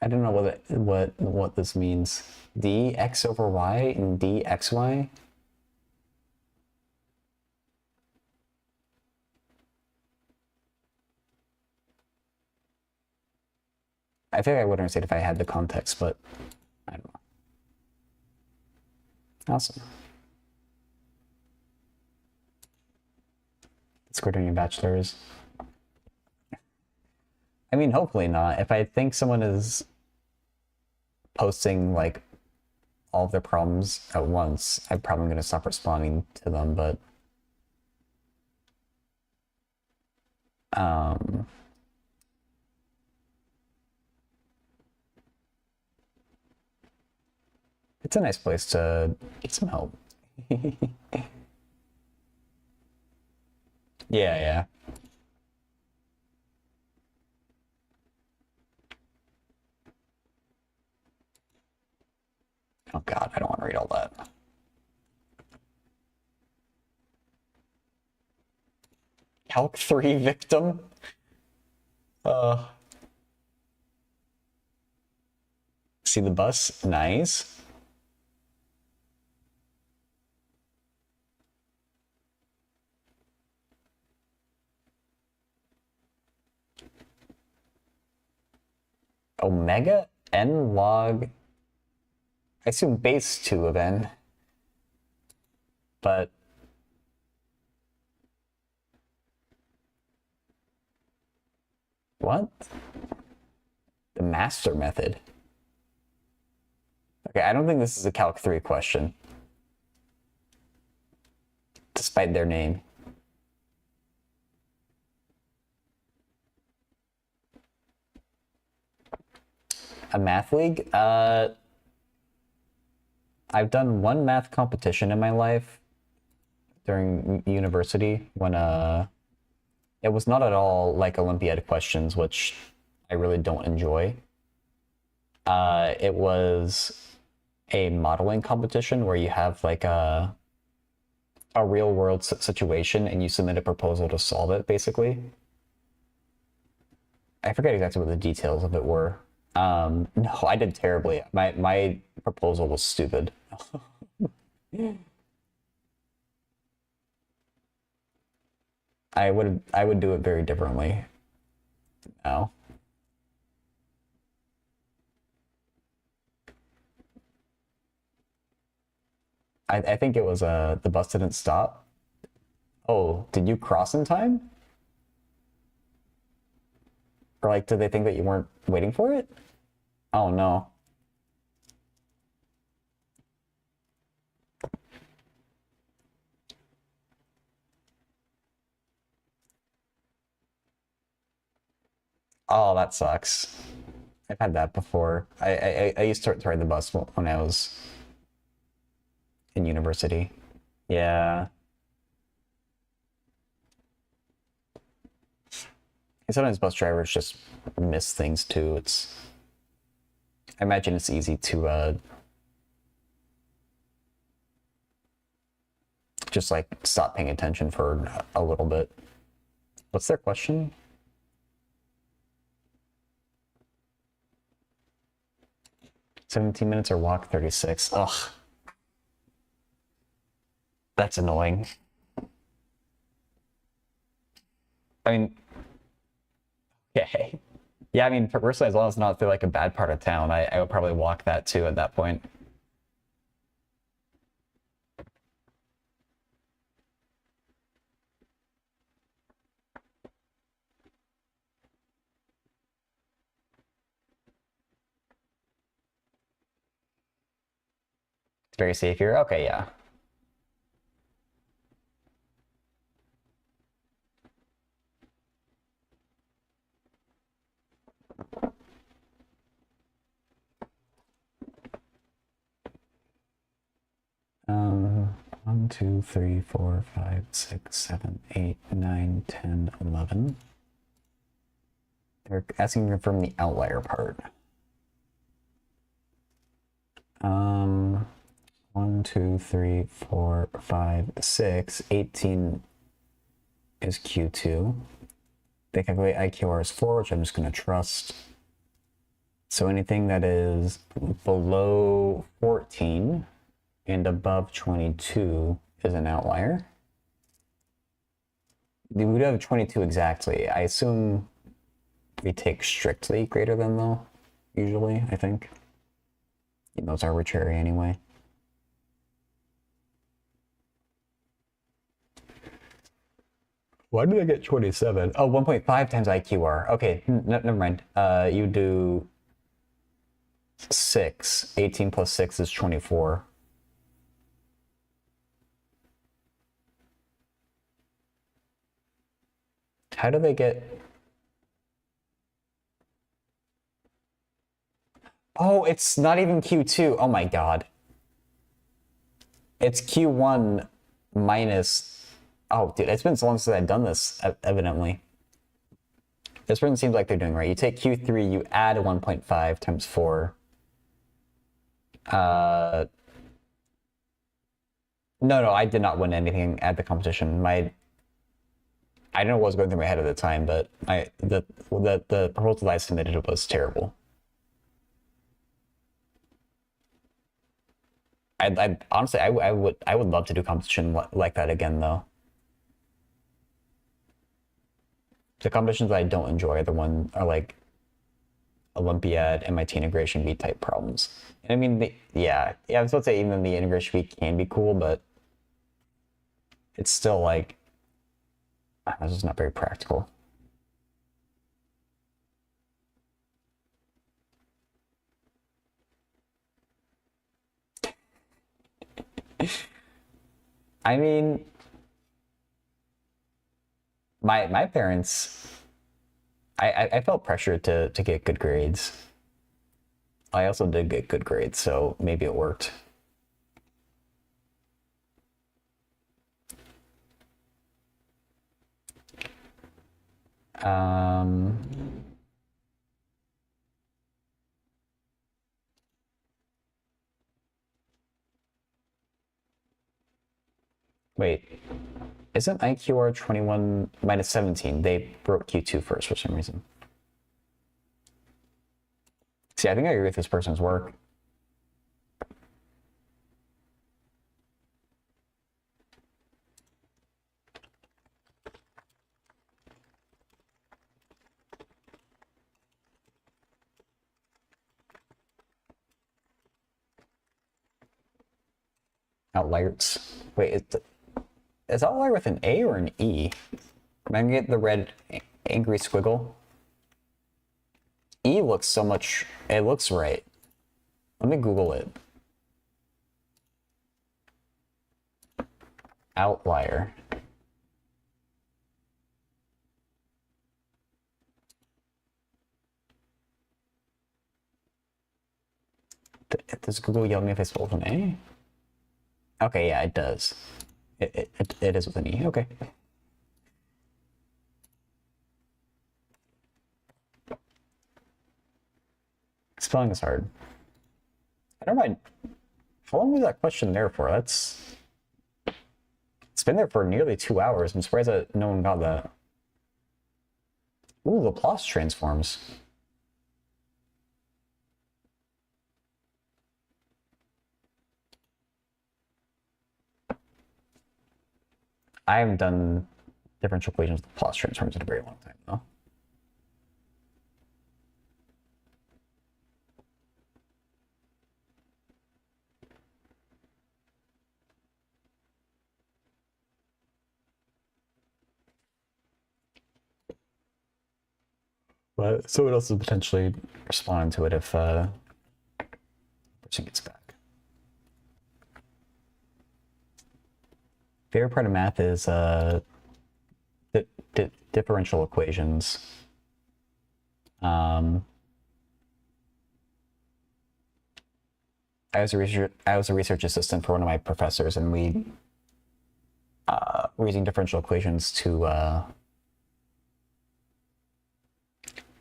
I don't know what this means. Dx over y and dxy? I think I would understand if I had the context, but I don't know. Awesome. Score during your bachelor's. I mean, hopefully not. If I think someone is posting like all of their problems at once, I'm probably going to stop responding to them, but it's a nice place to get some help. Yeah. Oh God, I don't want to read all that. Calc 3 victim? See the bus? Nice. Omega n log, I assume base 2 of n, but What? The master method. Okay, I don't think this is a Calc 3 question. Despite their name. A math league? I've done one math competition in my life during university when it was not at all like Olympiad questions, which I really don't enjoy. It was a modeling competition where you have like a real world situation and you submit a proposal to solve it, basically. I forget exactly what the details of it were. No, I did terribly. My proposal was stupid. I would do it very differently now. I think it was the bus didn't stop. Oh, did you cross in time? Or like, did they think that you weren't waiting for it? Oh no. Oh, that sucks. I've had that before. I used to ride the bus when I was in university. Yeah. And sometimes bus drivers just miss things too. I imagine it's easy to just like stop paying attention for a little bit. What's their question? "17 minutes or walk 36. Ugh. That's annoying. I mean, okay. Yeah, I mean, personally, as long as it's not through like a bad part of town, I would probably walk that too at that point. It's very safe here. Okay, yeah. Um, 1, 2, 3, 4, 5, 6, 7, 8, 9, 10, 11. They're asking me from the outlier part. 1, 2, 3, 4, 5, 6, 18 is Q2. They calculate IQR as 4, which I'm just going to trust. So anything that is below 14 and above 22 is an outlier. We would have 22 exactly. I assume we take strictly greater than though, usually, I think. You know, it's arbitrary anyway. Why did I get 27? Oh, 1.5 times IQR. Okay, never mind. You do 6. 18 plus 6 is 24. How do they get... Oh, it's not even Q2. Oh my god. It's Q1 minus... Oh, dude, it's been so long since I've done this, evidently. This one seems like they're doing right. You take Q3, you add 1.5 times 4. No, I did not win anything at the competition. I don't know what was going through my head at the time, but the proposal I submitted was terrible. I honestly, I would love to do competition like that again, though. The competitions I don't enjoy are the one are like Olympiad, MIT integration bee type problems. And I mean, yeah, I was about to say even the integration bee can be cool, but it's still like, it's just not very practical. I mean, my parents, I felt pressured to get good grades. I also did get good grades, so maybe it worked. Um, Wait, isn't IQR 21 minus 17? They broke Q2 first for some reason. See, I think I agree with this person's work. Outliers. Wait, is outlier with an A or an E? Am I gonna get the red angry squiggle? E looks so much, it looks right. Let me Google it. Outlier. Does Google yell me if I spell with an A? Okay, yeah, it does. It is with an E. Okay. Spelling is hard. I don't mind. How long was that question there for? It's been there for nearly 2 hours. I'm surprised that no one got that. Ooh, Laplace transforms. I haven't done differential equations with Laplace transforms in a very long time, though. But someone else is potentially responding to it if person gets back. Favorite part of math is differential equations. I was a research assistant for one of my professors, and we were using differential equations to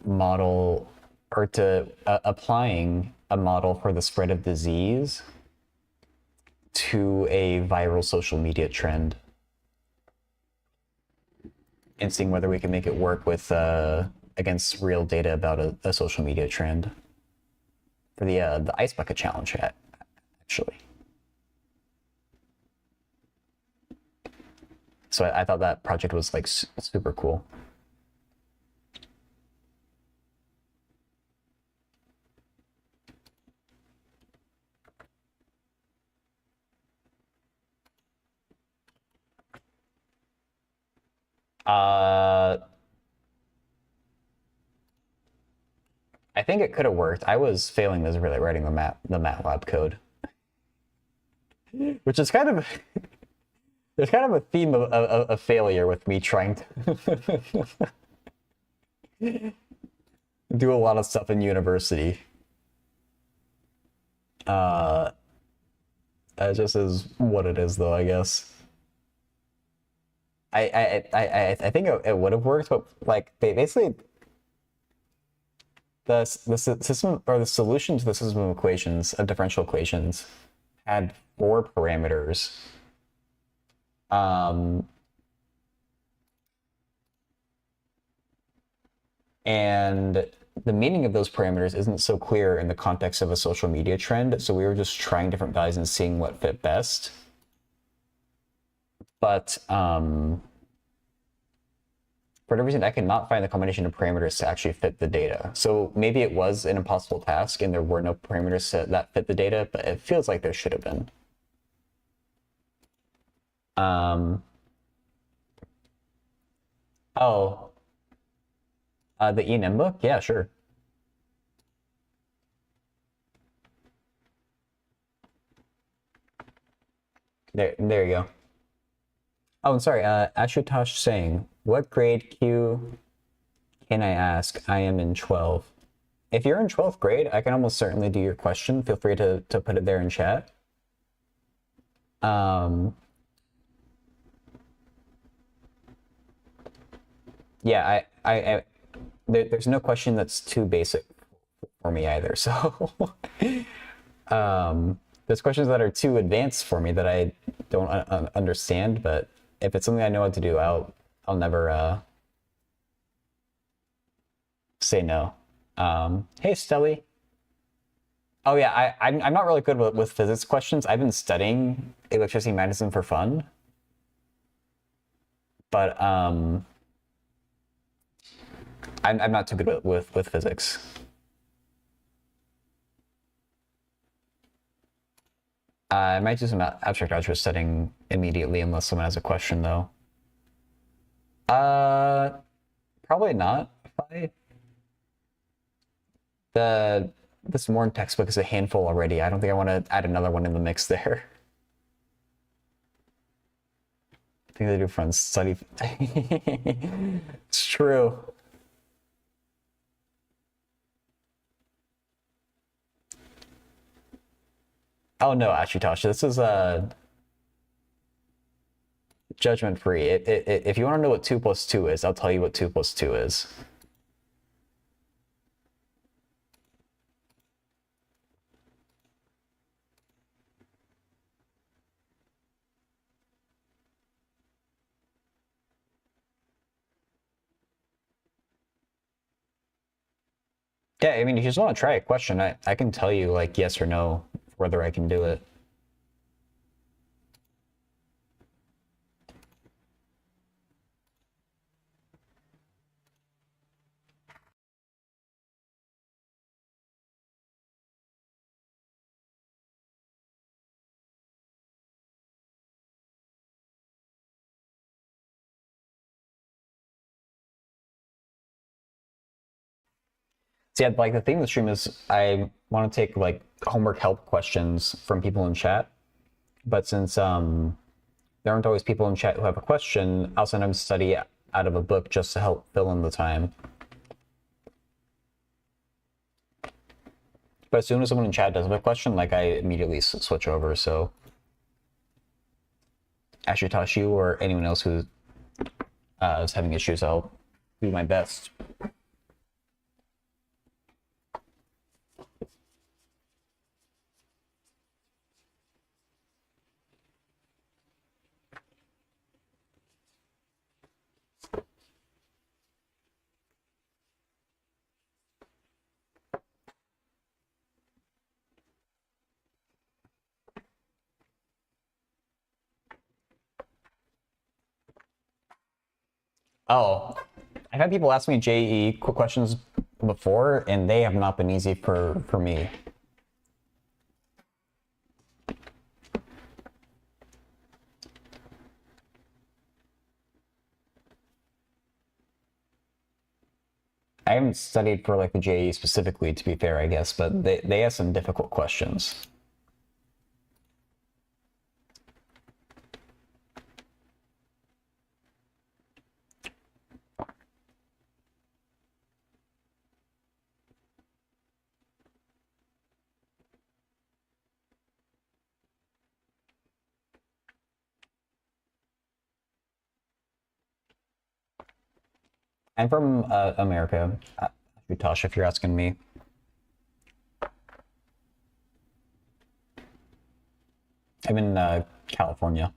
model or to applying a model for the spread of disease to a viral social media trend and seeing whether we can make it work with against real data about a social media trend for the ice bucket challenge actually. So I thought that project was like super cool. I think it could have worked. I was failing miserably at writing the MATLAB code, which is kind of there's kind of a theme of failure with me trying to do a lot of stuff in university. That just is what it is, though, I guess. I think it would have worked, but like basically the system or the solution to the system of equations of differential equations had 4 parameters. And the meaning of those parameters isn't so clear in the context of a social media trend, so we were just trying different values and seeing what fit best. But for whatever reason, I cannot find the combination of parameters to actually fit the data. So maybe it was an impossible task and there were no parameters that fit the data, but it feels like there should have been. The E&M book? Yeah, sure. There you go. Oh, I'm sorry. Ashutosh saying, what grade Q can I ask? I am in 12. If you're in 12th grade, I can almost certainly do your question. Feel free to put it there in chat. Yeah, there's no question that's too basic for me either. So there's questions that are too advanced for me that I don't understand. But if it's something I know how to do, I'll never say no. Hey, Stelly. Oh yeah, I'm not really good with physics questions. I've been studying electricity and magnetism for fun, but I'm not too good with physics. I might do some abstract algebra studying immediately unless someone has a question though. Probably not. This Morn textbook is a handful already. I don't think I want to add another one in the mix there. I think they do front study. It's true. Oh no, Ashutosh, this is judgment free. If you want to know what 2 + 2 is, I'll tell you what 2 + 2 is. Yeah, I mean, if you just want to try a question, I can tell you like yes or no whether I can do it. So yeah, like the theme of the stream is I want to take like homework help questions from people in chat, but since there aren't always people in chat who have a question, I'll sometimes study out of a book just to help fill in the time. But as soon as someone in chat does have a question, like I immediately switch over. So Ashutosh, you or anyone else who is having issues, I'll do my best. Oh, I've had people ask me JEE questions before, and they have not been easy for me. I haven't studied for like the JEE specifically, to be fair, I guess, but they have some difficult questions. I'm from America, Tosh, if you're asking me. I'm in California.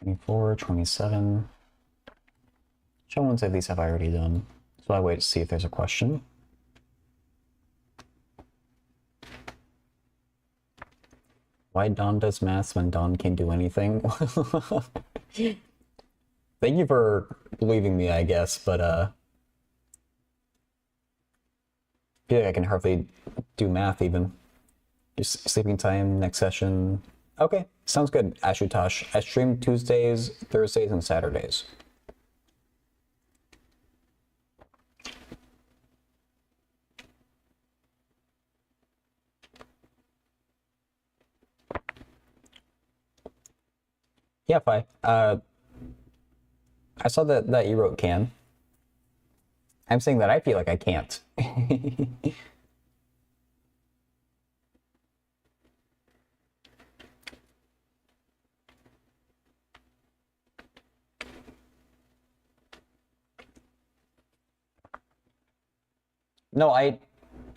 '24, '27. Which ones of these have I already done? So I wait to see if there's a question. Why Don does maths when Don can't do anything? Thank you for believing me, I guess, but feel like I can hardly do math even. Just sleeping time, next session. Okay, sounds good, Ashutosh. I stream Tuesdays, Thursdays, and Saturdays. Yeah, Fi. I saw that you wrote can. I'm saying that I feel like I can't. No, I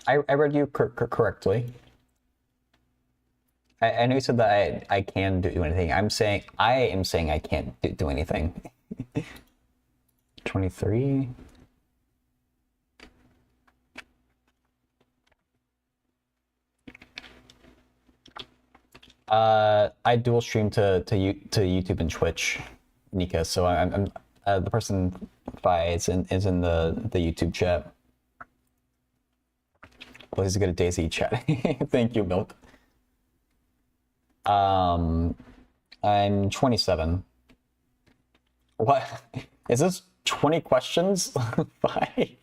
read you correctly. I know you said that I can do anything. I am saying I can't do anything. 23. I dual stream to YouTube and Twitch, Nika. So I'm the person Fi is in the YouTube chat. Well, he's good at Daisy chat. Thank you, Milk. I'm 27. What? Is this 20 questions? Bye.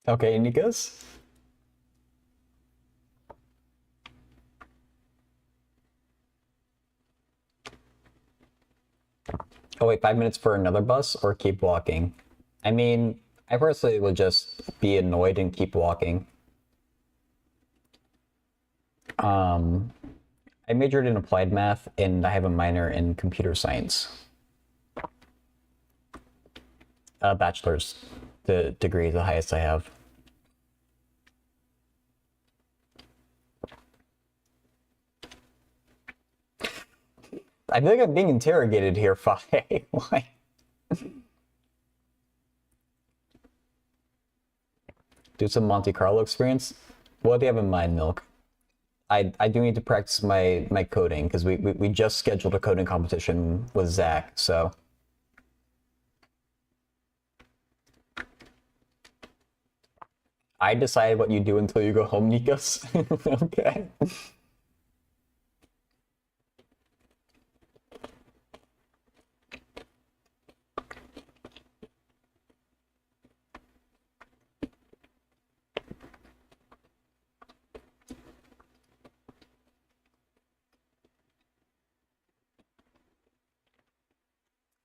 Okay, Nikas. Oh wait, 5 minutes for another bus or keep walking? I mean, I personally would just be annoyed and keep walking. I majored in applied math and I have a minor in computer science. Bachelor's degree is the highest I have. I feel like I'm being interrogated here, Fi. Why? Do some Monte Carlo experience? What do you have in mind, Milk? I do need to practice my coding because we just scheduled a coding competition with Zach, so. I decide what you do until you go home, Nikos. Okay.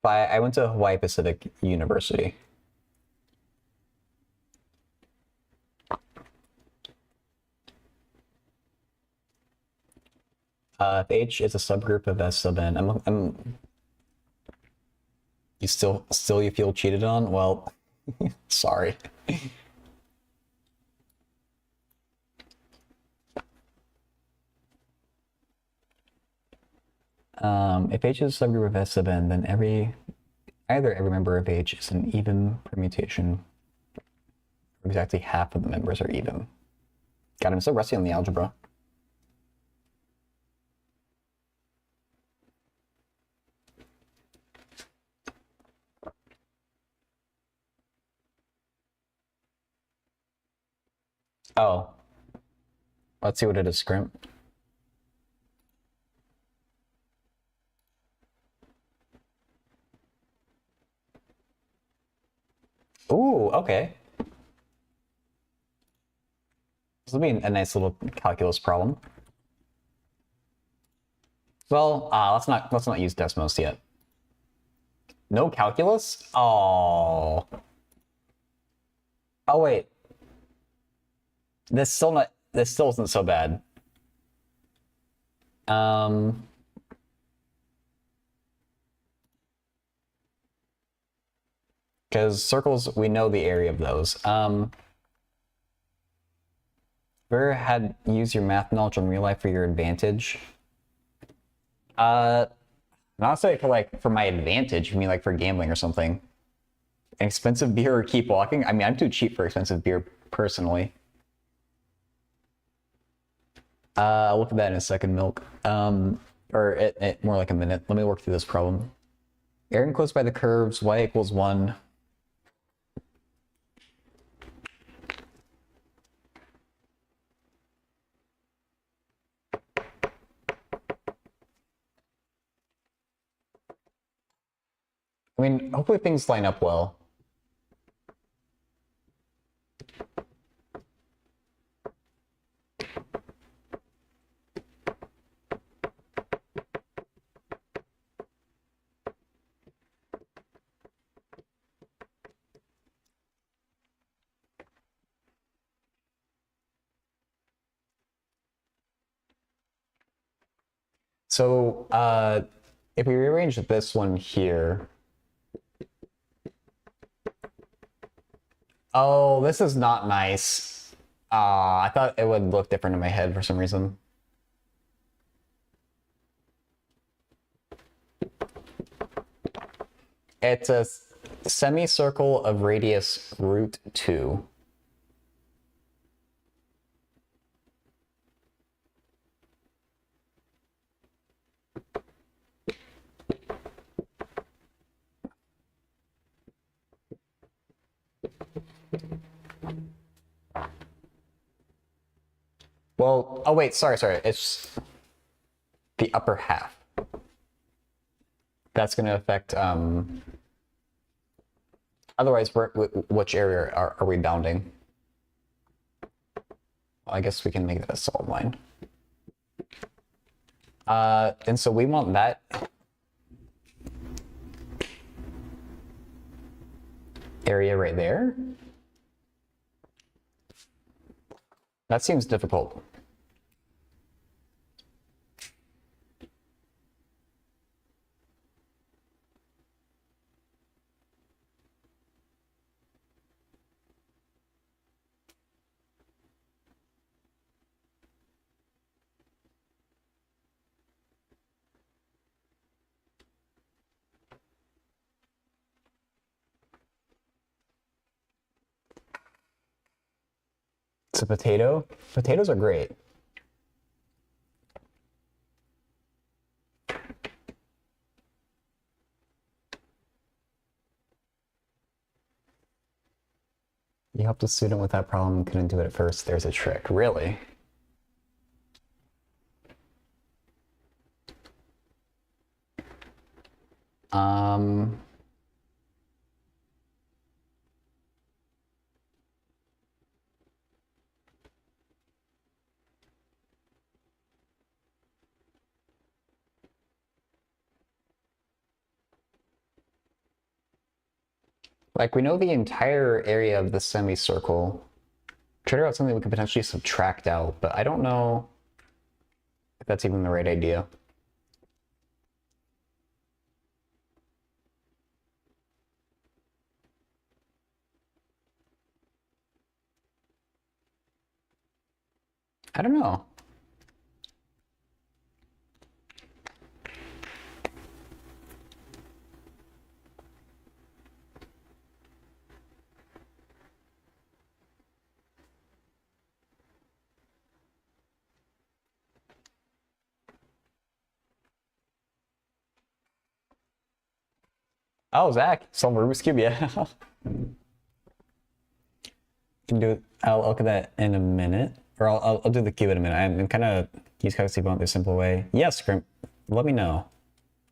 I went to Hawaii Pacific University. If H is a subgroup of S sub n, you still you feel cheated on? Well, sorry. If H is a subgroup of S sub n, then either every member of H is an even permutation, or exactly half of the members are even. God, I'm so rusty on the algebra. Oh. Let's see what it is, Scrimp. Ooh, okay. This will be a nice little calculus problem. Well, let's not use Desmos yet. No calculus? Oh. Oh wait. This still isn't so bad. Because circles, we know the area of those. Ever had use your math knowledge in real life for your advantage? Not say for my advantage. I mean, like for gambling or something. An expensive beer or keep walking? I mean, I'm too cheap for expensive beer, personally. I'll look at that in a second, Milk. Or more like a minute. Let me work through this problem. Area enclosed by the curves, y equals 1. I mean, hopefully things line up well. So, if we rearrange this one here. Oh, this is not nice. I thought it would look different in my head for some reason. It's a semicircle of radius root 2. Well, oh wait, sorry. It's the upper half. That's going to affect, otherwise, which area are we bounding? I guess we can make that a solid line. And so we want that area right there. That seems difficult. It's a potato. Potatoes are great. You helped a student with that problem, couldn't do it at first. There's a trick. Really? Like, we know the entire area of the semicircle. Try to figure out something we could potentially subtract out, but I don't know if that's even the right idea. I don't know. Oh, Zach, solve a Rubik's Cube, yeah. Can do it. I'll look at that in a minute. Or I'll do the cube in a minute. I'm kind of use kind of see about the simple way. Yes, Grimp, let me know.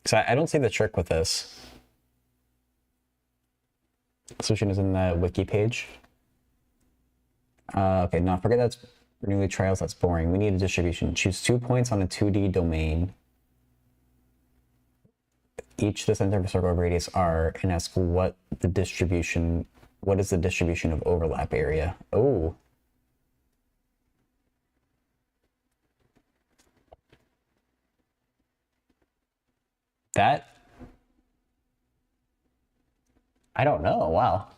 Because I don't see the trick with this. The solution is in the wiki page. Okay, no, forget that's newly trials, that's boring. We need a distribution. Choose 2 points on a 2D domain. Each the center of a circle of radius r, and ask what is the distribution of overlap area. Oh. That? I don't know, wow.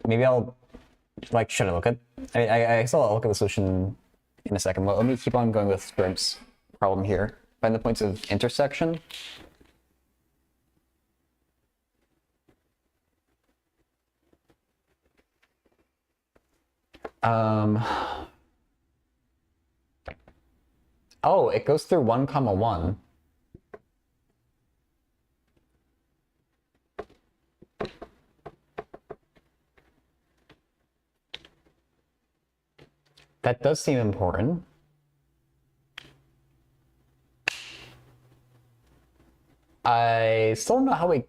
Maybe I'll, like, should I look at, I guess I'll look at the solution in a second. Let me keep on going with Grimp's problem here. Find the points of intersection. Oh, it goes through 1, 1. That does seem important. I still don't know how we...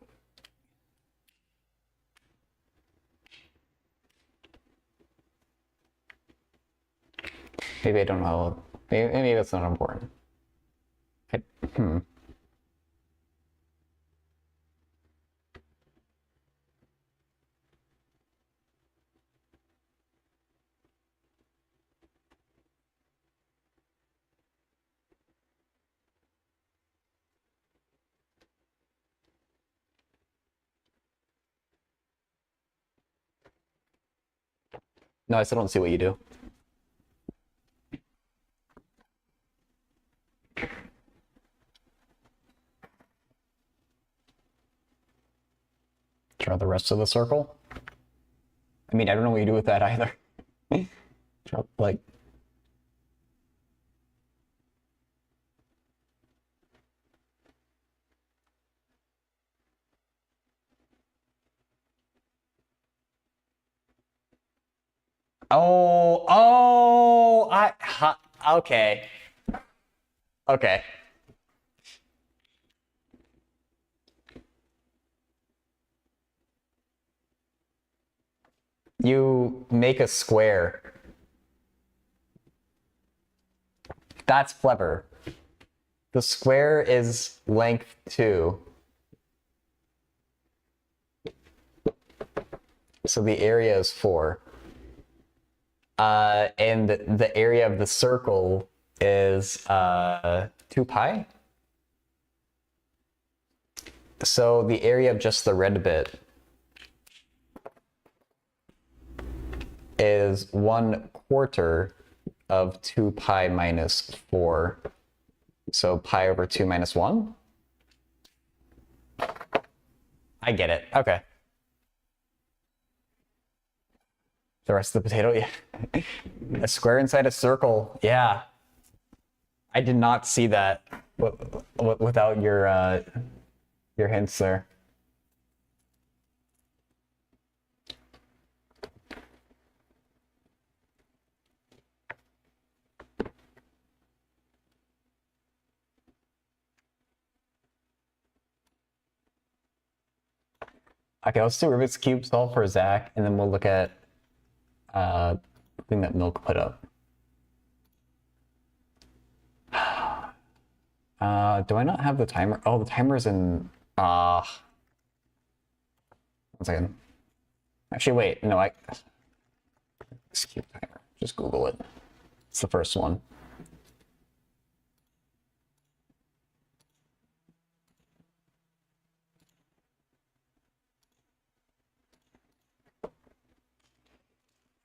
Maybe I don't know. Maybe that's not important. No, I still don't see what you do. Draw the rest of the circle. I mean, I don't know what you do with that either. Draw, like... Okay. Okay. You make a square. That's clever. The square is length 2. So the area is 4. And the area of the circle is 2 pi. So the area of just the red bit is 1/4 of 2 pi minus 4. So pi over 2 minus 1. I get it. Okay. The rest of the potato, yeah. A square inside a circle, yeah. I did not see that without your hints there. Okay, let's do Rubik's Cube solve for Zach, and then we'll look at the thing that Milk put up. Do I not have the timer? Oh, the timer's in... 1 second. Actually, wait, no, Rubik's Cube timer. Just Google it. It's the first one.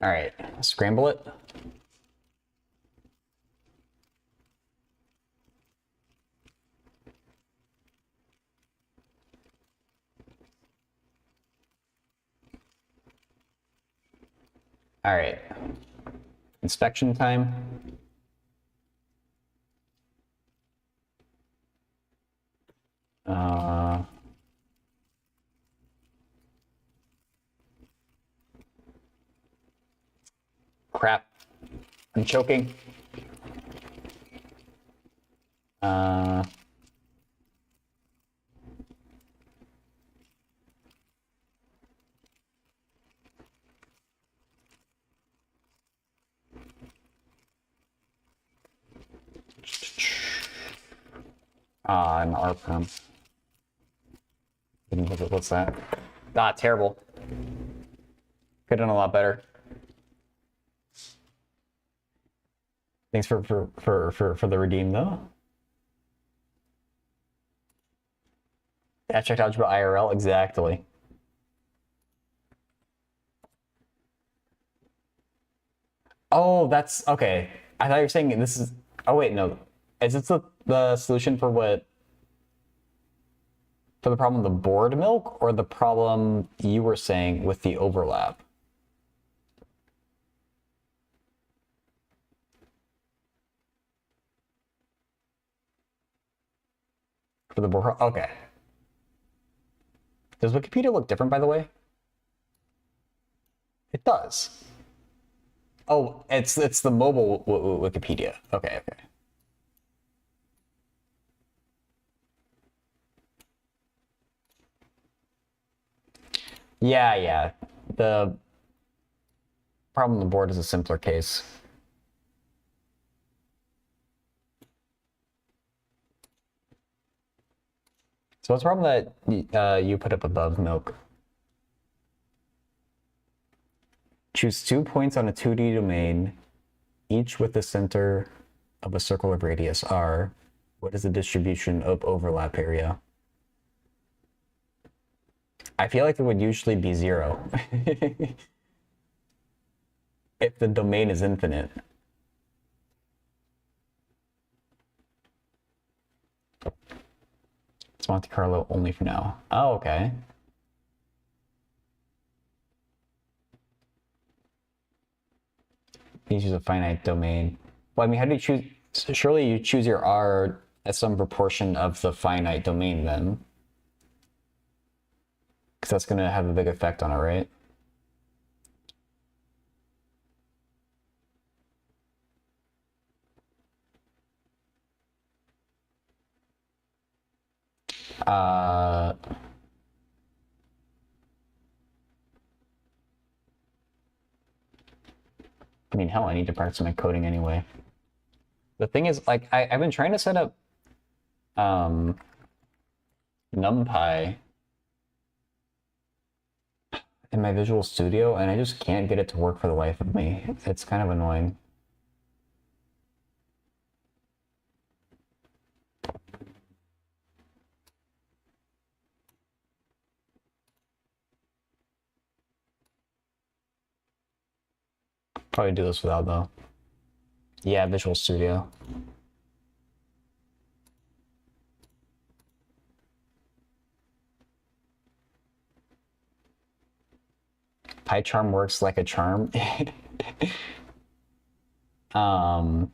All right, scramble it. All right, inspection time. Crap, I'm choking. An R perm. What's that? Terrible. Could have done a lot better. Thanks for the redeem though. Abstract algebra IRL, exactly. Oh, that's okay. I thought you were saying this is. Oh wait, no. Is this the solution for what? For the problem of the board milk, or the problem you were saying with the overlap? For the board, okay. Does Wikipedia look different, by the way? It does. Oh, it's the mobile Wikipedia. Okay, okay. Yeah, yeah. The problem on the board is a simpler case. So what's the problem that you put up above, Milk? Choose 2 points on a 2D domain, each with the center of a circle of radius r. What is the distribution of overlap area? I feel like it would usually be 0. If the domain is infinite. It's Monte Carlo only for now. Oh, okay. You choose a finite domain. Well, I mean, how do you choose? Surely you choose your R as some proportion of the finite domain then. Because that's going to have a big effect on it, right? I mean, hell, I need to practice my coding anyway. The thing is, like, I've been trying to set up NumPy in my Visual Studio, and I just can't get it to work for the life of me. It's kind of annoying. Probably do this without, though. Yeah, Visual Studio. PyCharm works like a charm. I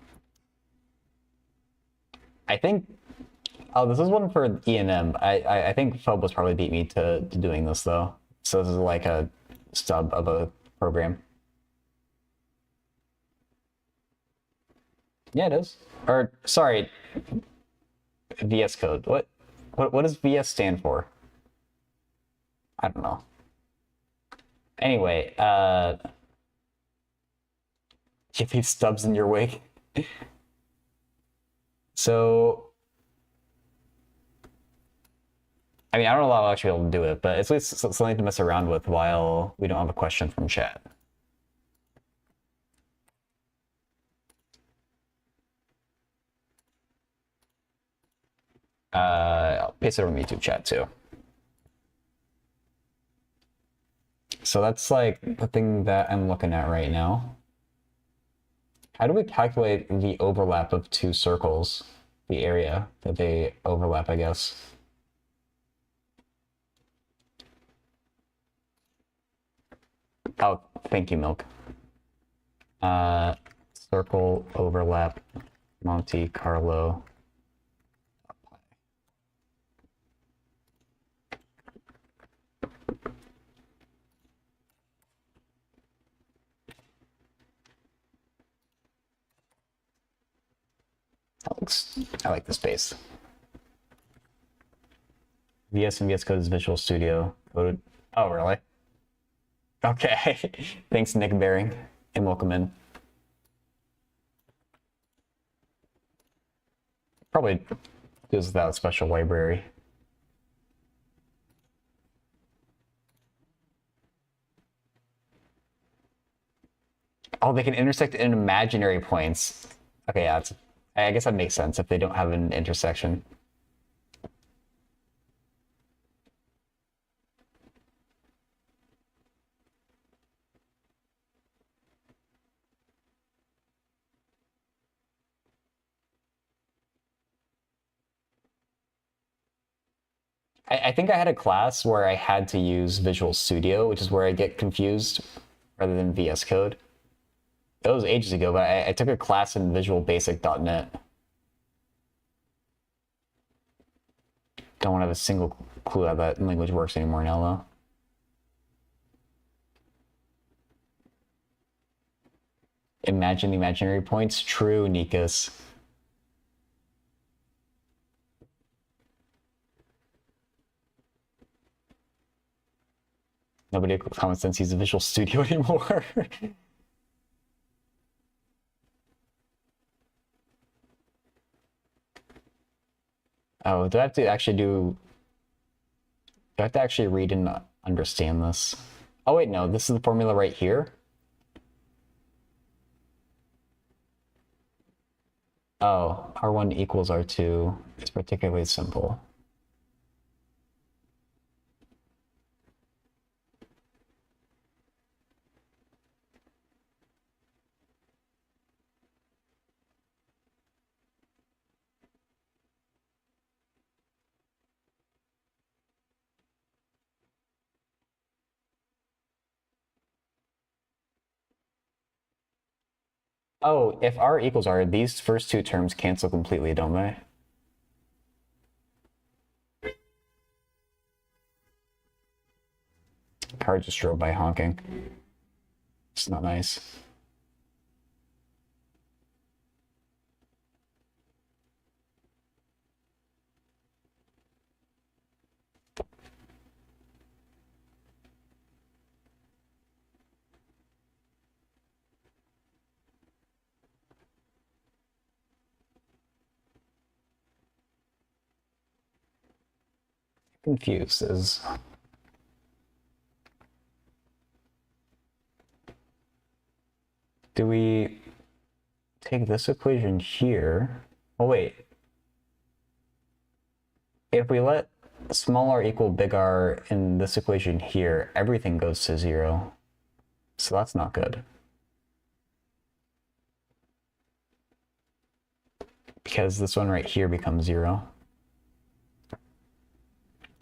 think. Oh, this is one for E&M. I think Phobos probably beat me to doing this though. So this is like a stub of a program. Yeah, it is. Or sorry, VS Code. What does VS stand for? I don't know. Anyway, you leave stubs in your wake. So, I mean, I don't know if I'll actually be able to do it, but it's at least something to mess around with while we don't have a question from chat. I'll paste it over in the YouTube chat too. So that's like the thing that I'm looking at right now. How do we calculate the overlap of two circles? The area that they overlap, I guess. Oh, thank you, Milk. Circle overlap Monte Carlo. I like the space. VS and VS Code is Visual Studio. Code. Oh, really? Okay. Thanks, Nick Baring, and welcome in. Probably goes without a special library. Oh, they can intersect in imaginary points. Okay, yeah, I guess that makes sense if they don't have an intersection. I think I had a class where I had to use Visual Studio, which is where I get confused, rather than VS Code. That was ages ago, but I took a class in VisualBasic.net. Don't have a single clue how that language works anymore now, though. Imagine the imaginary points. True, Nikas. Nobody with common sense uses Visual Studio anymore. Oh, do I have to actually do... Do I have to actually read and understand this? Oh wait, no, this is the formula right here. Oh, R1 equals R2. It's particularly simple. Oh, if R equals R, these first two terms cancel completely, don't they? Car just drove by honking. It's not nice. Confused is... Do we take this equation here? Oh, wait. If we let small r equal big R in this equation here, everything goes to 0. So that's not good. Because this one right here becomes 0.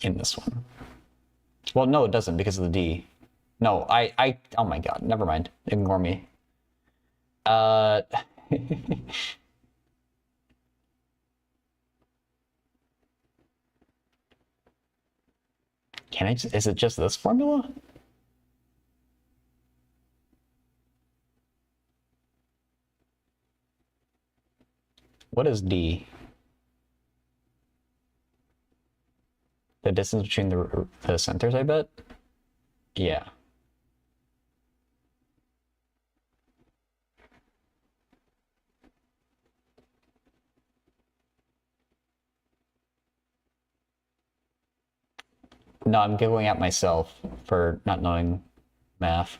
In this one. Well, no, it doesn't because of the D. No, oh my god, never mind. Ignore me. Can I just, is it just this formula? What is D? The distance between the centers, I bet? Yeah. No, I'm giggling at myself for not knowing math.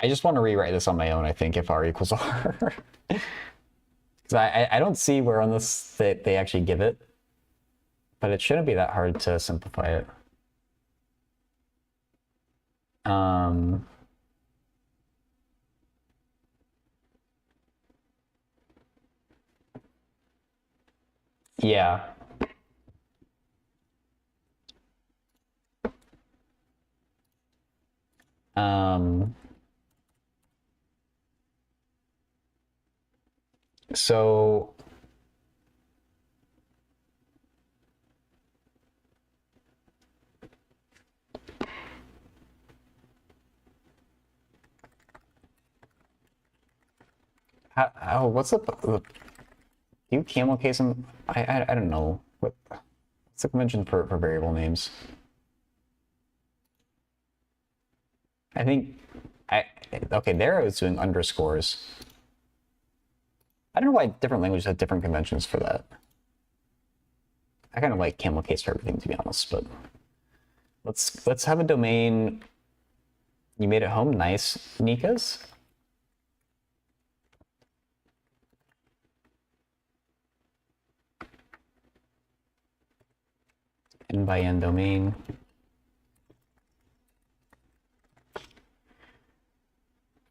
I just want to rewrite this on my own, I think, if R equals R. Because I don't see where on this they actually give it. But it shouldn't be that hard to simplify it. Yeah. So what's the you camel case them? I don't know what's the convention for variable names. I think okay, there I was doing underscores. I don't know why different languages have different conventions for that. I kind of like camel case for everything, to be honest, but let's have a domain. You made it home, nice, Nikas. N by N domain.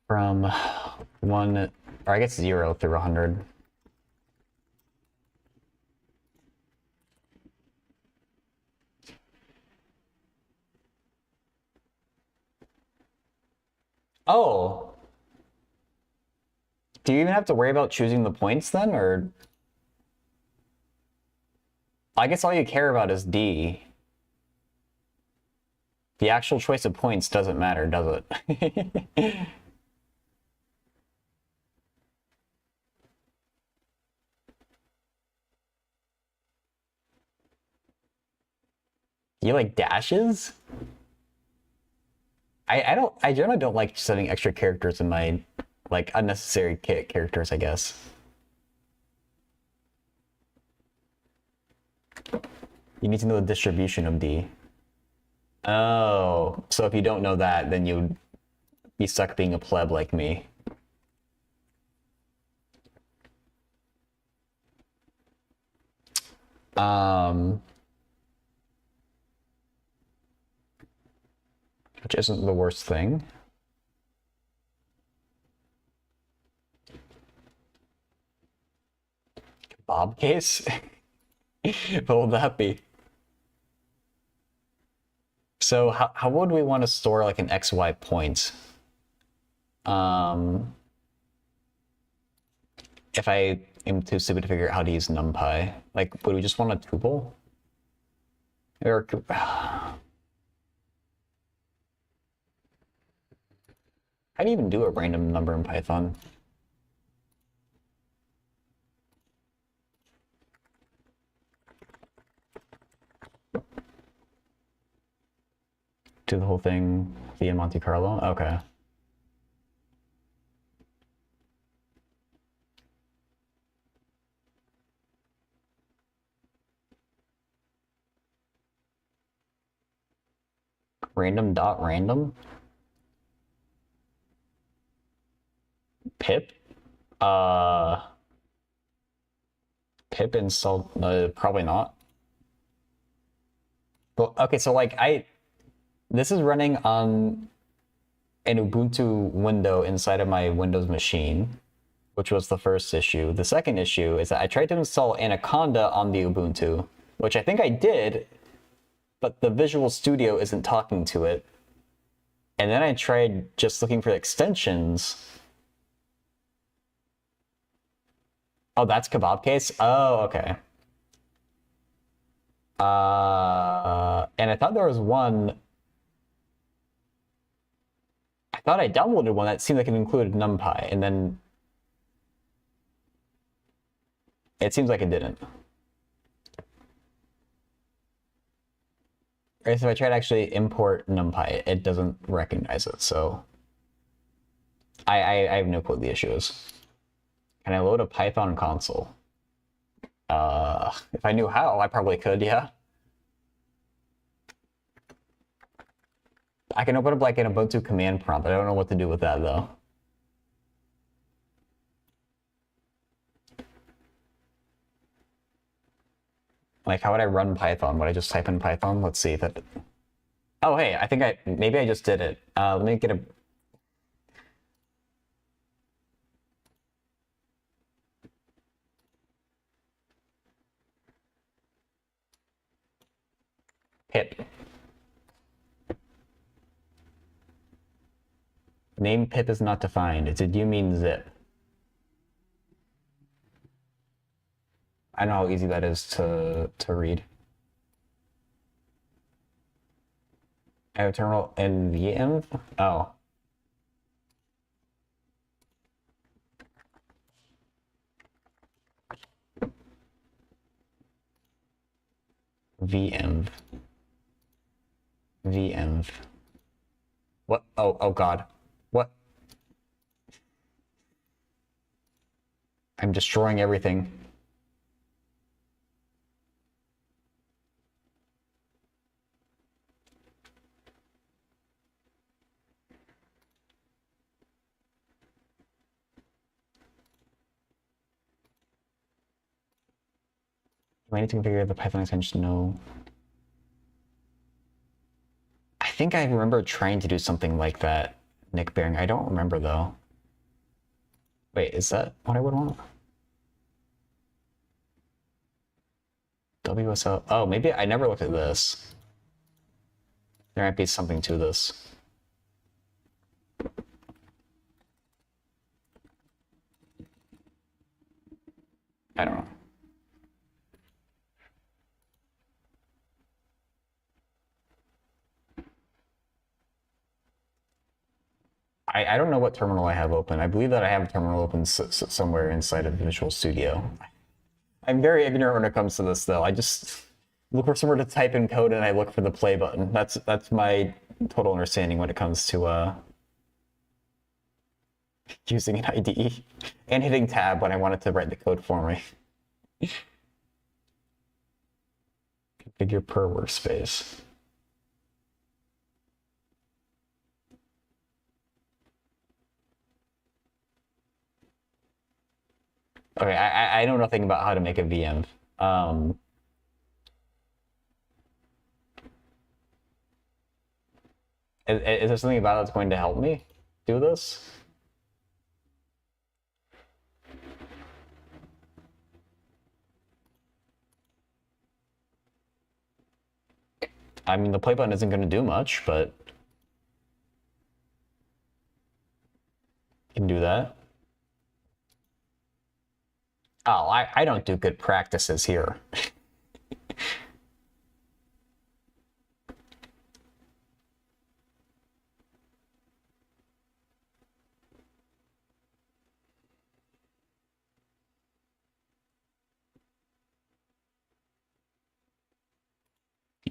From 1, or I guess 0 through 100. Oh. Do you even have to worry about choosing the points then, or? I guess all you care about is D. The actual choice of points doesn't matter, does it? You like dashes? I generally don't like setting extra characters in my, like, unnecessary characters, I guess. You need to know the distribution of D. Oh, so if you don't know that, then you'd be stuck being a pleb like me. Which isn't the worst thing. Bob case? What would that be? So how would we want to store like an XY point? If I am too stupid to figure out how to use NumPy, like, would we just want a tuple? Or how do you even do a random number in Python? Do the whole thing via Monte Carlo? Okay. Random dot random? Pip? Pip install, probably not. Well, okay, so like this is running on an Ubuntu window inside of my Windows machine, which was the first issue. The second issue is that I tried to install Anaconda on the Ubuntu, which I think I did, but the Visual Studio isn't talking to it. And then I tried just looking for extensions. Oh, that's Kebab Case? Oh, okay. And I thought there was one. I thought I downloaded one that seemed like it included NumPy, and then it seems like it didn't. Or if I try to actually import NumPy, it doesn't recognize it, so I have no clue what the issue is. Can I load a Python console? If I knew how, I probably could, yeah. I can open up like an Ubuntu command prompt. I don't know what to do with that though. Like, how would I run Python? Would I just type in Python? Let's see if it... Oh, hey, I think maybe I just did it. Let me get a... Pip. Name pip is not defined. Did you mean zip? I don't know how easy that is to read. I have a terminal in VM? Oh. VM. VM. What? Oh God. What? I'm destroying everything. Do I need to configure the Python extension? No. I think I remember trying to do something like that, Nick Bearing. I don't remember though. Wait, is that what I would want? WSL. Oh, maybe I never looked at this. There might be something to this. I don't know. I don't know what terminal I have open. I believe that I have a terminal open somewhere inside of Visual Studio. I'm very ignorant when it comes to this, though. I just look for somewhere to type in code and I look for the play button. That's my total understanding when it comes to using an IDE and hitting tab when I want it to write the code for me. Configure per workspace. Okay, I know nothing about how to make a VM. Is there something about it that's going to help me do this? I mean, the play button isn't going to do much, but you can do that. Oh, I don't do good practices here.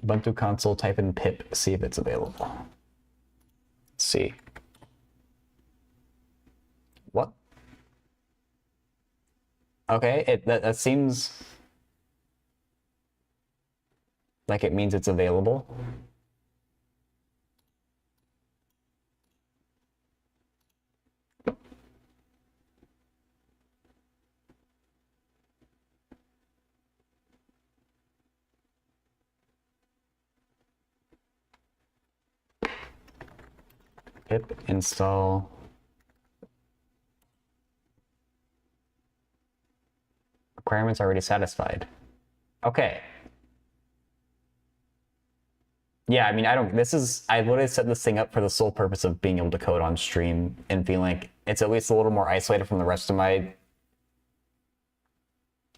Ubuntu console, type in pip, see if it's available. Let's see. What? Okay, that seems like it means it's available. Pip install. Requirements already satisfied. Okay. Yeah, I mean, I literally set this thing up for the sole purpose of being able to code on stream and feeling like it's at least a little more isolated from the rest of my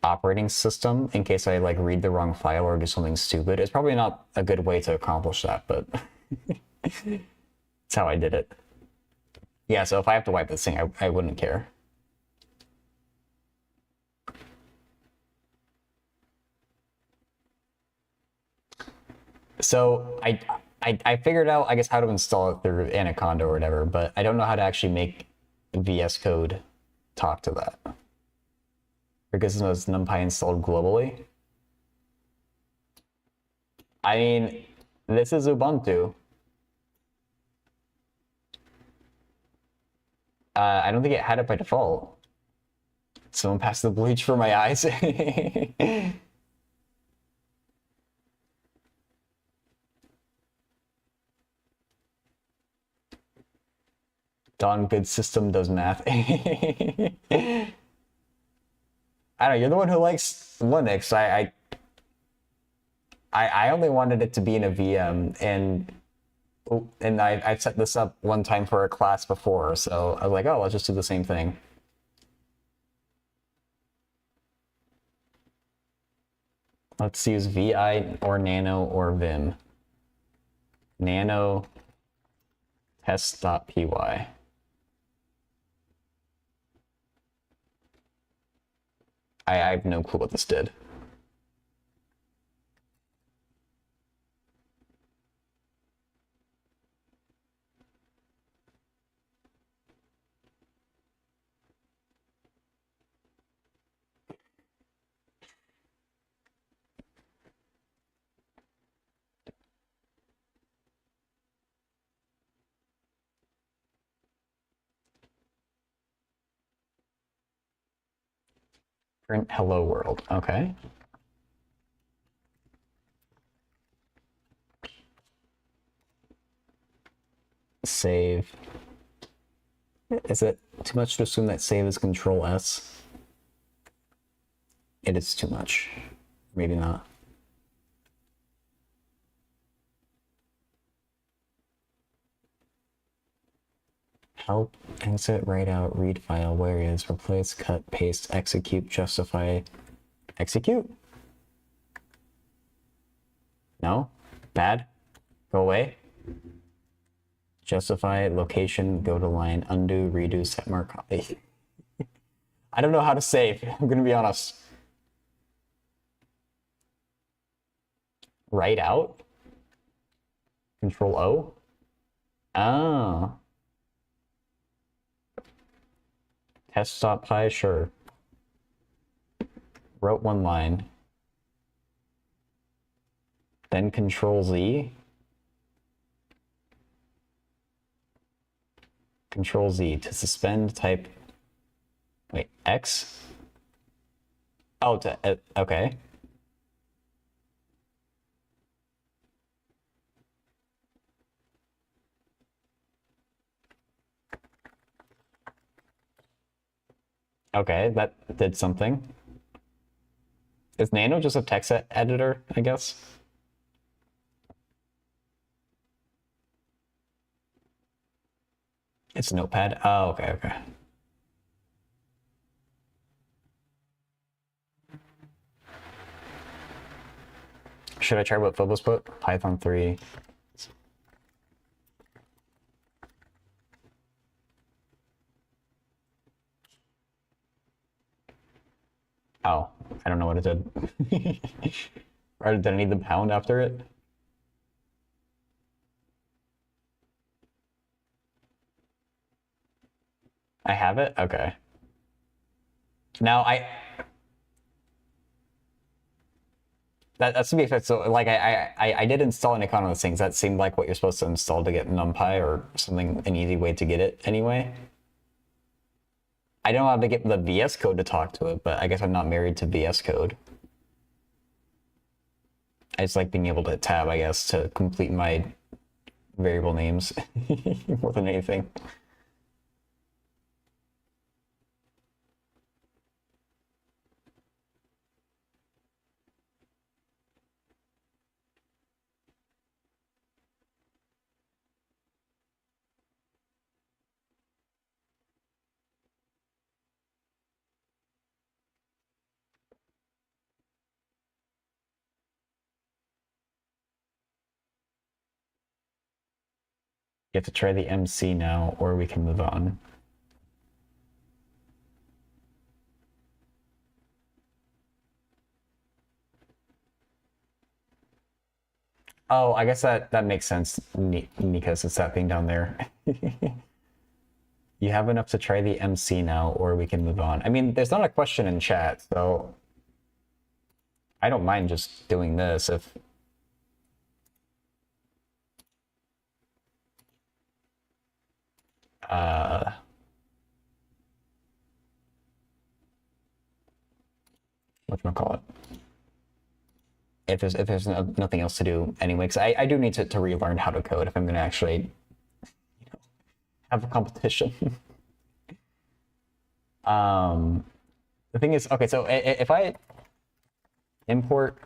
operating system in case I like read the wrong file or do something stupid. It's probably not a good way to accomplish that, but that's how I did it. Yeah, so if I have to wipe this thing, I wouldn't care. So I figured out, I guess, how to install it through Anaconda or whatever, but I don't know how to actually make VS Code talk to that. Because it's NumPy installed globally. I mean, this is Ubuntu. I don't think it had it by default. Someone passed the bleach for my eyes. Don Good System does math. I don't know, you're the one who likes Linux. I only wanted it to be in a VM, and I've set this up one time for a class before, so I was like, oh, let's just do the same thing. Let's use VI or Nano or Vim. Nano test.py. I have no clue what this did. Print hello world. Okay. save. Is it too much to assume that save is Control S? It is too much. Maybe not. Help, exit, write out, read file, where is, replace, cut, paste, execute, justify, execute? No? Bad? Go away? Justify, location, go to line, undo, redo, set mark, copy. I don't know how to save, I'm gonna be honest. Write out? Control O? Oh. Test.py, sure. Wrote one line. Then Control Z. Control Z to suspend, type. Wait, X? Oh, okay. Okay, that did something. Is Nano just a text editor, I guess? It's Notepad. Oh, okay, okay. Should I try what Phobos put? Python 3. Oh, I don't know what it did. Or did I need the pound after it? I have it? Okay. Now that's to be expected. So like I did install an icon on those things. That seemed like what you're supposed to install to get NumPy or something, an easy way to get it anyway. I don't know how to get the VS Code to talk to it, but I guess I'm not married to VS Code. I just like being able to tab, I guess, to complete my variable names more than anything. You have to try the MC now, or we can move on. Oh, I guess that makes sense, because it's that thing down there. You have enough to try the MC now, or we can move on. I mean, there's not a question in chat, so I don't mind just doing this if... whatchamacallit? If there's nothing else to do anyway, because I do need to relearn how to code if I'm going to actually have a competition. The thing is, okay, so if I import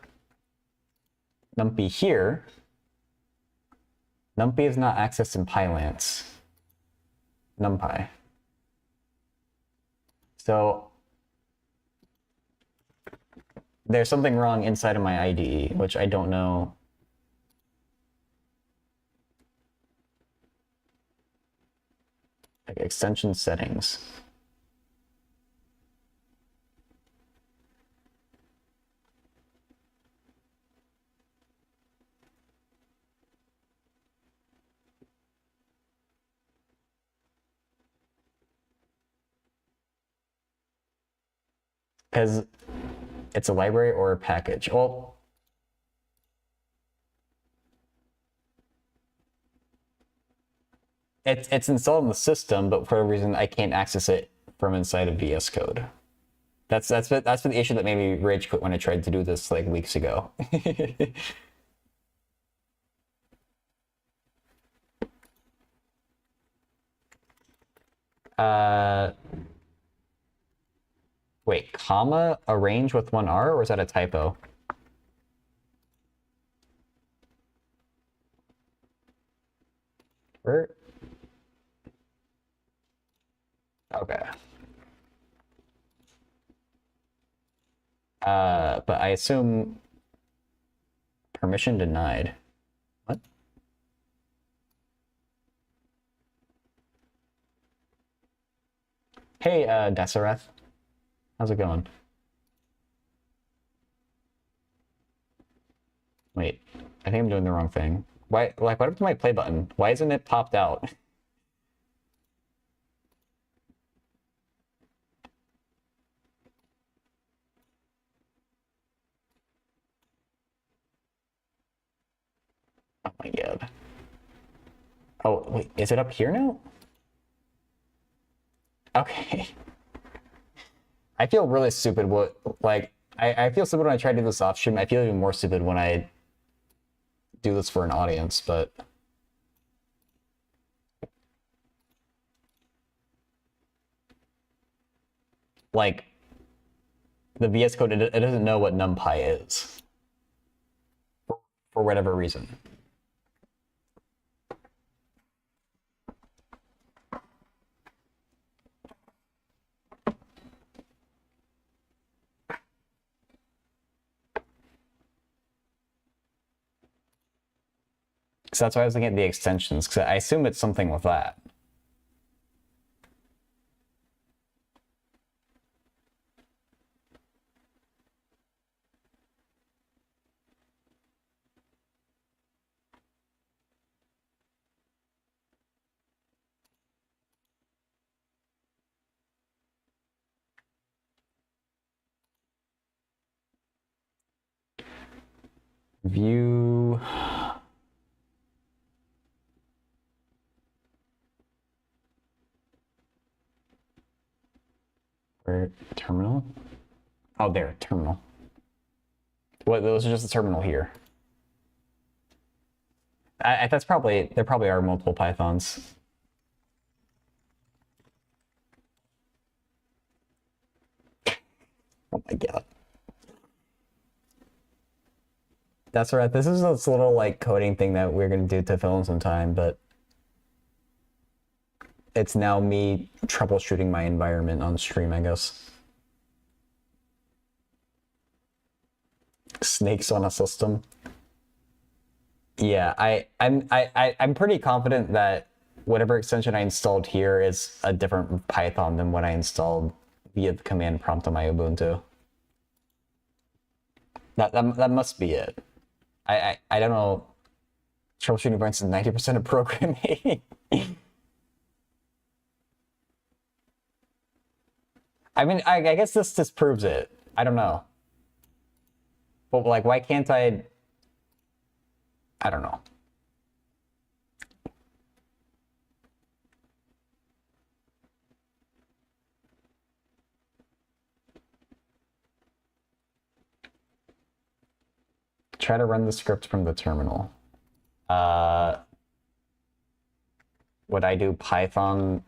numpy here, numpy is not accessed in Pylance. NumPy. So there's something wrong inside of my IDE, which I don't know. Like extension settings. Because it's a library or a package. Well, it's installed in the system, but for a reason I can't access it from inside of VS Code. That's the issue that made me rage quit when I tried to do this like weeks ago. Wait, comma arrange with one R, or is that a typo? Where? Okay. But I assume permission denied. What? Hey, Desireth. How's it going? Wait, I think I'm doing the wrong thing. Why, like, what happened to my play button? Why isn't it popped out? Oh my god. Oh, wait, is it up here now? Okay. I feel really stupid. I feel stupid when I try to do this off stream. I feel even more stupid when I do this for an audience, but like the VS Code, it doesn't know what NumPy is for whatever reason. So that's why I was looking at the extensions, because I assume it's something with that. View. Where terminal? Oh, there, terminal. What? Those are just the terminal here. That's probably, there probably are multiple Pythons. Oh my god. That's right. This is this little like coding thing that we're gonna do to film sometime, but it's now me troubleshooting my environment on stream, I guess. Snakes on a system. Yeah, I'm pretty confident that whatever extension I installed here is a different Python than what I installed via the command prompt on my Ubuntu. That must be it. I don't know. Troubleshooting points is 90% of programming. I mean, I guess this disproves it. I don't know. But like, why can't I don't know. Try to run the script from the terminal. Would I do Python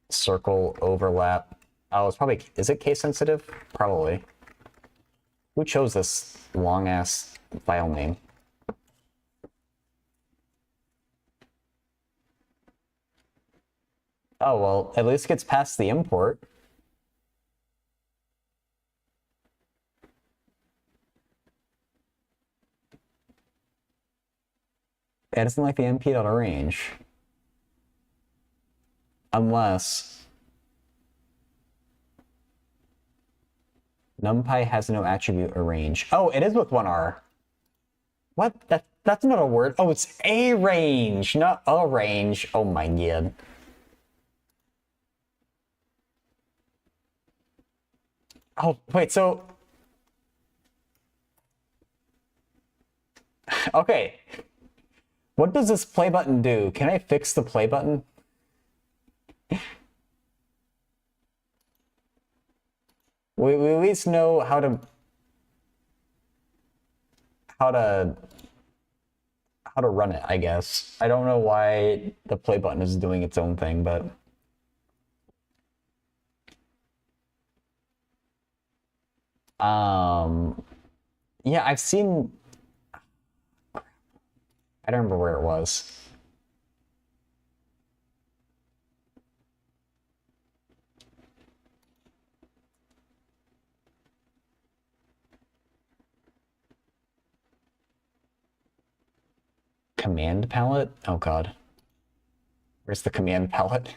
circle overlap? Oh, it's probably, is it case sensitive? Probably. Who chose this long ass file name? Oh, well, at least it gets past the import. It doesn't like the np.arrange. Unless NumPy has no attribute arrange. Oh, it is with one R. What? That's not a word. Oh, it's a range, not a range. Oh my god. Oh, wait, so... Okay. What does this play button do? Can I fix the play button? We at least know how to run it, I guess. I don't know why the play button is doing its own thing, but Yeah, I've seen. I don't remember where it was. Command palette? Oh god. Where's the command palette?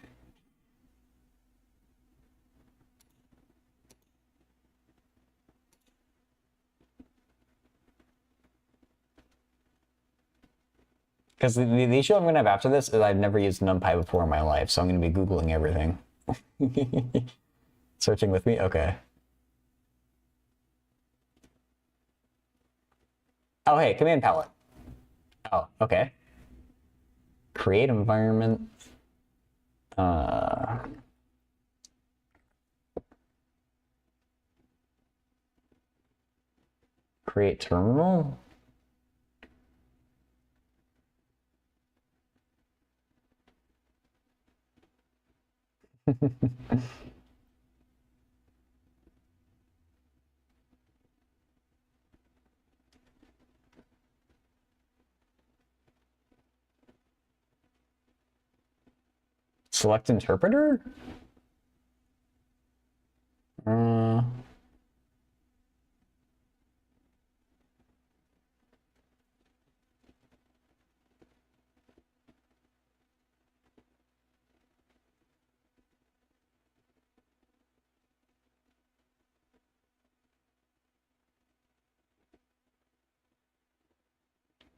Because the issue I'm going to have after this is I've never used NumPy before in my life, so I'm going to be Googling everything. Searching with me? Okay. Oh, hey, command palette. Oh, okay. Create environment. Create terminal. Select interpreter?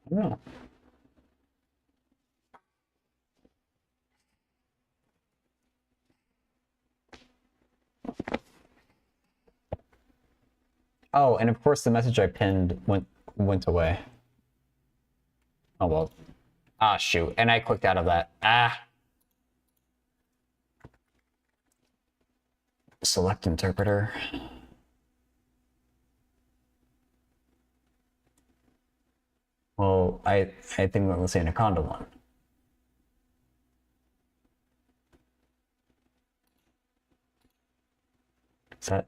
No. Oh, and of course the message I pinned went away. Oh well. Ah, shoot. And I clicked out of that. Ah. Select interpreter. Well, I think we went with the Anaconda one. Is that?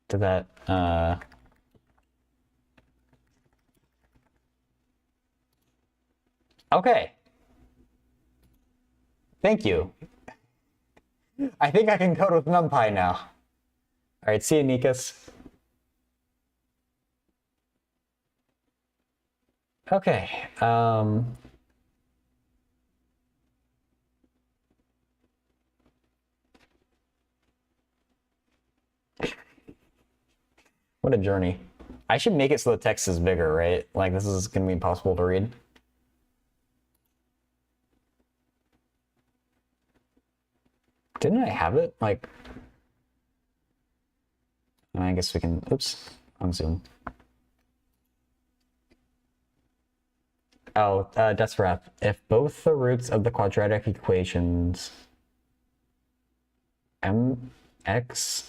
Did that, Okay. Thank you. I think I can code with NumPy now. All right, see you, Nikas. Okay. What a journey. I should make it so the text is bigger, right? Like, this is going to be impossible to read. Didn't I have it? Like, I guess we can, oops, unzoom. Oh, that's ref. If both the roots of the quadratic equations mx,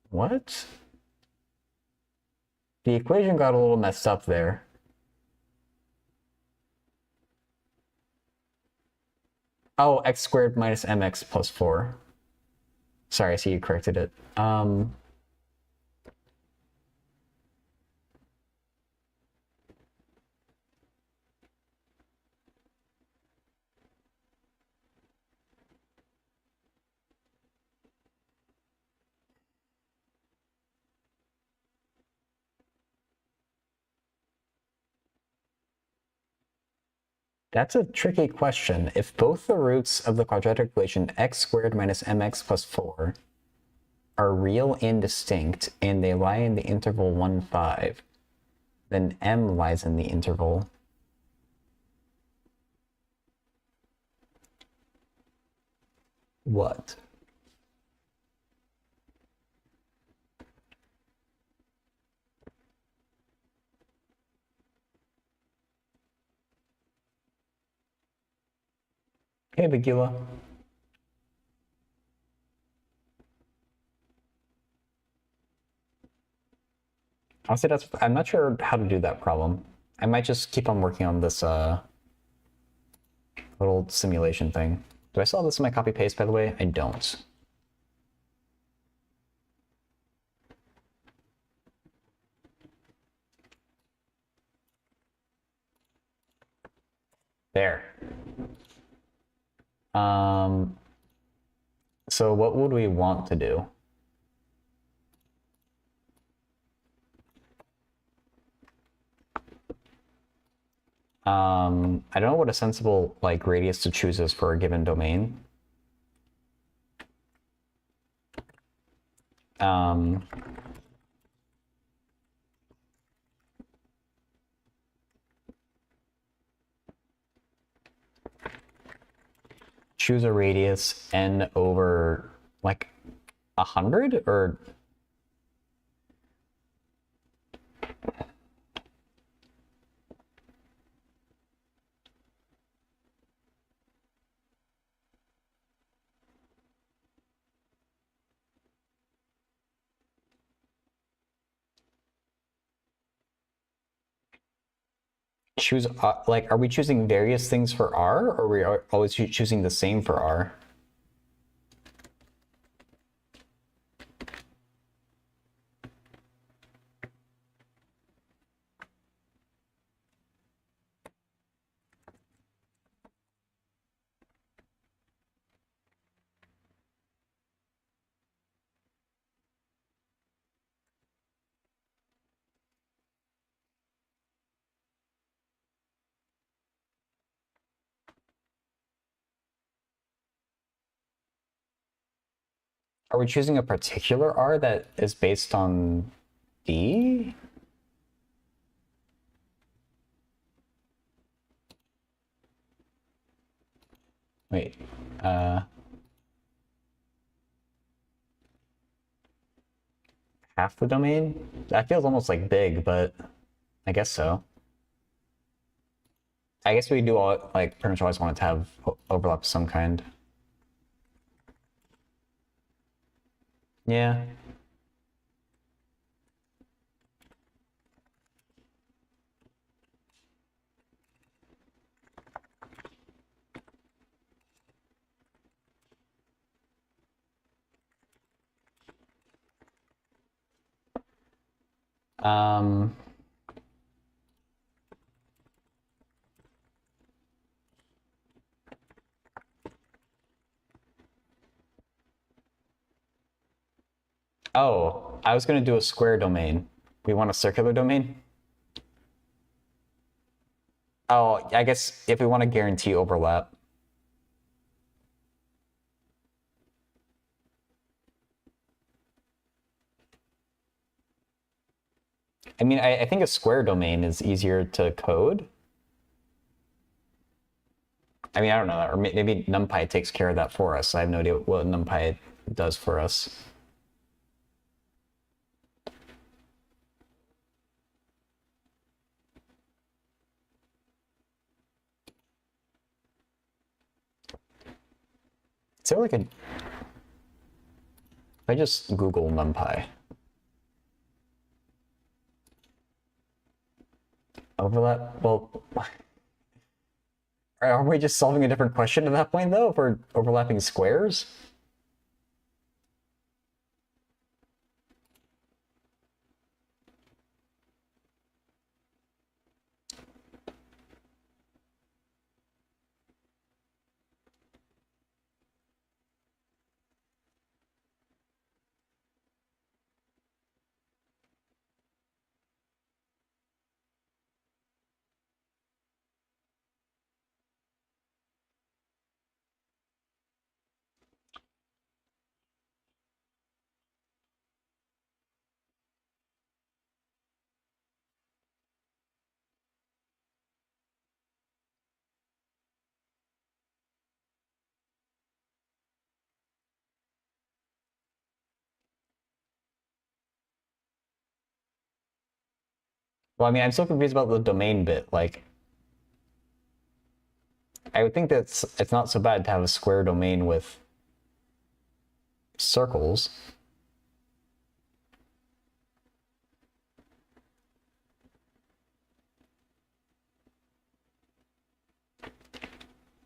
what? The equation got a little messed up there. Oh, x squared minus mx plus 4. Sorry, I see you corrected it. That's a tricky question. If both the roots of the quadratic equation x squared minus mx plus 4 are real and distinct, and they lie in the interval 1, 5, then m lies in the interval. What? Hey, Bagula. Honestly, I'm not sure how to do that problem. I might just keep on working on this little simulation thing. Do I still have this in my copy paste, by the way? I don't. There. So what would we want to do? I don't know what a sensible like radius to choose is for a given domain. Choose a radius n over like 100 or choose like, are we choosing various things for R, or are we always choosing the same for R? Are we choosing a particular R that is based on D? Wait, half the domain? That feels almost like big, but I guess so. I guess we do all, like, pretty much always want it to have overlap of some kind. Yeah. Um, oh, I was going to do a square domain. We want a circular domain? Oh, I guess if we want to guarantee overlap. I mean, I think a square domain is easier to code. I mean, I don't know, or maybe NumPy takes care of that for us. I have no idea what NumPy does for us. Is there like a... If I just Google NumPy. Overlap? Well, are we just solving a different question at that point, though, for overlapping squares? Well, I mean, I'm still confused about the domain bit. Like, I would think that it's not so bad to have a square domain with circles.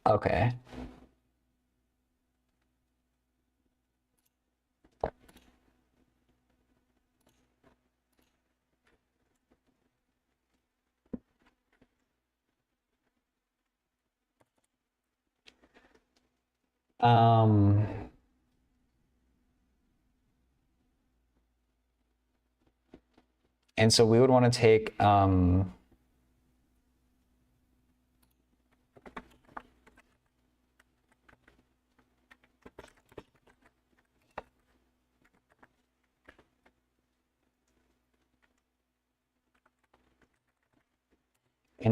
Okay. Um, and so we would want to take n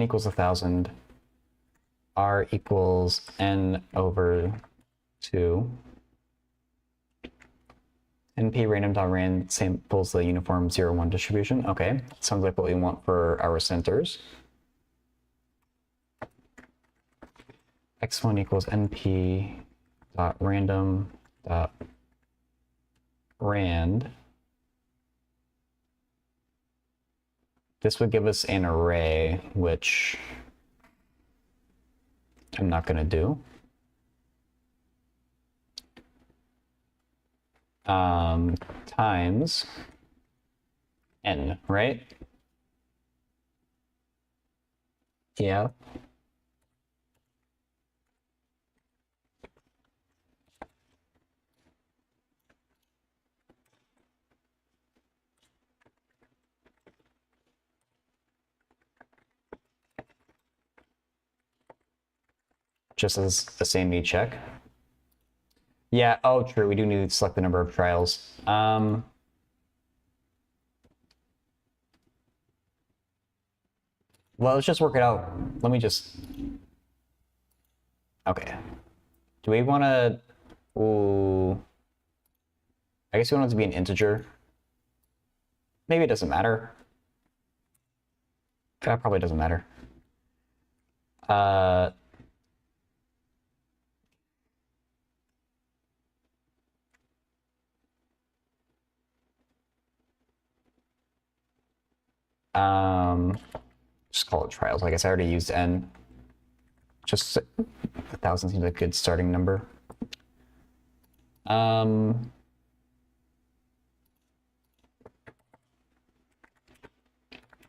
equals 1,000, r equals n over 2, np random.rand samples the uniform 0, 1 distribution. Okay, sounds like what we want for our centers. x1 equals np dot random dot rand. This would give us an array, which I'm not going to do. Times n, right? Yeah. Just as the same me check. Yeah, oh, true. We do need to select the number of trials. Well, let's just work it out. Let me just... Okay. Do we want to... Ooh... I guess we want it to be an integer. Maybe it doesn't matter. That probably doesn't matter. Just call it trials. I guess I already used n. Just 1,000 seems like a good starting number.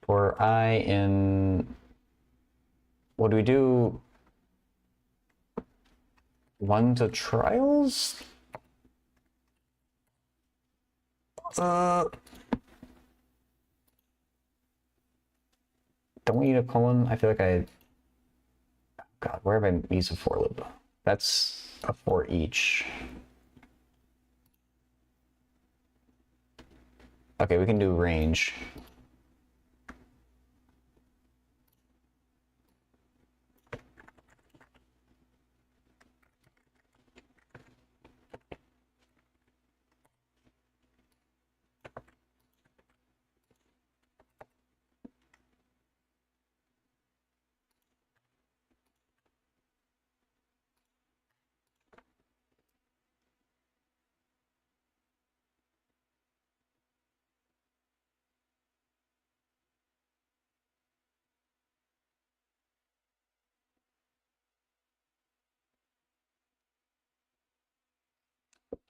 For I in, what do we do? 1 to trials? Don't we need a colon? I feel like God, where have I used a for loop? That's a for each. Okay, we can do range.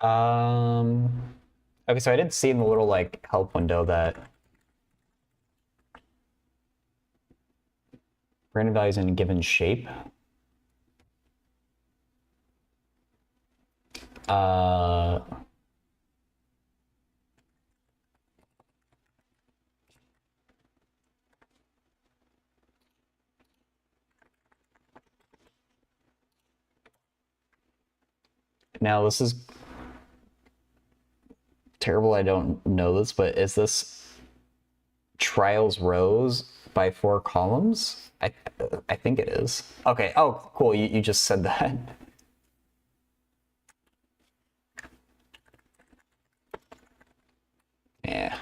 Okay, so I did see in the little like help window that random values in a given shape. Now this is terrible. I don't know this, but is this trials rows by 4 columns? I think it is. Okay. Oh, cool. You just said that. Yeah.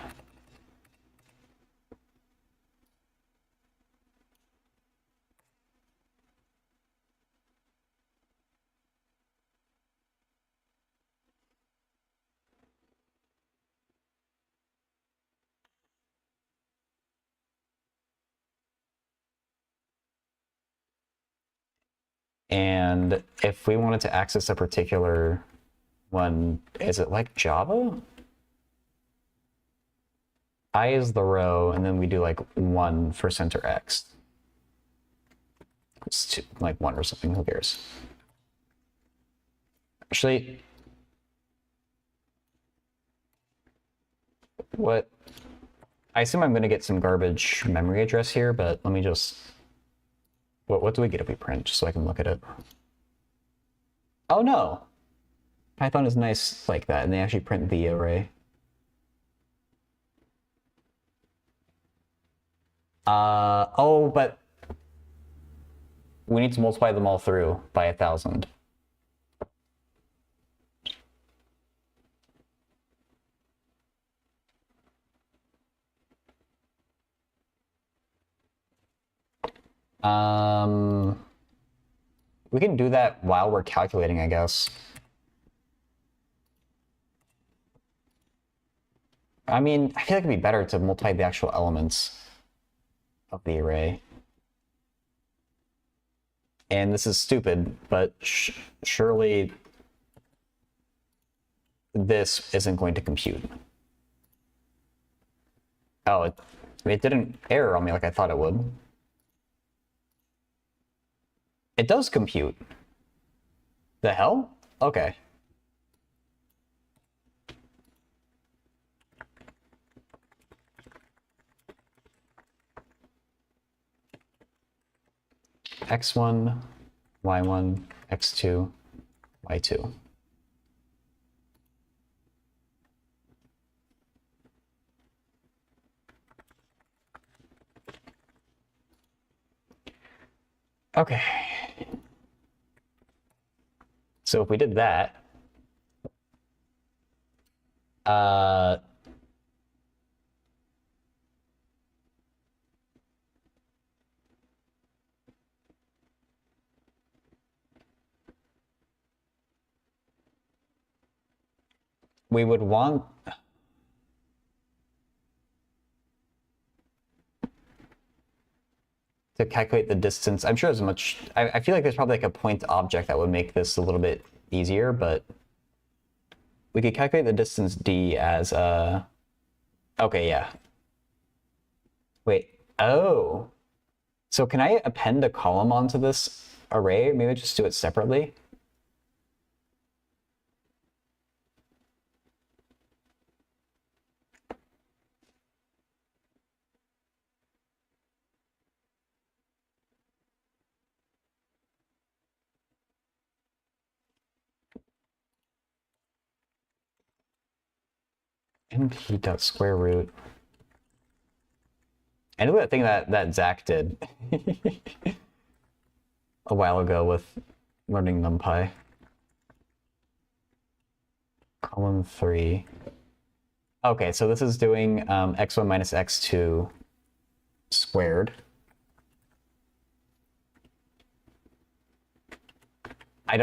And if we wanted to access a particular one, is it like Java? I is the row, and then we do like 1 for center X. It's like 1 or something, who cares? Actually, what? I assume I'm going to get some garbage memory address here, but let me just... What do we get if we print, just so I can look at it? Oh no! Python is nice like that, and they actually print the array. Oh, but we need to multiply them all through by 1,000. We can do that while we're calculating, I guess. I mean, I feel like it'd be better to multiply the actual elements of the array. And this is stupid, but surely this isn't going to compute. Oh, it didn't error on me like I thought it would. It does compute. The hell? Okay. X1, Y1, X2, Y2. Okay. So if we did that, we would want to calculate the distance. I'm sure there's much, I feel like there's probably like a point object that would make this a little bit easier, but we could calculate the distance d as okay, yeah. Wait, oh. So can I append a column onto this array? Maybe just do it separately? np.square root. I know that thing that Zach did a while ago with learning NumPy. Column 3. Okay, so this is doing x1 minus x2 squared. I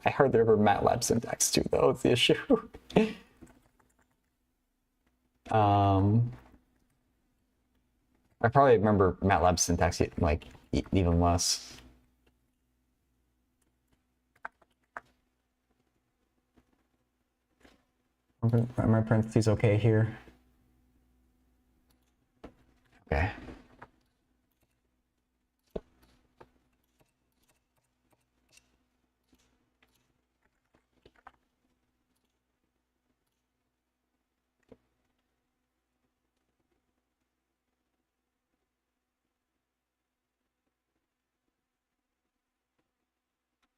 hardly remember MATLAB syntax too, though. It's the issue. I probably remember MATLAB syntax like even less. Are my parentheses okay here? Okay.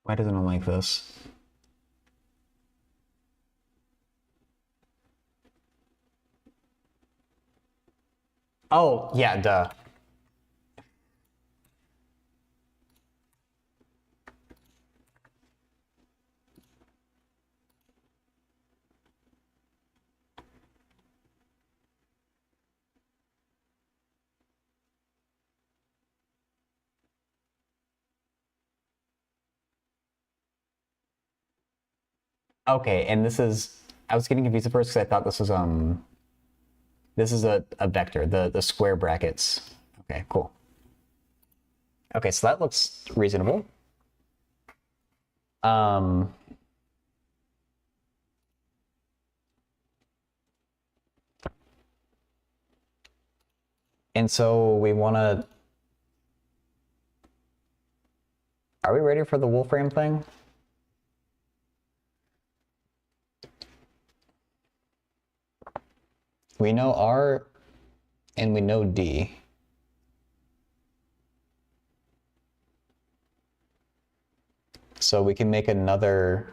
Why doesn't it like this? Oh, yeah, duh. Okay, and this is, I was getting confused at first because I thought this was a vector, the square brackets. Okay, cool. Okay, so that looks reasonable. And so we want to, are we ready for the Wolfram thing? We know R and we know D. So we can make another.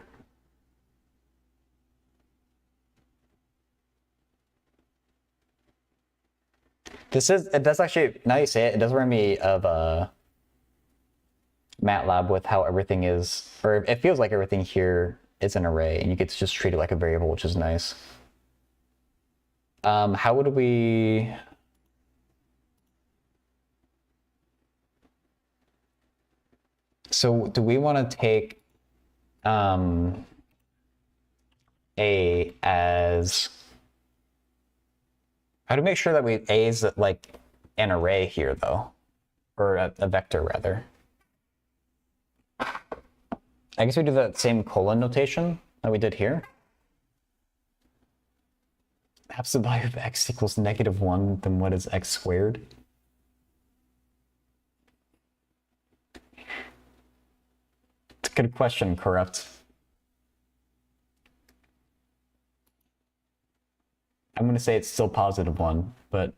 It does actually, now you say it, it does remind me of MATLAB with how everything is, or it feels like everything here is an array and you get to just treat it like a variable, which is nice. How would we... So do we want to take A as... How do we make sure that A is like an array here though? Or a vector rather. I guess we do that same colon notation that we did here. Absolute value of x equals -1, then what is x squared? It's a good question, Corrupt. I'm gonna say it's still +1, but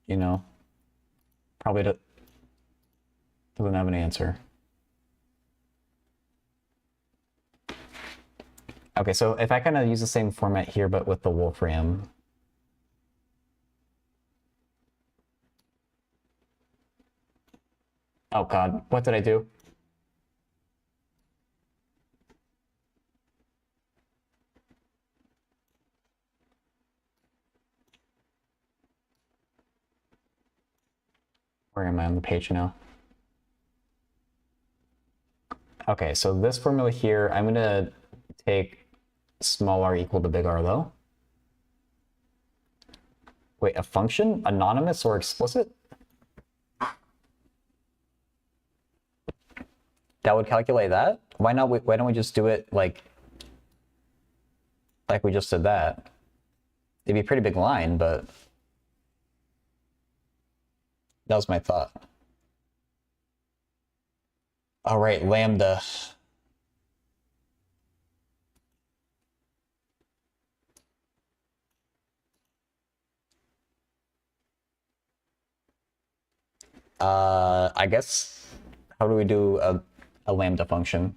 you know, probably doesn't have an answer. Okay, so if I kind of use the same format here, but with the Wolfram. Oh God, what did I do? Where am I on the page now? Okay, so this formula here, I'm gonna take small r equal to big R though. Wait, a function? Anonymous or explicit? That would calculate that? Why not? Why don't we just do it like we just did that? It'd be a pretty big line, but that was my thought. All right, lambda. I guess, how do we do a lambda function?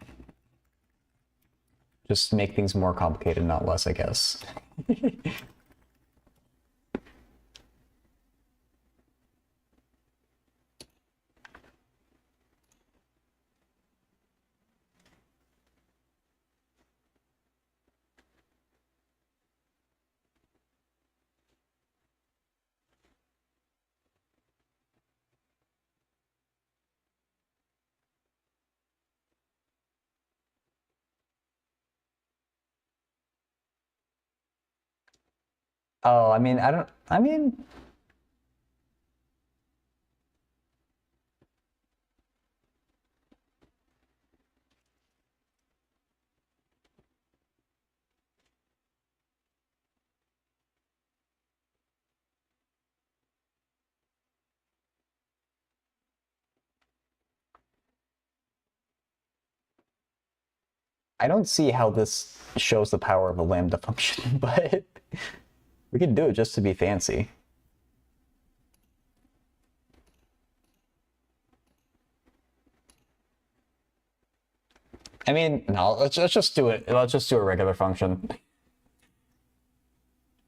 Just make things more complicated, not less, I guess. Oh, I mean, I don't see how this shows the power of a lambda function, but we can do it just to be fancy. I mean, no, let's just do it. Let's just do a regular function.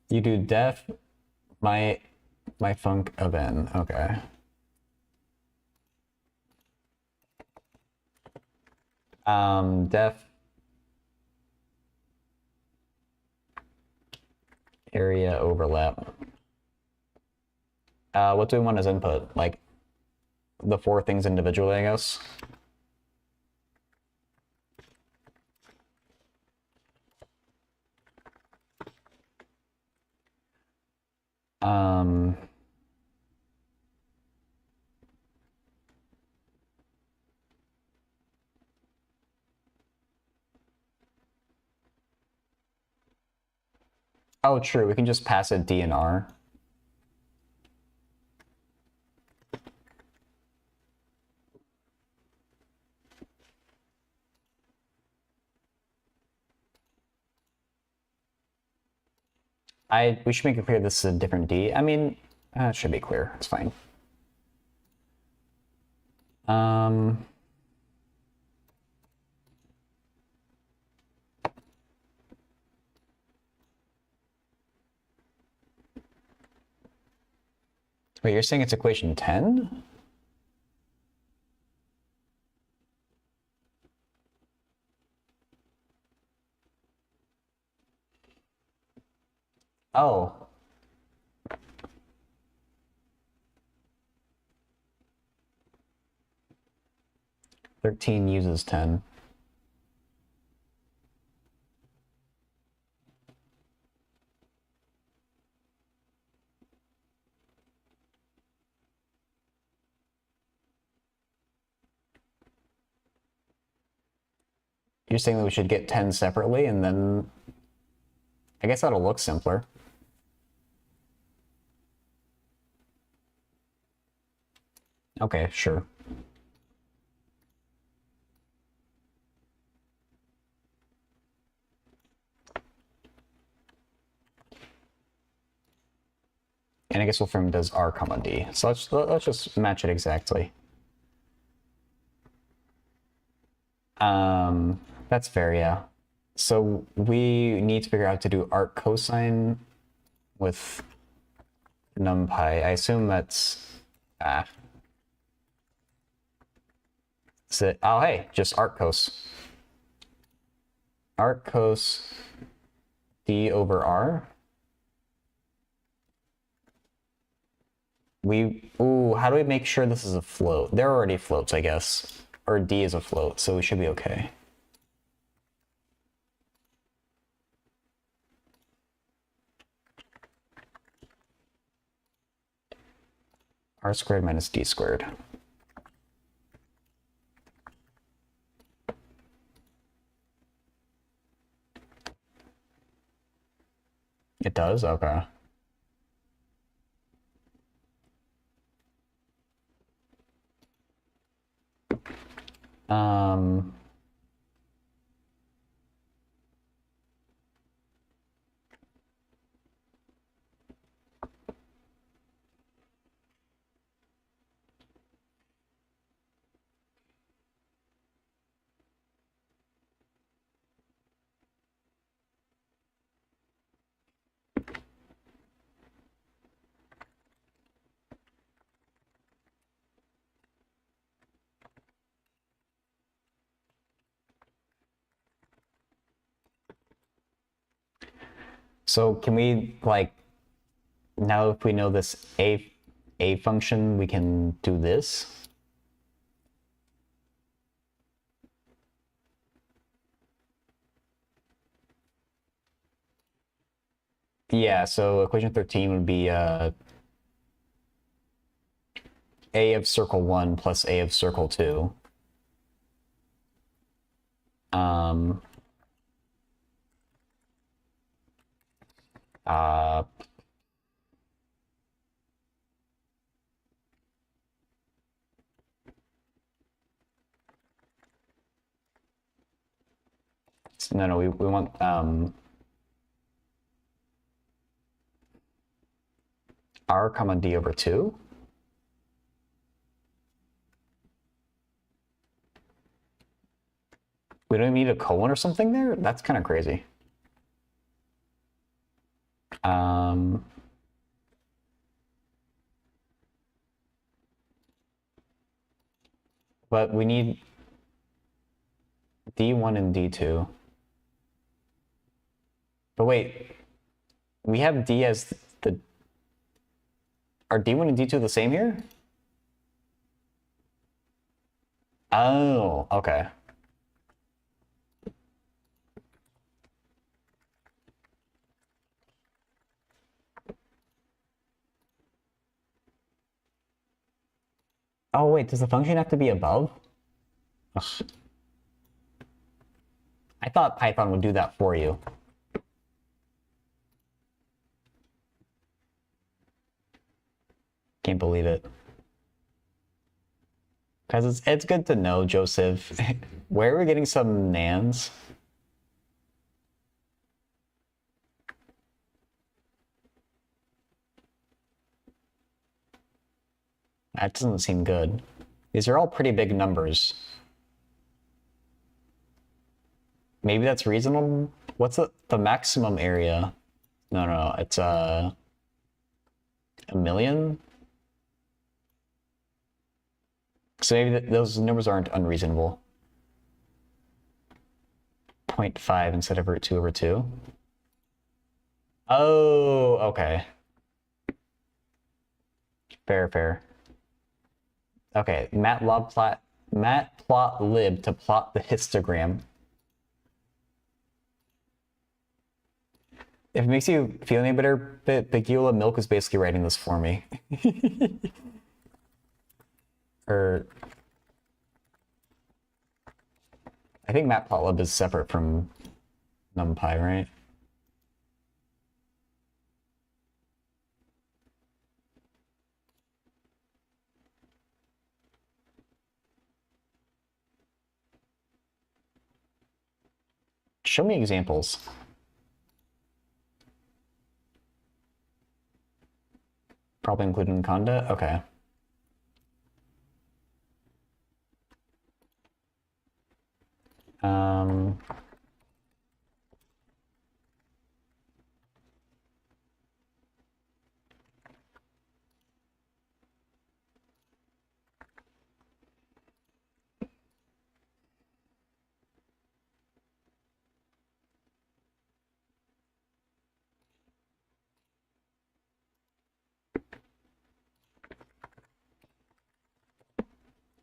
You do def my func of n. Okay. Def area overlap. What do we want as input? Like the 4 things individually, I guess. Oh, true. We can just pass it D and R. We should make it clear this is a different D. I mean, it should be clear. It's fine. Wait, you're saying it's equation 10? Oh. "13 uses 10. You're saying that we should get 10 separately, and then I guess that'll look simpler. Okay, sure. And I guess we'll frame it as R comma D. So let's just match it exactly. That's fair, yeah. So we need to figure out how to do arc cosine with numpy. I assume that's is it? Oh, hey, just arc cos. Arc cos D over R. How do we make sure this is a float? They're already floats, I guess. Or D is a float, so we should be okay. R squared minus D squared. It does? Okay. So can we, like, now if we know this a function, we can do this? Yeah, so equation 13 would be a of circle 1 plus a of circle 2. No, we want R comma D over 2. We don't need a colon or something there? That's kind of crazy. But we need D1 and D2. But wait, we have D as the... Are D1 and D2 the same here? Oh, okay. Oh, wait, does the function have to be above? Ugh. I thought Python would do that for you. Can't believe it. Because it's good to know, Joseph. Where are we getting some nans? That doesn't seem good. These are all pretty big numbers. Maybe that's reasonable. What's the maximum area? No, it's a million? So maybe those numbers aren't unreasonable. 0.5 instead of root 2 over 2. Oh, okay. Fair. Okay, matplotlib to plot the histogram. If it makes you feel any better, Bigula Milk is basically writing this for me. Or I think matplotlib is separate from NumPy, right? Show me examples. Probably including Conda? Okay.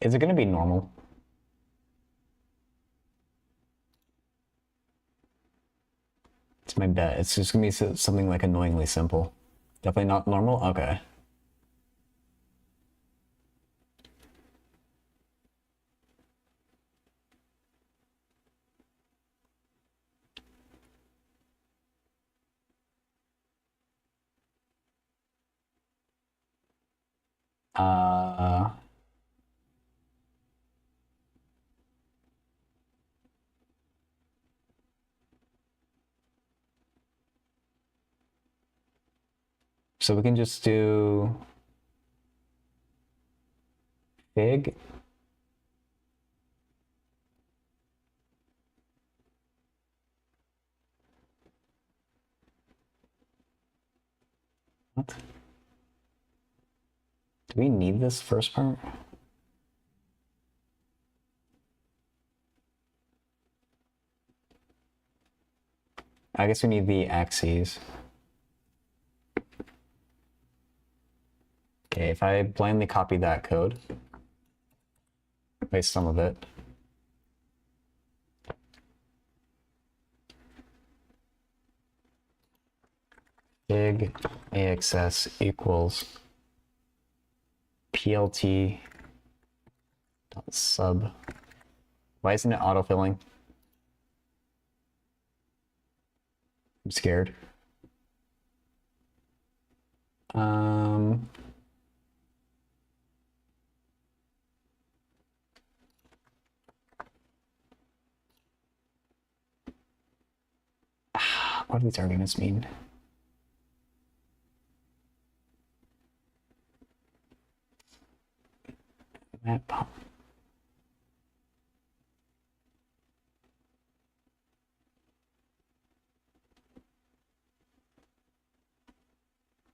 Is it going to be normal? It's my bet. It's just going to be something like annoyingly simple. Definitely not normal? Okay. So we can just do fig. What? Do we need this first part? I guess we need the axes. Okay, if I blindly copy that code, paste some of it. Fig axs equals plt dot sub. Why isn't it autofilling? I'm scared. What do these arguments mean? Map.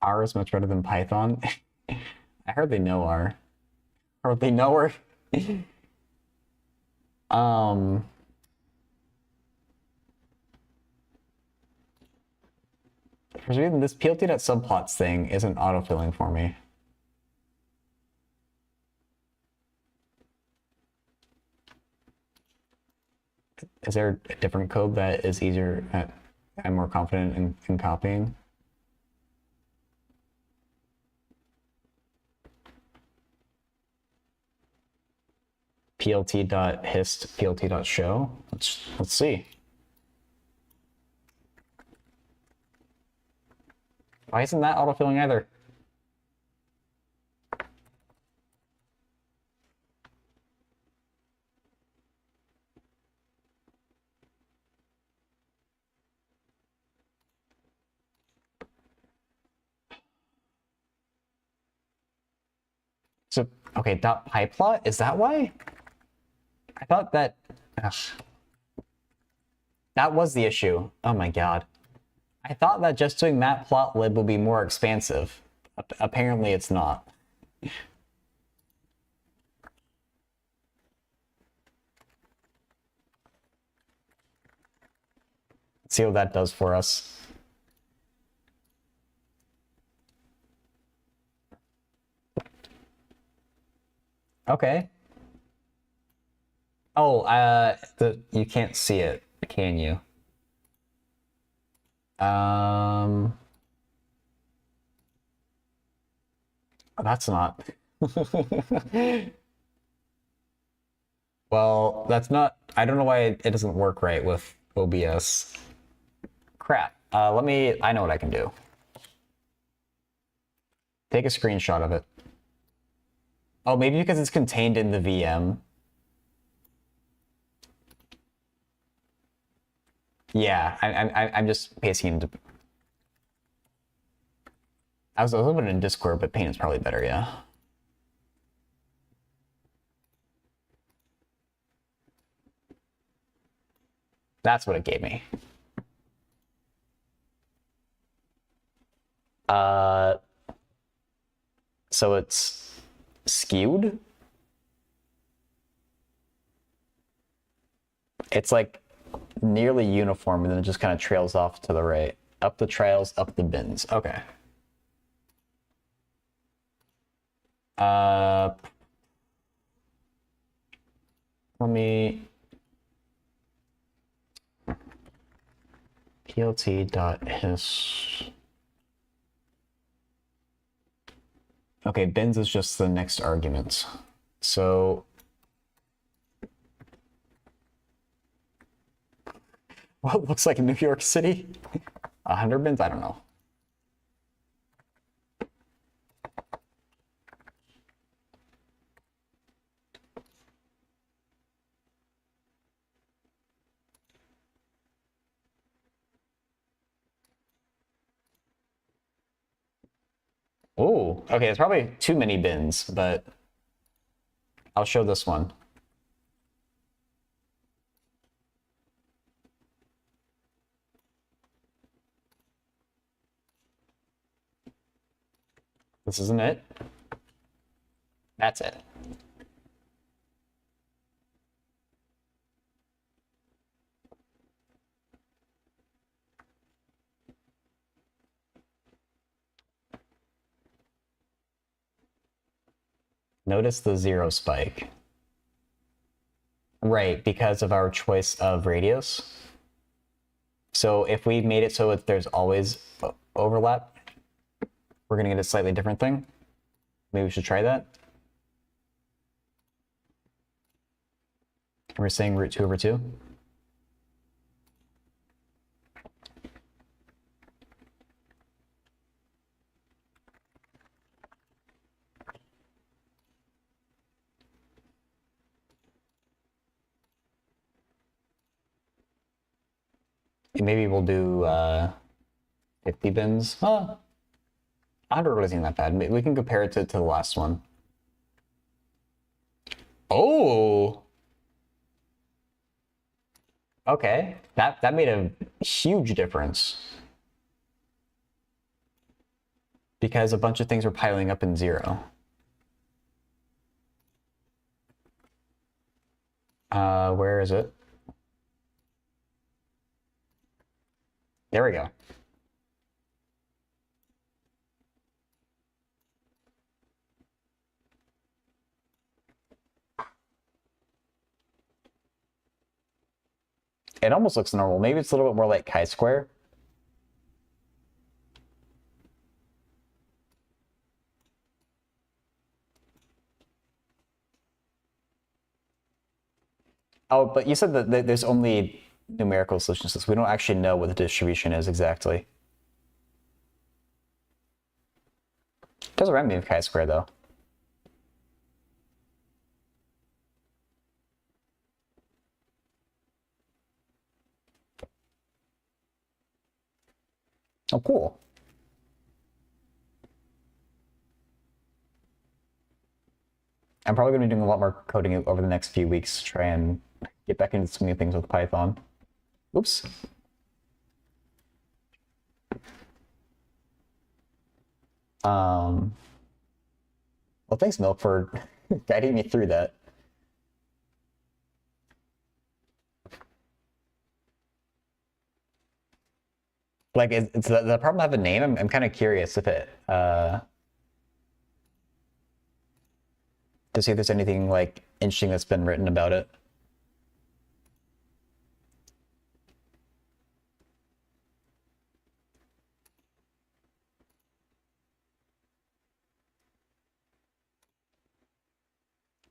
R is much better than Python. I hardly know R. Hardly know her. For some reason, this plt.subplots thing isn't autofilling for me. Is there a different code that is easier? I'm more confident in copying? plt.hist, plt.show. Let's see. Why isn't that autofilling either? So, okay, dot pyplot, is that why? I thought that, ugh. That was the issue. Oh my god. I thought that just doing matplotlib would be more expansive. Apparently it's not. Let's see what that does for us. Okay. Oh, you can't see it, can you? That's not. Well, that's not. I don't know why it doesn't work right with OBS. Crap. I know what I can do. Take a screenshot of it. Oh, maybe because it's contained in the VM. Yeah, I'm just pasting into. I was looking in Discord, but Paint is probably better. Yeah. That's what it gave me. So it's skewed. It's like nearly uniform, and then it just kind of trails off to the right. Up the trails, up the bins. Okay. Let me plt.his. Okay, bins is just the next argument. So what looks like New York City? 100 bins? I don't know. Oh, okay, it's probably too many bins, but I'll show this one. This isn't it. That's it. Notice the 0 spike. Right, because of our choice of radius. So if we made it so there's always overlap, we're gonna get a slightly different thing. Maybe we should try that. We're saying root 2 over 2. And maybe we'll do 50 bins. 100 really isn't that bad. We can compare it to the last one. Oh! Okay, that made a huge difference. Because a bunch of things were piling up in 0. Where is it? There we go. It almost looks normal. Maybe it's a little bit more like chi-square. Oh, but you said that there's only numerical solutions to this. We don't actually know what the distribution is exactly. It does remind me of chi-square, though. Oh, cool. I'm probably going to be doing a lot more coding over the next few weeks to try and get back into some new things with Python. Oops. Well, thanks, Milk, for guiding me through that. Like, it's the problem have a name? I'm kind of curious if it, to see if there's anything, like, interesting that's been written about it.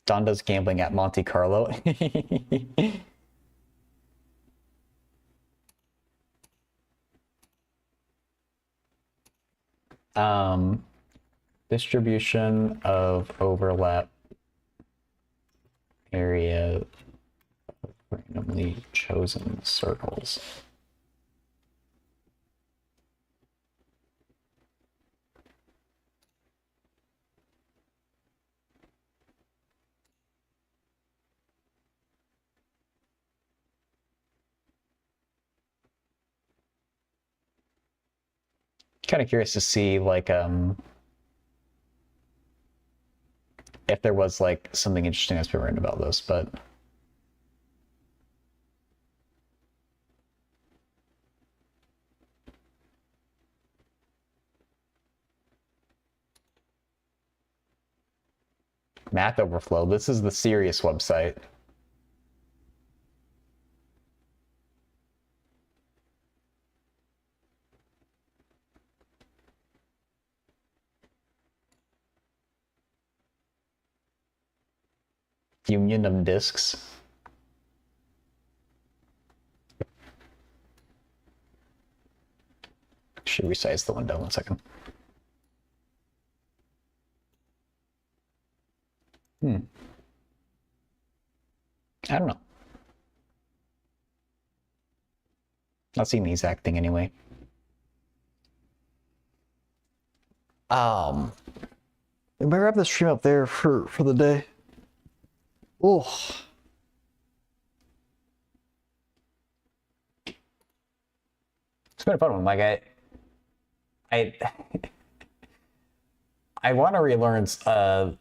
Don does gambling at Monte Carlo. Distribution of overlap area of randomly chosen circles. Kind of curious to see, like, if there was, like, something interesting that's been written about this, but Math Overflow, this is the serious website. Union of disks. Should resize the window 1 second. I don't know. Not seeing the exact thing anyway. I might wrap the stream up there for the day. Oh. It's been a fun one. Like I want to relearn the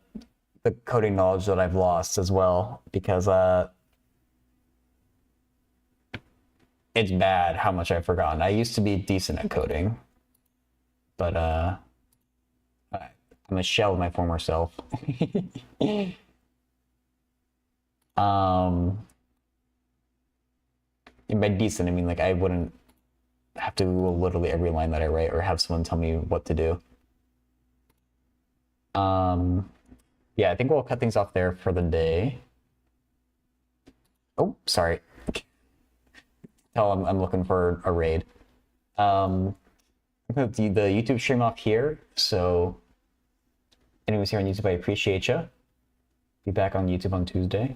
coding knowledge that I've lost as well, because it's bad how much I've forgotten. I used to be decent at coding, but I'm a shell of my former self. And by decent, I mean, like, I wouldn't have to Google literally every line that I write or have someone tell me what to do. Yeah, I think we'll cut things off there for the day. Oh, sorry. Tell I'm looking for a raid. I'm gonna do the YouTube stream off here. So anyways, here on YouTube, I appreciate you. Be back on YouTube on Tuesday.